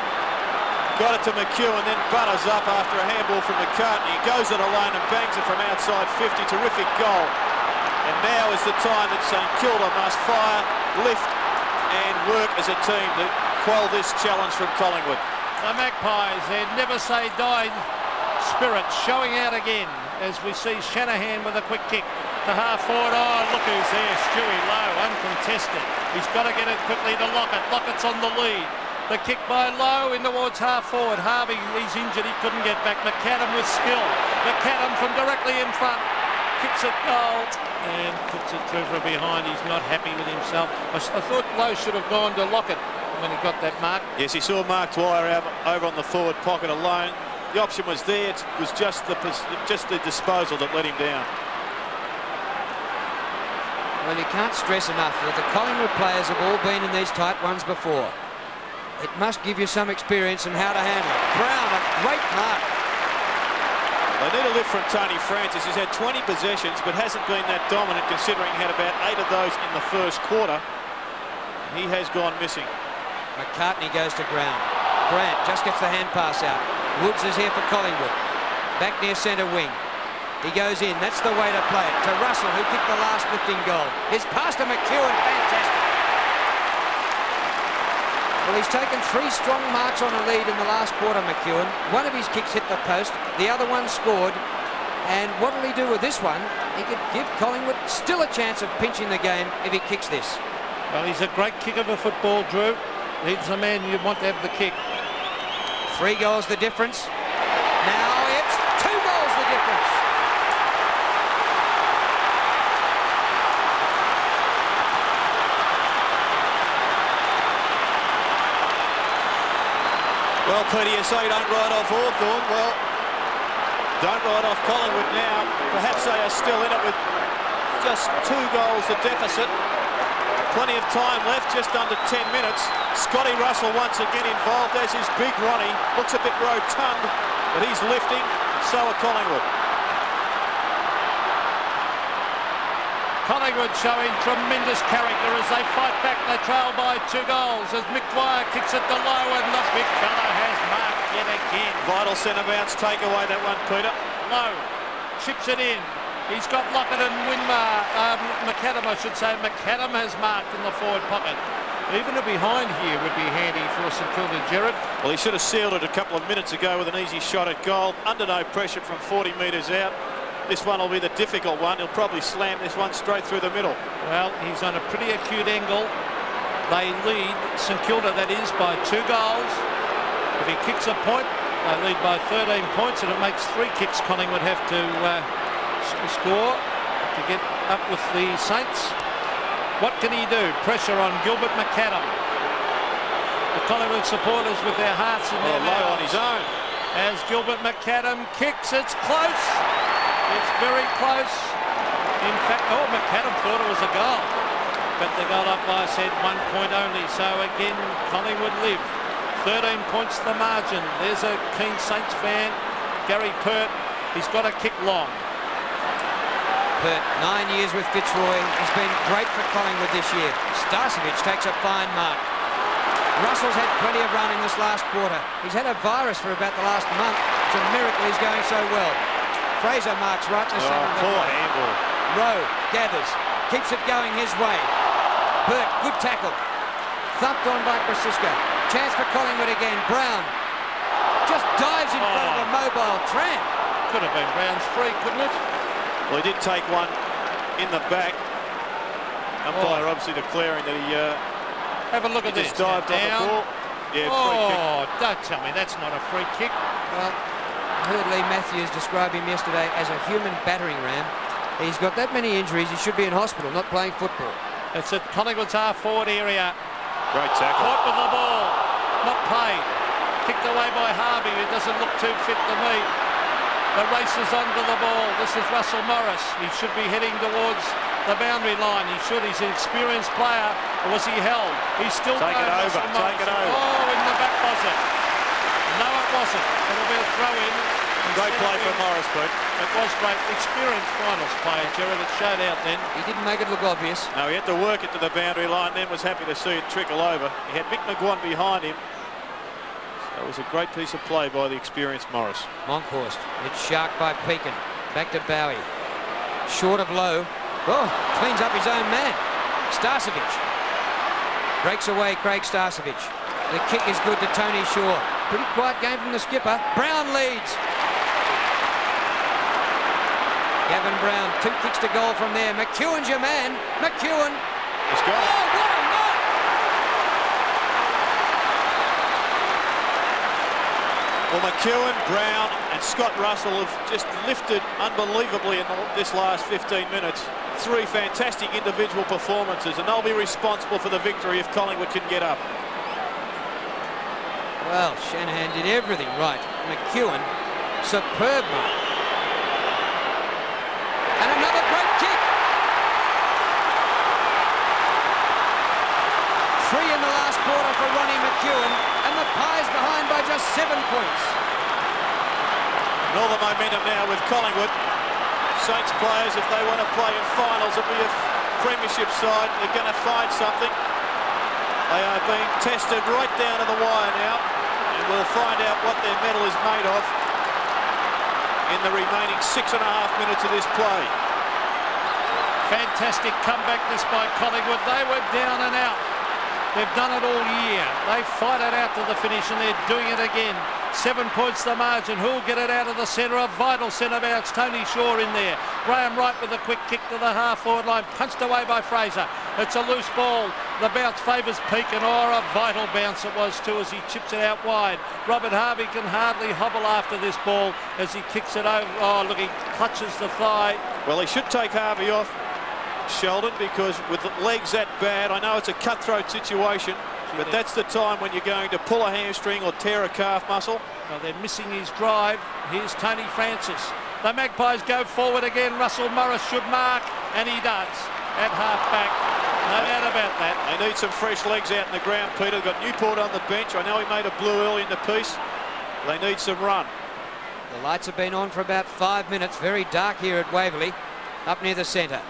Got it to McEwen, then butters up after a handball from McCartney. He goes it alone and bangs it from outside 50. Terrific goal. And now is the time that St Kilda must fire, lift and work as a team to quell this challenge from Collingwood. The Magpies, their never say die spirit showing out again as we see Shanahan with a quick kick to half forward. Oh, look who's there. Stewie Lowe, uncontested. He's got to get it quickly to Lockett. Lockett's on the lead. The kick by Lowe in towards half forward. Harvey, he's injured, he couldn't get back. McAdam with skill. McAdam from directly in front. Kicks it goal and puts it through from behind. He's not happy with himself. I thought Lowe should have gone to Lockett when he got that mark. Yes, he saw Mark Dwyer out over on the forward pocket alone. The option was there. It was just the disposal that let him down. Well, you can't stress enough that the Collingwood players have all been in these tight ones before. It must give you some experience in how to handle it. Brown, a great mark. They need a lift from Tony Francis. He's had 20 possessions, but hasn't been that dominant considering he had about 8 of those in the first quarter. He has gone missing. McCartney goes to Brown. Grant just gets the hand pass out. Woods is here for Collingwood. Back near centre wing. He goes in. That's the way to play it. To Russell, who kicked the last lifting goal. His pass to McEwen, fantastic. Well, he's taken 3 strong marks on a lead in the last quarter, McEwen. One of his kicks hit the post, the other one scored. And what will he do with this one? He could give Collingwood still a chance of pinching the game if he kicks this. Well, he's a great kick of a football, Drew. He's the man you want to have the kick. 3 goals the difference. Now it's 2 goals the difference. Well, Peter, you say don't write off Hawthorn. Well, don't write off Collingwood now. Perhaps they are still in it with just 2 goals the deficit. Plenty of time left, just under 10 minutes. Scotty Russell once again involved, as is Big Ronnie. Looks a bit rotund, but he's lifting, and so are Collingwood. Collingwood showing tremendous character as they fight back. They trail by 2 goals as Mick Dwyer kicks it to Lowe, and the big fella has marked yet again. Vital centre bounce, take away that one, Peter. Lowe chips it in. He's got Lockett and McAdam, I should say. McAdam has marked in the forward pocket. Even a behind here would be handy for St Kilda, Gerard. Well, he should have sealed it a couple of minutes ago with an easy shot at goal. Under no pressure from 40 metres out. This one will be the difficult one. He'll probably slam this one straight through the middle. Well, he's on a pretty acute angle. They lead, St Kilda that is, by 2 goals. If he kicks a point, they lead by 13 points, and it makes 3 kicks Collingwood have to score to get up with the Saints. What can he do? Pressure on Gilbert McAdam. The Collingwood supporters with their hearts in their low on mouths. his own. As Gilbert McAdam kicks, it's close. It's very close. In fact, McAdam thought it was a goal. But the goal umpire said 1 point only. So again, Collingwood live. 13 points the margin. There's a keen Saints fan, Gary Pert. He's got to kick long. Pert, 9 years with Fitzroy, has been great for Collingwood this year. Starcevic takes a fine mark. Russell's had plenty of run in this last quarter. He's had a virus for about the last month. It's a miracle he's going so well. Fraser marks right in the centre of the poor play. handball. Rowe gathers, keeps it going his way. Pert, good tackle. Thumped on by Francisco. Chance for Collingwood again. Brown just dives in front of a mobile tram. Could have been Brown's free, couldn't it? Well, he did take one in the back. Umpire obviously declaring that he have a look at this. just dived on the ball. Yeah, free kick. Don't tell me that's not a free kick. Well, I heard Lee Matthews describe him yesterday as a human battering ram. He's got that many injuries, he should be in hospital, not playing football. It's at Collingwood's half-forward area. Great tackle. Caught with the ball. Not paid. Kicked away by Harvey, who doesn't look too fit to me. The race is on to the ball. This is Russell Morris. He should be heading towards the boundary line. He should. He's an experienced player. Or was he held? He's still Take it over. Take it over. Oh, in the back was it? No, it wasn't. It'll be a throw-in. Great play from Morris, but it was great. Experienced finals player, Gerard. It showed out then. He didn't make it look obvious. no, he had to work it to the boundary line, then was happy to see it trickle over. He had Mick McGuan behind him. So it was a great piece of play by the experienced Morris. Monkhorst, it's sharked by Pekin. Back to Bowie. Short of Lowe. Oh, cleans up his own man. Starcevic. Breaks away Craig Starcevic. The kick is good to Tony Shaw. Pretty quiet game from the skipper. Brown leads. Gavin Brown, 2 kicks to goal from there. McEwen's your man. McEwen. He's got it. Oh, what a mark! Well, McEwen, Brown and Scott Russell have just lifted unbelievably in this last 15 minutes. 3 fantastic individual performances, and they'll be responsible for the victory if Collingwood can get up. Well, Shanahan did everything right. McEwen, superb mark. And another great kick. 3 in the last quarter for Ronnie McEwen, and the Pies behind by just 7 points. And all the momentum now with Collingwood. Saints players, if they want to play in finals, it'll be a premiership side. They're going to find something. They are being tested right down to the wire now, and we'll find out what their medal is made of in the remaining 6.5 minutes of this play. Fantastic comeback this by Collingwood. They were down and out. They've done it all year. They fight it out to the finish, and they're doing it again. 7 points the margin. Who'll get it out of the centre? A vital centre bounce. Tony Shaw in there. Graham Wright with a quick kick to the half-forward line. Punched away by Fraser. It's a loose ball. The bounce favours Pekin. Oh, a vital bounce it was too as he chips it out wide. Robert Harvey can hardly hobble after this ball as he kicks it over. Oh, look, he clutches the thigh. Well, he should take Harvey off, Sheldon, because with the legs that bad, I know it's a cutthroat situation, but that's the time when you're going to pull a hamstring or tear a calf muscle. Well, they're missing his drive. Here's Tony Francis. The Magpies go forward again. Russell Morris should mark, and he does at half-back. No doubt about that. They need some fresh legs out in the ground, Peter. They've got Newport on the bench. I know he made a blue early in the piece. They need some run. The lights have been on for about 5 minutes. Very dark here at Waverley, up near the centre.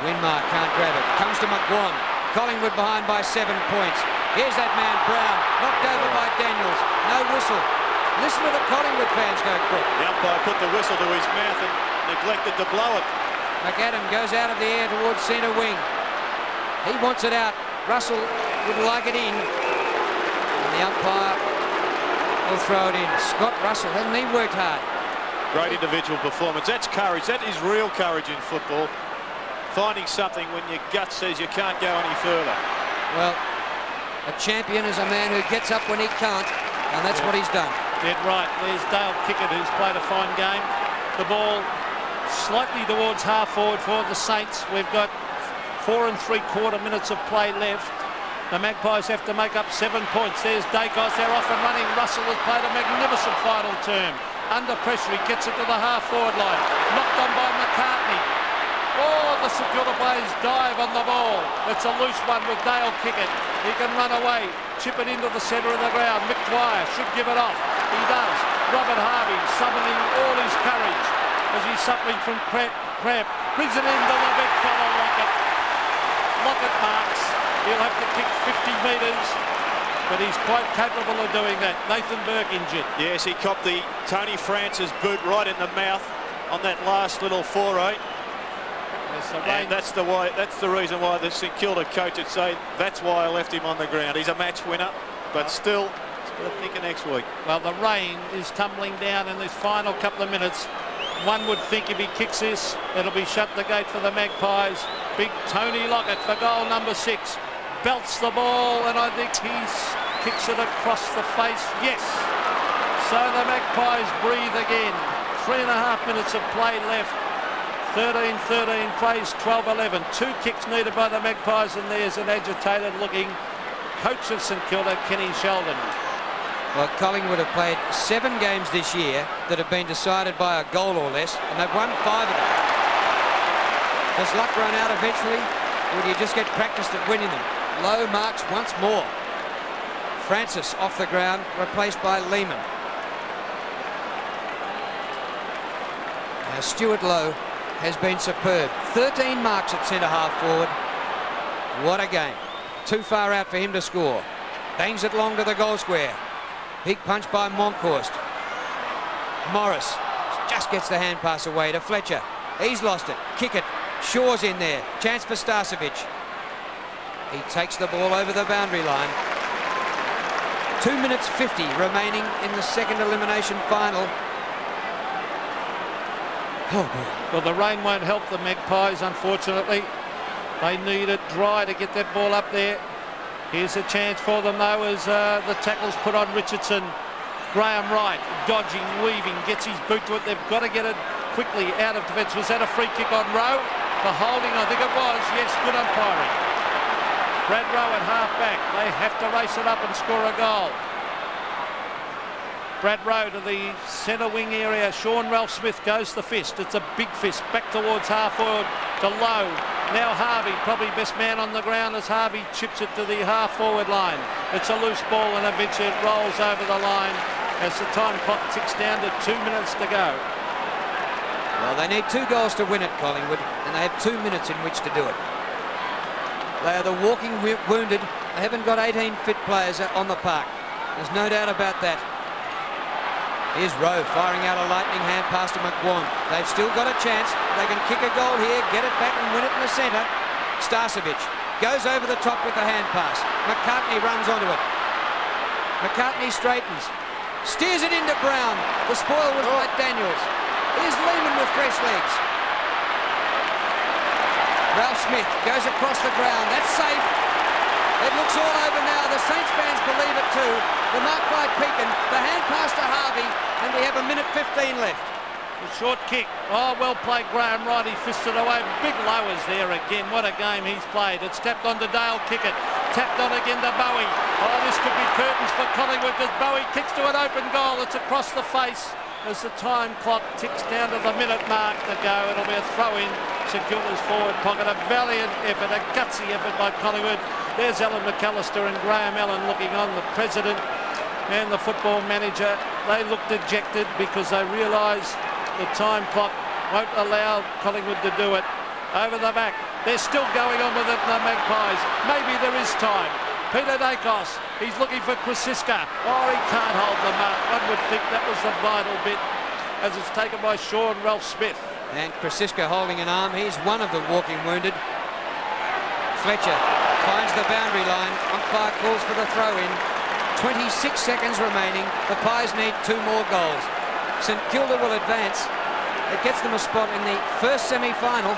Winmark can't grab it. Comes to McGuan. Collingwood behind by 7 points. Here's that man, Brown, knocked over by Daniels. No whistle. Listen to the Collingwood fans go quick. The umpire put the whistle to his mouth and neglected to blow it. McAdam goes out of the air towards centre wing. He wants it out. Russell would like it in. And the umpire will throw it in. Scott Russell, hasn't he worked hard? Great individual performance. That's courage. That is real courage in football. Finding something when your gut says you can't go any further. Well, a champion is a man who gets up when he can't, and that's what he's done. Dead right. There's Dale Kickett, who's played a fine game. The ball slightly towards half forward for the Saints. We've got 4 3/4 minutes of play left. The Magpies have to make up 7 points. There's Dacos. They're off and running. Russell has played a magnificent final term. Under pressure, he gets it to the half forward line. Knocked on by McCartney. Oh, the St Kilda players dive on the ball. It's a loose one with Dale Kickett. He can run away, chip it into the centre of the ground. Mick Dwyer should give it off. He does. Robert Harvey summoning all his courage as he's suffering from cramp. Brings it into the big fellow Lockett. Lockett marks. He'll have to kick 50 metres, but he's quite capable of doing that. Nathan Burke injured. Yes, he copped the Tony Francis boot right in the mouth on that last little foray. And that's the reason why the St Kilda coach would say that's why I left him on the ground. He's a match winner, but still, he's got to think of next week. Well, the rain is tumbling down in this final couple of minutes. One would think if he kicks this, it'll be shut the gate for the Magpies. Big Tony Lockett for goal number 6. Belts the ball, and I think he kicks it across the face. Yes. So the Magpies breathe again. 3.5 minutes of play left. 13-13 plays 12-11. 2 kicks needed by the Magpies, and there's an agitated looking coach of St Kilda, Kenny Sheldon. Well, Collingwood have played 7 games this year that have been decided by a goal or less, and they've won 5 of them. Does luck run out eventually, or do you just get practiced at winning them? Lowe marks once more. Francis off the ground, replaced by Lehman. Now Stuart Lowe has been superb. 13 marks at centre-half forward. What a game. Too far out for him to score. Bangs it long to the goal square. Big punch by Monkhorst. Morris just gets the hand pass away to Fletcher. He's lost it. Kick it. Shaw's in there. Chance for Starcevic. He takes the ball over the boundary line. 2 minutes 50 remaining in the second elimination final. Oh boy. Well, the rain won't help the Magpies, unfortunately. They need it dry to get that ball up there. Here's a chance for them, though, as the tackle's put on Richardson. Graham Wright, dodging, weaving, gets his boot to it. They've got to get it quickly out of defence. Was that a free kick on Rowe? For holding, I think it was. Yes, good umpiring. Brad Rowe at half-back. They have to race it up and score a goal. Brad Rowe to the centre wing area. Sean Ralph Smith goes the fist. It's a big fist. Back towards half forward to Lowe. Now Harvey, probably best man on the ground as Harvey chips it to the half forward line. It's a loose ball and eventually it rolls over the line as the time clock ticks down to 2 minutes to go. Well, they need 2 goals to win it, Collingwood, and they have 2 minutes in which to do it. They are the walking wounded. They haven't got 18 fit players on the park. There's no doubt about that. Here's Rowe firing out a lightning hand pass to McGuan. They've still got a chance. They can kick a goal here, get it back and win it in the centre. Starcevic goes over the top with the hand pass. McCartney runs onto it. McCartney straightens. Steers it into Brown. The spoil was by Daniels. Here's Lehman with fresh legs. Ralph Smith goes across the ground. That's safe. It looks all over now. The Saints fans believe it too. The mark by Pekin, the hand pass to Harvey, and we have 1:15 left. The short kick. Oh, well played, Graham Wright. He fisted away. Big lowers there again. What a game he's played. It's tapped on to Dale Kickett. Tapped on again to Bowie. Oh, this could be curtains for Collingwood because Bowie kicks to an open goal. It's across the face as the time clock ticks down to the minute mark to go. It'll be a throw-in. St Kilda's forward pocket. A valiant effort, a gutsy effort by Collingwood. There's Alan McAllister and Graham Allen looking on. The president and the football manager, they look dejected because they realise the time clock won't allow Collingwood to do it. Over the back, they're still going on with it, the Magpies. Maybe there is time. Peter Dacos, he's looking for Krasiska. Oh, he can't hold the mark. One would think that was the vital bit as it's taken by Sean Ralph Smith. And Krasiska holding an arm. He's one of the walking wounded. Fletcher Finds the boundary line. Umpire calls for the throw-in. 26 seconds remaining. The Pies need 2 more goals. St Kilda will advance. It gets them a spot in the first semi-final.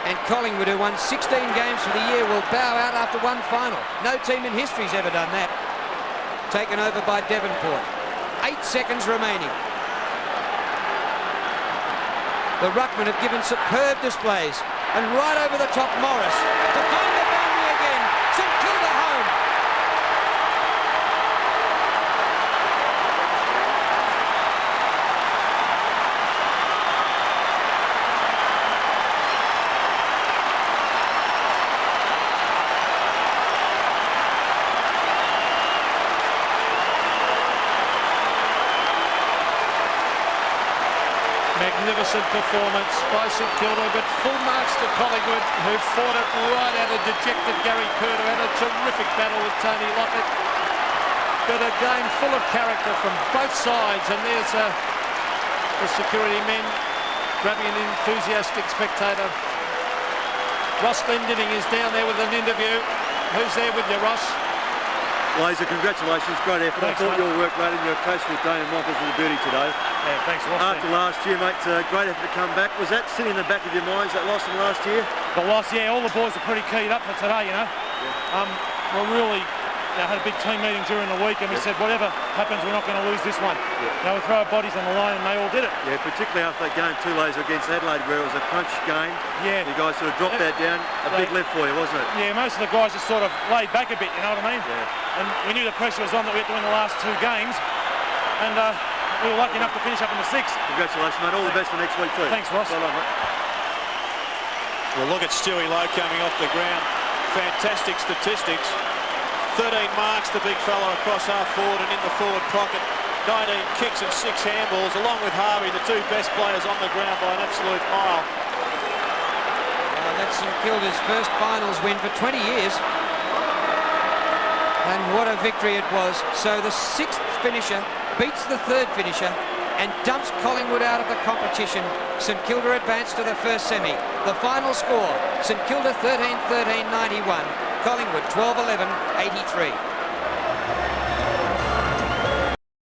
And Collingwood, who won 16 games for the year, will bow out after one final. No team in history's ever done that. Taken over by Devonport. 8 seconds remaining. The ruckmen have given superb displays. And right over the top, Morris to find the boundary again. St Kilda home. Magnificent performance by St Kilda, but full marks to Collingwood, who fought it right out of dejected Gary Purd, who had a terrific battle with Tony Lockett. But a game full of character from both sides, and there's the security men grabbing an enthusiastic spectator. Ross Glendinning is down there with an interview. Who's there with you, Ross? Laser, congratulations, great effort. Thanks, I thought mate. your work rate and your coach with Dane Michaels was a beauty today. Yeah, thanks, Ross. After last year, mate, great effort to come back. Was that sitting in the back of your minds, that loss from last year? The loss, yeah, all the boys are pretty keyed up for today, you know. Yeah. We're really, had a big team meeting during the week, and we said, whatever happens, we're not going to lose this one. Yeah. We throw our bodies on the line, and they all did it. Yeah, particularly after that game too, Laser, against Adelaide, where it was a punch game. Yeah. You guys sort of dropped that down. A big lift for you, wasn't it? Yeah, most of the guys just sort of laid back a bit, you know what I mean? Yeah. And we knew the pressure was on that we had to win the last 2 games, and we were lucky enough to finish up in the 6th. Congratulations, mate. All the best for next week too. Thanks, Ross. Well done, mate. Well, look at Stewie Lowe coming off the ground. Fantastic statistics. 13 marks, the big fella across half forward and in the forward pocket. 19 kicks and 6 handballs, along with Harvey, the 2 best players on the ground by an absolute mile. That's St Kilda's first finals win for 20 years. And what a victory it was. So the 6th finisher beats the 3rd finisher and dumps Collingwood out of the competition. St Kilda advanced to the first semi. The final score, St Kilda 13-13-91, Collingwood 12-11-83.